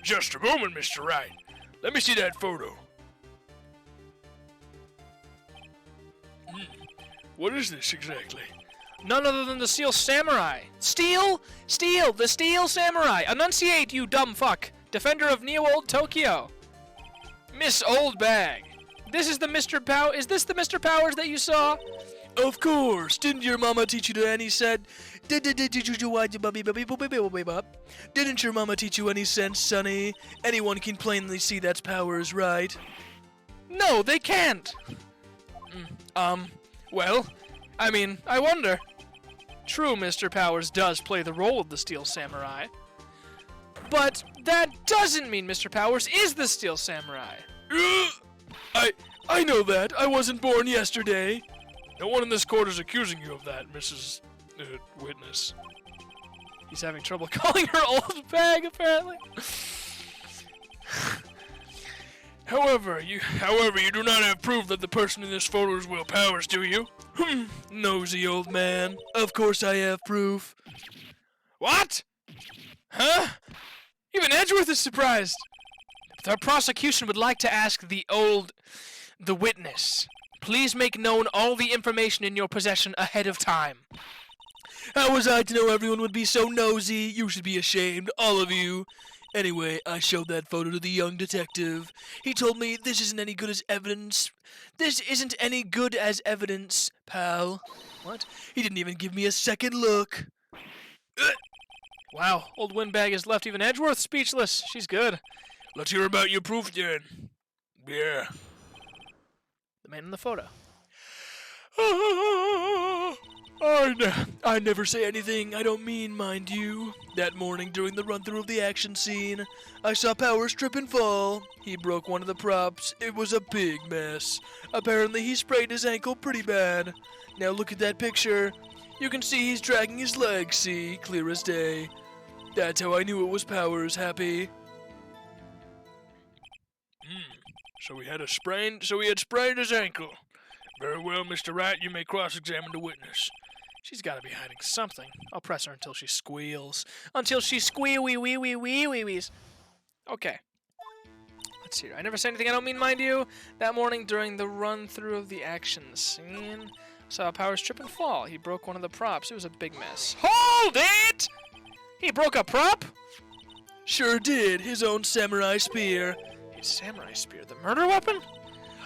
Just a moment, Mr. Wright. Let me see that photo. What is this exactly? None other than the Steel Samurai. Steel? Steel! The Steel Samurai! Enunciate, you dumb fuck! Defender of Neo-Old Tokyo! Miss Oldbag! This is the Mr. Is this the Mr. Powers that you saw? Of course. Didn't your mama teach you to any sense? Didn't your mama teach you any sense, Sonny? Anyone can plainly see that's Powers, right? No, they can't! Well, I mean, I wonder. True, Mr. Powers does play the role of the Steel Samurai. But that doesn't mean Mr. Powers is the Steel Samurai. I know that. I wasn't born yesterday. No one in this court is accusing you of that, Mrs. Witness. He's having trouble calling her old bag, apparently. However, you do not have proof that the person in this photo is Will Powers, do you? Nosy old man. Of course I have proof. What? Huh? Even Edgeworth is surprised. The prosecution would like to ask the witness. Please make known all the information in your possession ahead of time. How was I to know everyone would be so nosy? You should be ashamed, all of you. Anyway, I showed that photo to the young detective. He told me this isn't any good as evidence. This isn't any good as evidence, pal. What? He didn't even give me a second look. Wow, old Windbag has left even Edgeworth speechless. She's good. Let's hear about your proof then. Yeah. The man in the photo. I never say anything I don't mean, mind you. That morning during the run-through of the action scene, I saw Powers trip and fall. He broke one of the props. It was a big mess. Apparently he sprained his ankle pretty bad. Now look at that picture. You can see he's dragging his leg, see? Clear as day. That's how I knew it was Powers, Happy. So he had sprained his ankle. Very well, Mr. Wright, you may cross-examine the witness. She's got to be hiding something. I'll press her until she squeals. Until she squeal-wee-wee-wee-wee-wee-wees. Okay. Let's see. I never say anything I don't mean, mind you. That morning during the run-through of the action scene, saw Powers trip and fall. He broke one of the props. It was a big mess. Hold it! He broke a prop? Sure did. His own samurai spear. His samurai spear? The murder weapon?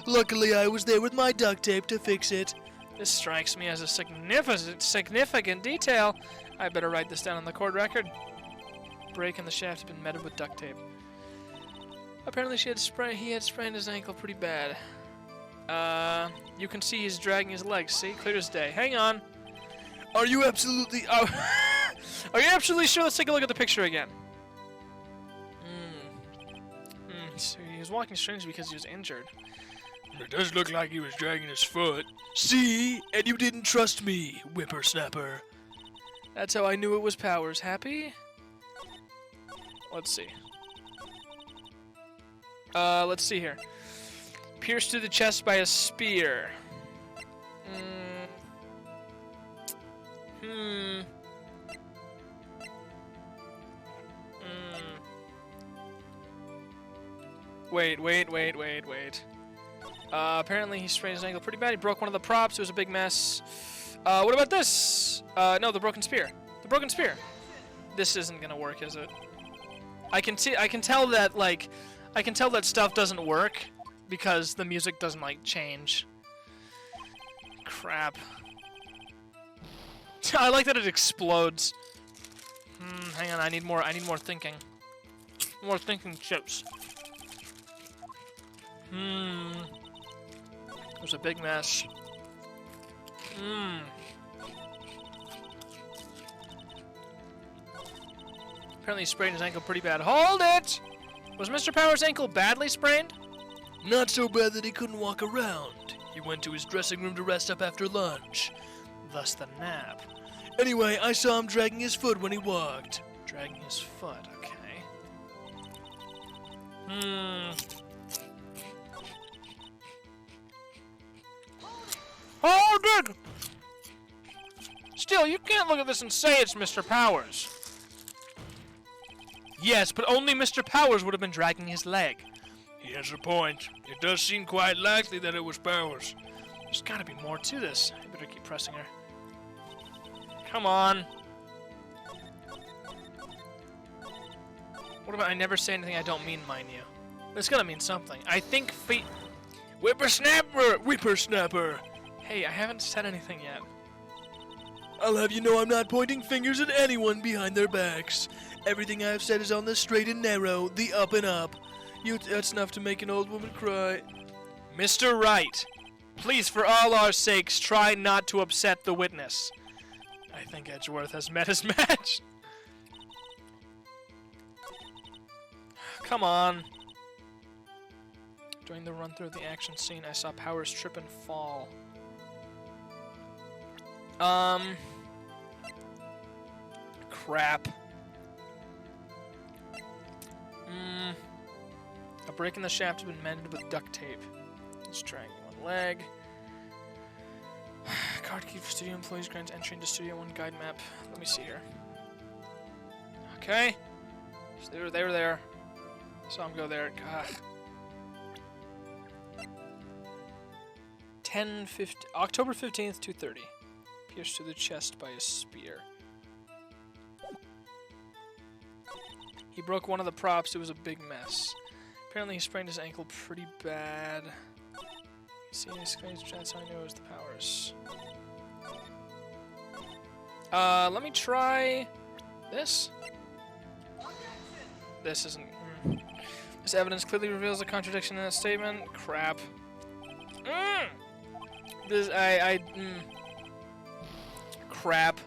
Luckily, I was there with my duct tape to fix it. This strikes me as a significant detail. I better write this down on the court record. Break in the shaft had been met with duct tape. Apparently he had sprained his ankle pretty bad. You can see he's dragging his legs. See? Clear as day. Hang on. Are you absolutely... Are you absolutely sure? Let's take a look at the picture again. So he was walking strangely because he was injured. It does look like he was dragging his foot. See? And you didn't trust me, whippersnapper. That's how I knew it was Powers. Happy? Let's see. Let's see here. Pierced through the chest by a spear. Wait. Apparently he sprained his ankle pretty bad. He broke one of the props. It was a big mess. What about this? No, the broken spear. The broken spear. This isn't gonna work, is it? I can tell that stuff doesn't work because the music doesn't like change. Crap. I like that it explodes. Hang on, I need more thinking. More thinking chips. It was a big mess. Apparently he sprained his ankle pretty bad. Hold it! Was Mr. Powers' ankle badly sprained? Not so bad that he couldn't walk around. He went to his dressing room to rest up after lunch. Thus the nap. Anyway, I saw him dragging his foot when he walked. Dragging his foot, okay. Hold it! Still, you can't look at this and say it's Mr. Powers. Yes, but only Mr. Powers would have been dragging his leg. He has a point. It does seem quite likely that it was Powers. There's gotta be more to this. I better keep pressing her. Come on. What about I never say anything I don't mean, mind you? It's gotta mean something. I think feet. Whippersnapper! Whippersnapper! Hey, I haven't said anything yet. I'll have you know I'm not pointing fingers at anyone behind their backs. Everything I've said is on the straight and narrow, the up and up. That's enough to make an old woman cry. Mr. Wright, please, for all our sakes, try not to upset the witness. I think Edgeworth has met his match. Come on. During the run-through of the action scene, I saw Powers trip and fall. Crap. A break in the shaft has been mended with duct tape. It's dragging one leg. Card key for studio employees grants entry into Studio 1 guide map. Let me see here. Okay. So they were there. Saw him go there. October 15th, 2:30. Pierced to the chest by a spear. He broke one of the props. It was a big mess. Apparently he sprained his ankle pretty bad. See his screens, that's how I knew it was the Powers. Let me try this. This isn't. This evidence clearly reveals a contradiction in that statement. Crap. Crap.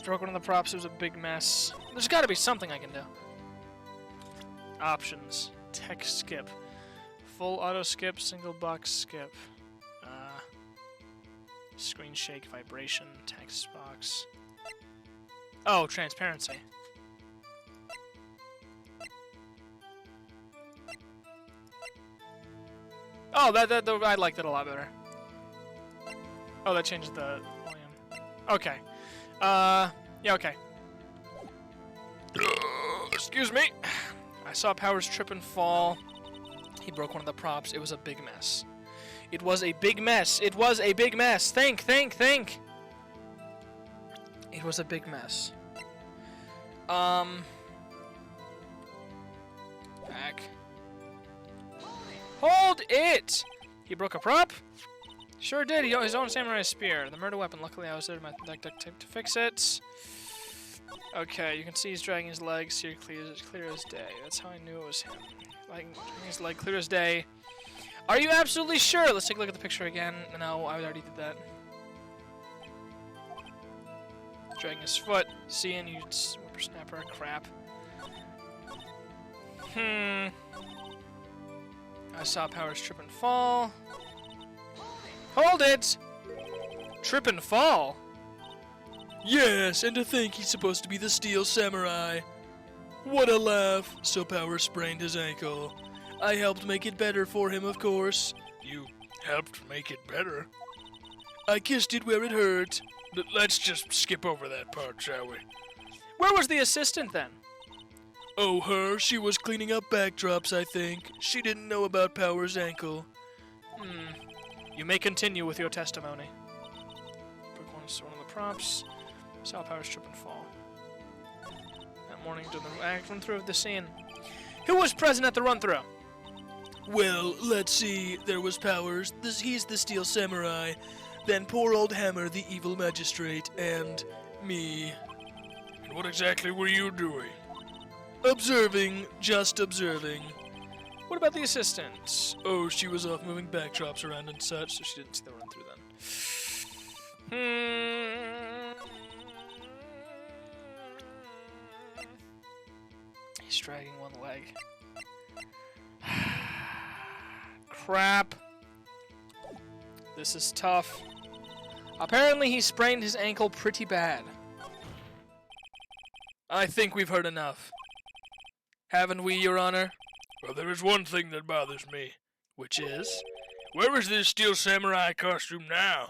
Broke one of the props, it was a big mess. There's gotta be something I can do. Options. Text skip. Full auto skip, single box skip. Screen shake, vibration, text box. Oh, transparency. Oh, I liked it a lot better. Oh, that changed the volume. Okay. Yeah, okay. Excuse me. I saw Powers trip and fall. He broke one of the props. It was a big mess. It was a big mess. It was a big mess. Think. It was a big mess. Back. Hold it! He broke a prop? Sure did. He his own samurai spear. The murder weapon. Luckily, I was there with my duct tape to fix it. Okay, you can see he's dragging his legs here clear as day. That's how I knew it was him. Like, dragging his leg clear as day. Are you absolutely sure? Let's take a look at the picture again. No, I already did that. Dragging his foot. Seeing you whippersnapper. Crap. I saw Powers trip and fall. Hold it! Trip and fall? Yes, and to think he's supposed to be the Steel Samurai. What a laugh. So Powers sprained his ankle. I helped make it better for him, of course. You helped make it better? I kissed it where it hurt. Let's just skip over that part, shall we? Where was the assistant then? Oh, her? She was cleaning up backdrops, I think. She didn't know about Powers' ankle. You may continue with your testimony. Broke one of the props. Saw Powers trip and fall. That morning during the run-through of the scene. Who was present at the run-through? Well, let's see. There was Powers. He's the Steel Samurai. Then poor old Hammer, the evil magistrate, and me. And what exactly were you doing? Observing. Just observing. What about the assistant? Oh, she was off moving backdrops around and such, so she didn't see the run-through then. He's dragging one leg. Crap. This is tough. Apparently he sprained his ankle pretty bad. I think we've heard enough. Haven't we, Your Honor? Well, there is one thing that bothers me. Which is? Where is this Steel Samurai costume now?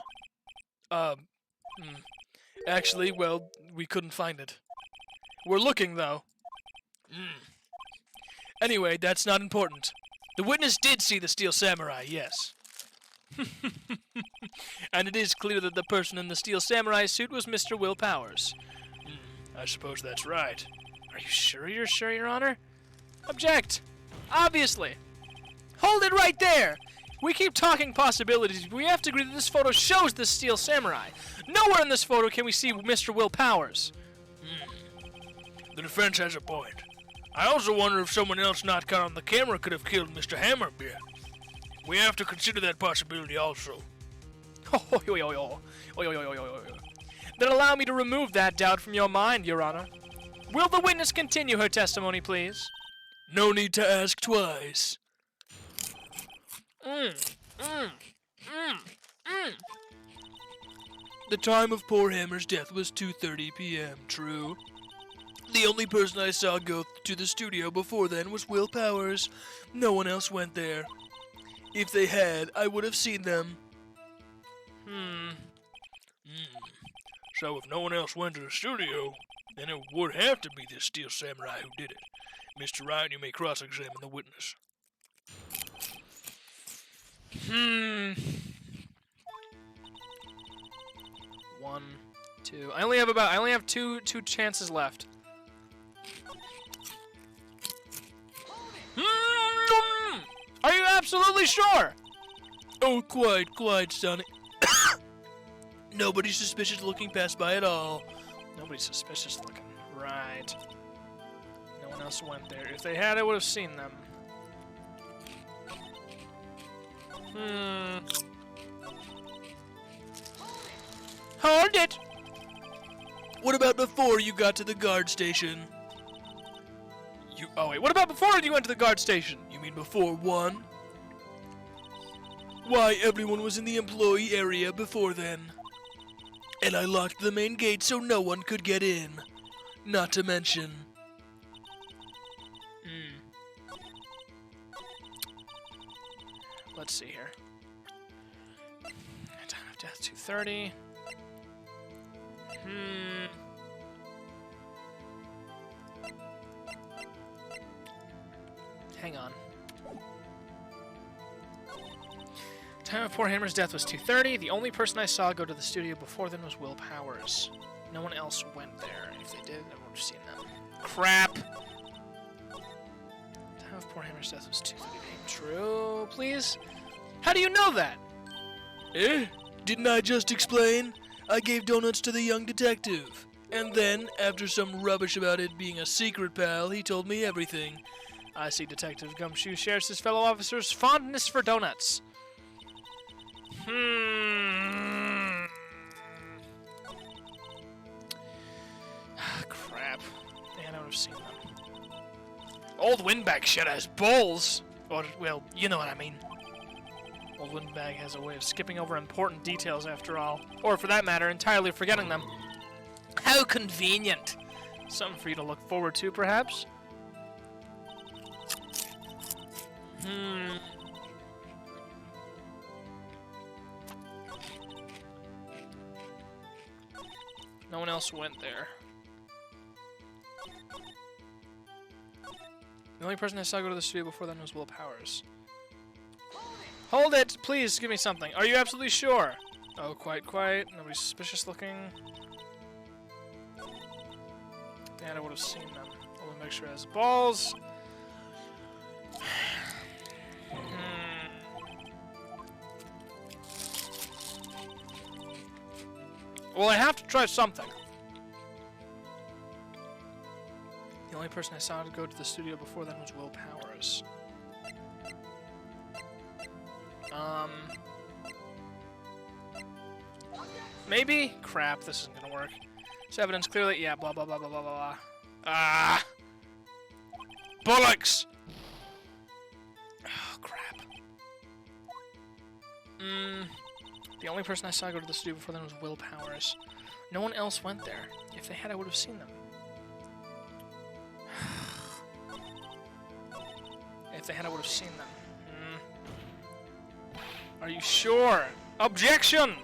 Actually, well, we couldn't find it. We're looking, though. Anyway, that's not important. The witness did see the Steel Samurai, yes. And it is clear that the person in the Steel Samurai suit was Mr. Will Powers. I suppose that's right. Are you sure you're sure, Your Honor? Object! Obviously! Hold it right there! We keep talking possibilities, but we have to agree that this photo shows the Steel Samurai. Nowhere in this photo can we see Mr. Will Powers. The defense has a point. I also wonder if someone else not caught on the camera could have killed Mr. Hammerbeard. We have to consider that possibility also. Then allow me to remove that doubt from your mind, Your Honor. Will the witness continue her testimony, please? No need to ask twice. The time of poor Hammer's death was 2:30 p.m., true? The only person I saw go to the studio before then was Will Powers. No one else went there. If they had, I would have seen them. So if no one else went to the studio, then it would have to be this Steel Samurai who did it. Mr. Ryan, you may cross-examine the witness. 1, 2. I only have two chances left. Are you absolutely sure? Oh, quite, Sonny. Nobody's suspicious looking passed by at all. Nobody's suspicious looking. Right. No one else went there. If they had, I would have seen them. Hold it! What about before you got to the guard station? Oh wait, what about before you went to the guard station? You mean before 1? Why, everyone was in the employee area before then. And I locked the main gate so no one could get in. Not to mention... Let's see here. Time of death 2:30. Hang on. Time of poor Hammer's death was 2:30. The only person I saw go to the studio before then was Will Powers. No one else went there. If they did, I would have seen them. Crap! Time of poor Hammer's death was 2:30. True, please? How do you know that? Didn't I just explain? I gave donuts to the young detective. And then, after some rubbish about it being a secret, pal, he told me everything. I see Detective Gumshoe shares his fellow officers' fondness for donuts. Crap. Man, I would have seen them. Old Windbag shit has balls! Or, well, you know what I mean. Old Windbag has a way of skipping over important details after all. Or, for that matter, entirely forgetting them. How convenient! Something for you to look forward to, perhaps? No one else went there. The only person I saw go to the studio before then was Will Powers. Hold it! Please, give me something. Are you absolutely sure? Oh, quite. Nobody's suspicious looking. And I would have seen them. I want to make sure it has balls. Well, I have to try something. The only person I saw to go to the studio before then was Will Powers. Maybe? Crap, this isn't gonna work. This evidence clearly, yeah, blah blah blah blah blah blah. Ah! Bollocks! Oh, crap. The only person I saw go to the studio before then was Will Powers. No one else went there. If they had, I would have seen them. If they had, I would have seen them. Are you sure? Objection!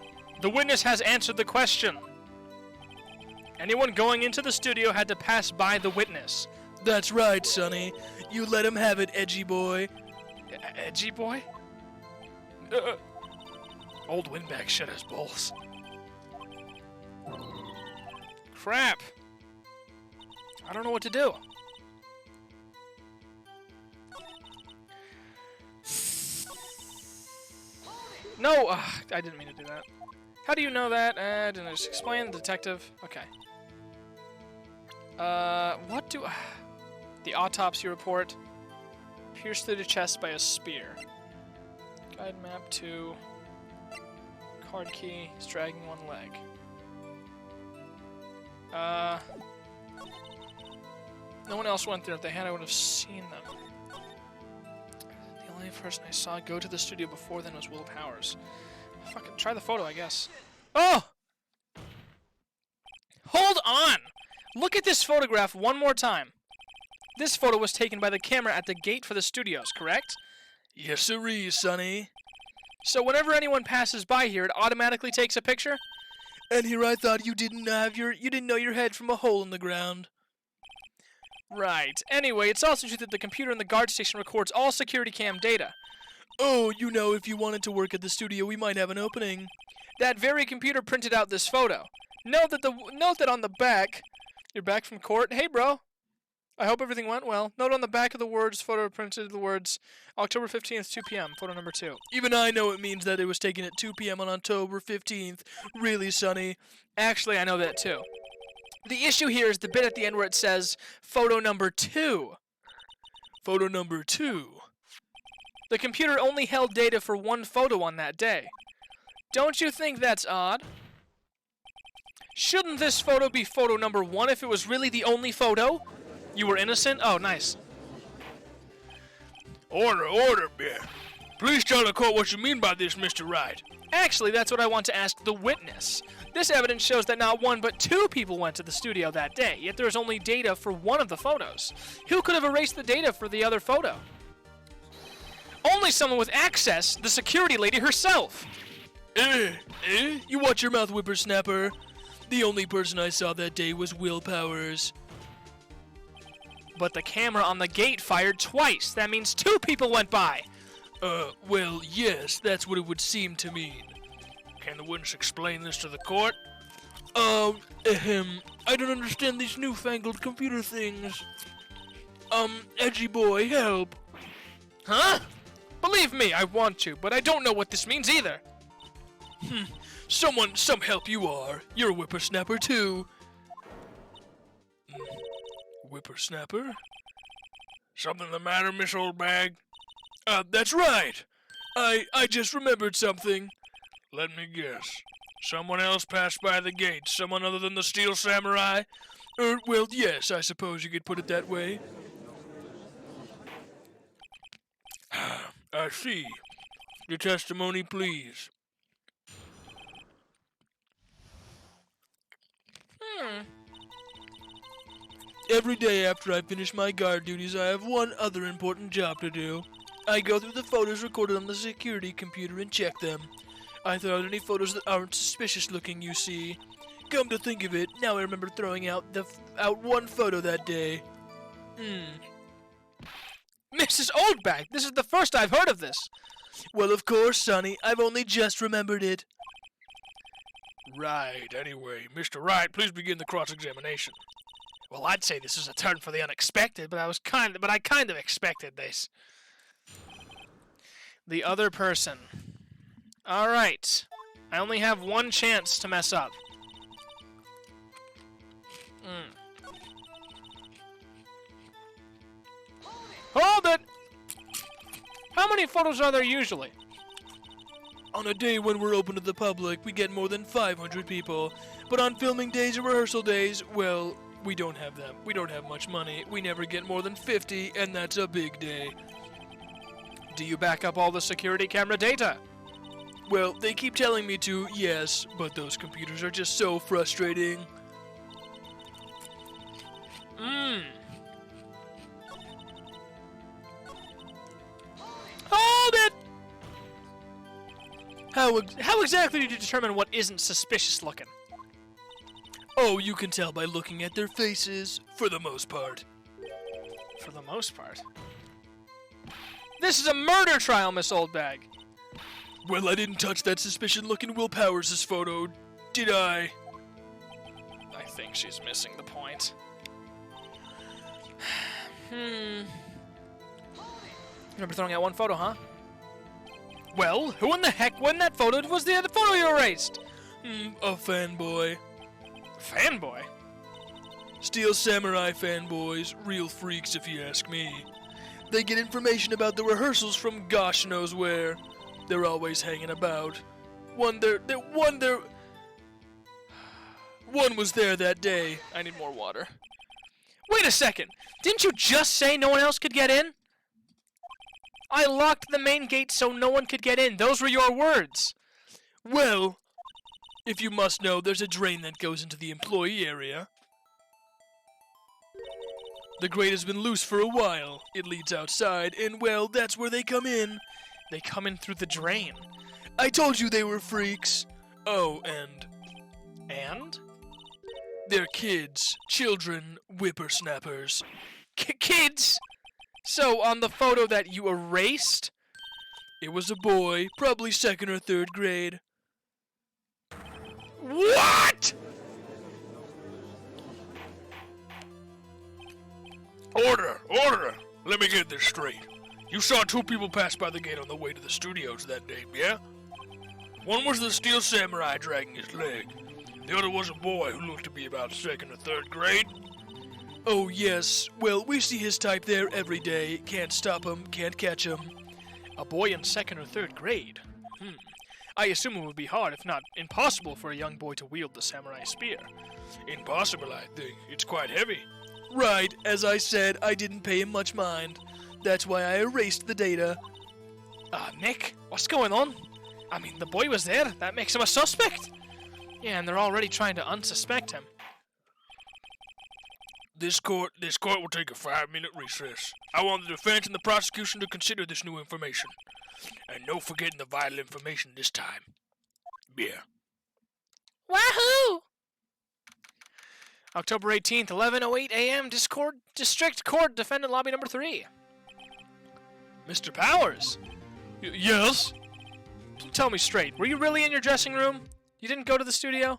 The witness has answered the question. Anyone going into the studio had to pass by the witness. That's right, Sonny. You let him have it, edgy boy. Edgy boy? Old windbag shut his balls. Crap. I don't know what to do. No! I didn't mean to do that. How do you know that? Didn't I just explain? Detective? Okay. What do... the autopsy report. Pierced through the chest by a spear. Guide map to... Card key. He's dragging one leg. No one else went there. If they had, I would have seen them. The only person I saw go to the studio before then was Will Powers. Fucking try the photo, I guess. Oh! Hold on! Look at this photograph one more time. This photo was taken by the camera at the gate for the studios, correct? Yes, sirree, Sonny. So whenever anyone passes by here, it automatically takes a picture? And here I thought you didn't know your head from a hole in the ground. Right. Anyway, it's also true that the computer in the guard station records all security cam data. Oh, you know, if you wanted to work at the studio, we might have an opening. That very computer printed out this photo. Note that on the back, you're back from court. Hey, bro. I hope everything went well. Note on the back of the words photo printed the words October 15th, 2 p.m. Photo number 2. Even I know it means that it was taken at 2 p.m. on October 15th. Really, Sonny? Actually, I know that too. The issue here is the bit at the end where it says photo number 2. Photo number 2. The computer only held data for one photo on that day. Don't you think that's odd? Shouldn't this photo be photo number 1 if it was really the only photo? You were innocent? Oh, nice. Order, man. Please tell the court what you mean by this, Mr. Wright. Actually, that's what I want to ask the witness. This evidence shows that not 1 but 2 people went to the studio that day, yet there's only data for one of the photos. Who could have erased the data for the other photo? Only someone with access, the security lady herself. You watch your mouth, whippersnapper. The only person I saw that day was Will Powers. But the camera on the gate fired twice. That means 2 people went by. Well, yes, that's what it would seem to mean. Can the witness explain this to the court? I don't understand these newfangled computer things. Edgy boy, help. Huh? Believe me, I want to, but I don't know what this means either. Some help you are. You're a whippersnapper, too. Whippersnapper? Something the matter, Miss Oldbag? That's right. I just remembered something. Let me guess. Someone else passed by the gate. Someone other than the Steel Samurai? Well, yes, I suppose you could put it that way. I see. Your testimony, please. Every day after I finish my guard duties, I have one other important job to do. I go through the photos recorded on the security computer and check them. I throw out any photos that aren't suspicious looking, you see. Come to think of it, now I remember throwing out one photo that day. Mrs. Oldbag, this is the first I've heard of this. Well, of course, Sonny. I've only just remembered it. Right, anyway. Mr. Wright, please begin the cross-examination. Well, I'd say this is a turn for the unexpected, but I kind of expected this. The other person. All right. I only have one chance to mess up. Hold it! How many photos are there usually? On a day when we're open to the public, we get more than 500 people. But on filming days or rehearsal days, well, we don't have them. We don't have much money. We never get more than 50, and that's a big day. Do you back up all the security camera data? Well, they keep telling me to, yes, but those computers are just so frustrating. Hold it! How exactly do you determine what isn't suspicious looking? Oh, you can tell by looking at their faces, for the most part. For the most part. This is a murder trial, Miss Oldbag. Well, I didn't touch that suspicion-looking Will Powers' photo, did I? I think she's missing the point. Remember throwing out one photo, huh? Well, who in the heck when that photo was the other photo you erased? A fanboy. Fanboy? Steel Samurai fanboys, real freaks if you ask me. They get information about the rehearsals from gosh knows where. They're always hanging about. One was there that day. I need more water. Wait a second! Didn't you just say no one else could get in? I locked the main gate so no one could get in. Those were your words. Well, if you must know, there's a drain that goes into the employee area. The grate has been loose for a while. It leads outside, and well, that's where they come in. They come in through the drain. I told you they were freaks. Oh, and And? they're kids, children, whippersnappers. Kids? So, on the photo that you erased? It was a boy, probably 2nd or 3rd grade. What?! Order! Order! Let me get this straight. You saw 2 people pass by the gate on the way to the studios that day, yeah? One was the Steel Samurai dragging his leg. The other was a boy who looked to be about 2nd or 3rd grade. Oh, yes. Well, we see his type there every day. Can't stop him, can't catch him. A boy in 2nd or 3rd grade? I assume it would be hard, if not impossible, for a young boy to wield the samurai spear. Impossible, I think. It's quite heavy. Right, as I said, I didn't pay him much mind. That's why I erased the data. Nick, what's going on? I mean, the boy was there. That makes him a suspect. Yeah, and they're already trying to unsuspect him. This court will take a 5-minute recess. I want the defense and the prosecution to consider this new information. And no forgetting the vital information this time. Yeah. Wahoo! October 18th, 11:08 a.m. District Court, Defendant Lobby Number 3. Mr. Powers? Yes? Tell me straight, were you really in your dressing room? You didn't go to the studio?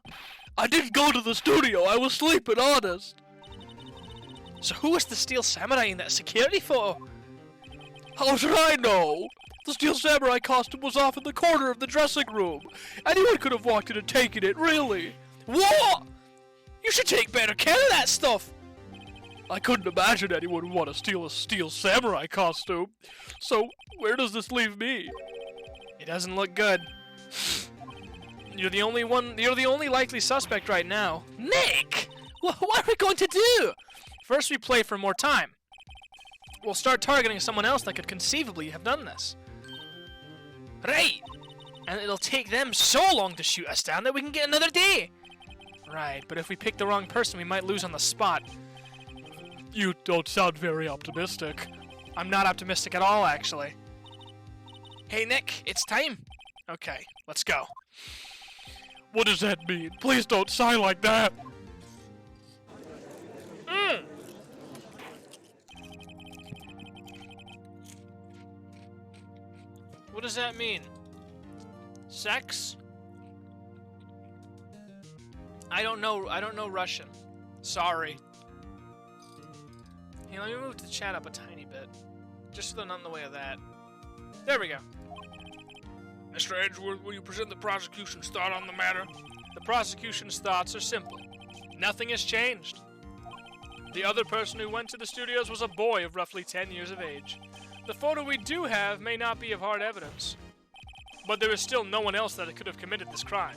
I didn't go to the studio. I was sleeping, honest. So who was the Steel Samurai in that security photo? How should I know? The Steel Samurai costume was off in the corner of the dressing room. Anyone could have walked in and taken it, really. What? You should take better care of that stuff. I couldn't imagine anyone would want to steal a Steel Samurai costume. So, where does this leave me? It doesn't look good. You're the only likely suspect right now. Nick! What are we going to do? First we play for more time. We'll start targeting someone else that could conceivably have done this. Right! And it'll take them so long to shoot us down that we can get another day. Right, but if we pick the wrong person, we might lose on the spot. You don't sound very optimistic. I'm not optimistic at all, actually. Hey, Nick, it's time. Okay, let's go. What does that mean? Please don't sigh like that. What does that mean? Sex? I don't know Russian. Sorry. Hey, let me move the chat up a tiny bit. Just so they're not in the way of that. There we go. Mr. Edgeworth, will you present the prosecution's thought on the matter? The prosecution's thoughts are simple. Nothing has changed. The other person who went to the studios was a boy of roughly 10 years of age. The photo we do have may not be of hard evidence, but there is still no one else that could have committed this crime.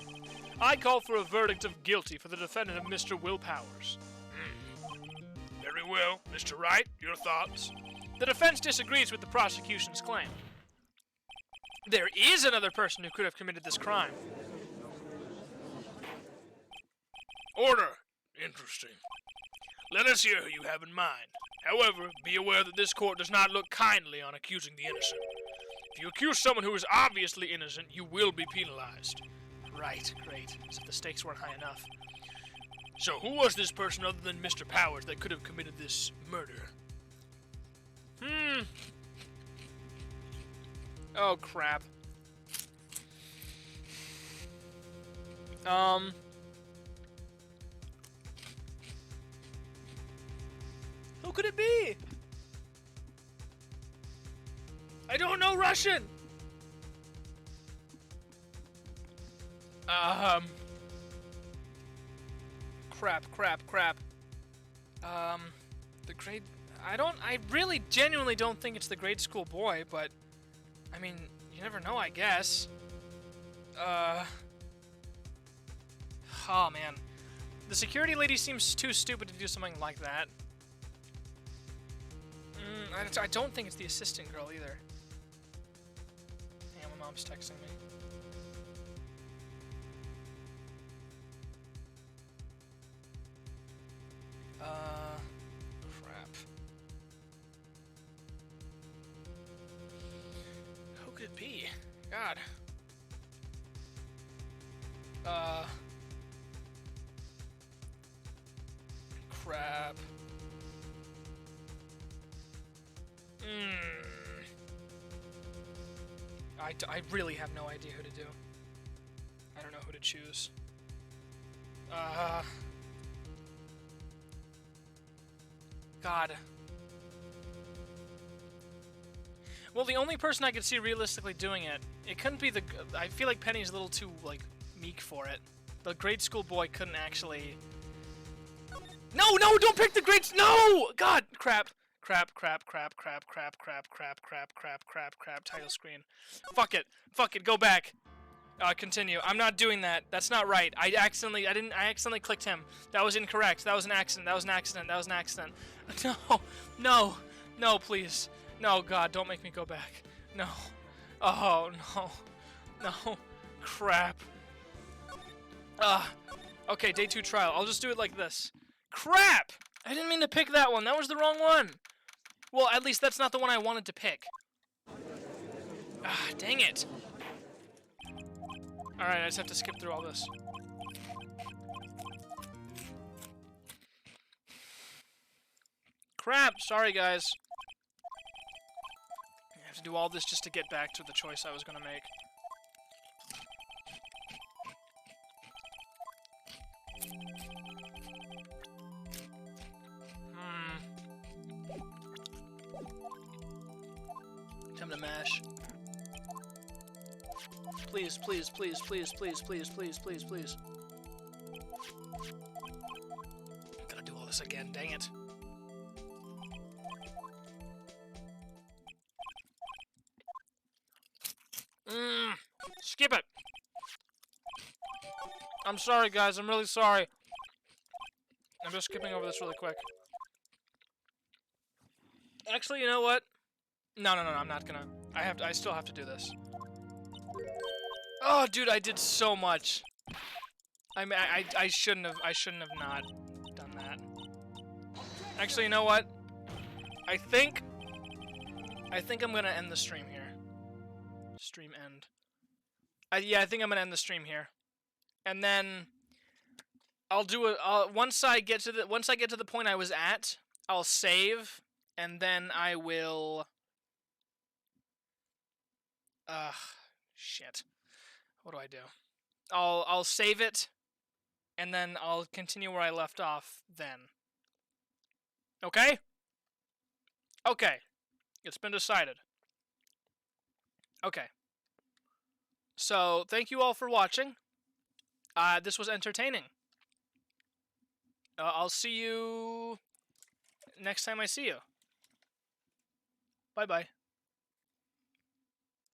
I call for a verdict of guilty for the defendant of Mr. Will Powers. Very well. Mr. Wright, your thoughts? The defense disagrees with the prosecution's claim. There is another person who could have committed this crime. Order. Interesting. Let us hear who you have in mind. However, be aware that this court does not look kindly on accusing the innocent. If you accuse someone who is obviously innocent, you will be penalized. Right, great. So the stakes weren't high enough. So who was this person other than Mr. Powers that could have committed this murder? Oh, crap. Who could it be? I don't know Russian! Crap. The grade... I really genuinely don't think it's the grade school boy, but... I mean, you never know, I guess. Oh, man. The security lady seems too stupid to do something like that. I don't think it's the assistant girl, either. Yeah, my mom's texting me. Crap. Who could it be? God. Crap. I really have no idea who to do. I don't know who to choose. God. Well, the only person I could see realistically doing it, it couldn't be the... I feel like Penny's a little too, like, meek for it. The grade school boy couldn't actually... No, don't pick the grades! No! God! Crap. Title screen. Fuck it, go back. Continue. I'm not doing that. That's not right. I accidentally clicked him. That was incorrect. That was an accident. No, please. No, God, don't make me go back. No. Oh, no. Crap. Okay, day 2 trial. I'll just do it like this. Crap! I didn't mean to pick that one. That was the wrong one. Well, at least that's not the one I wanted to pick. Dang it. Alright, I just have to skip through all this. Crap! Sorry, guys. I have to do all this just to get back to the choice I was gonna make. Time to mash. Please. Gotta do all this again, dang it. Skip it! I'm sorry, guys, I'm really sorry. I'm just skipping over this really quick. Actually, you know what? No, I'm not gonna. I still have to do this. Oh, dude, I did so much. I mean, I shouldn't have not done that. Actually, you know what? I think I'm gonna end the stream here. Stream end. Yeah, I think I'm gonna end the stream here, and then I'll do it. Once I get to the point I was at, I'll save, and then I will. Shit. What do I do? I'll save it, and then I'll continue where I left off then. Okay? Okay. It's been decided. Okay. So, thank you all for watching. This was entertaining. I'll see you next time I see you. Bye-bye.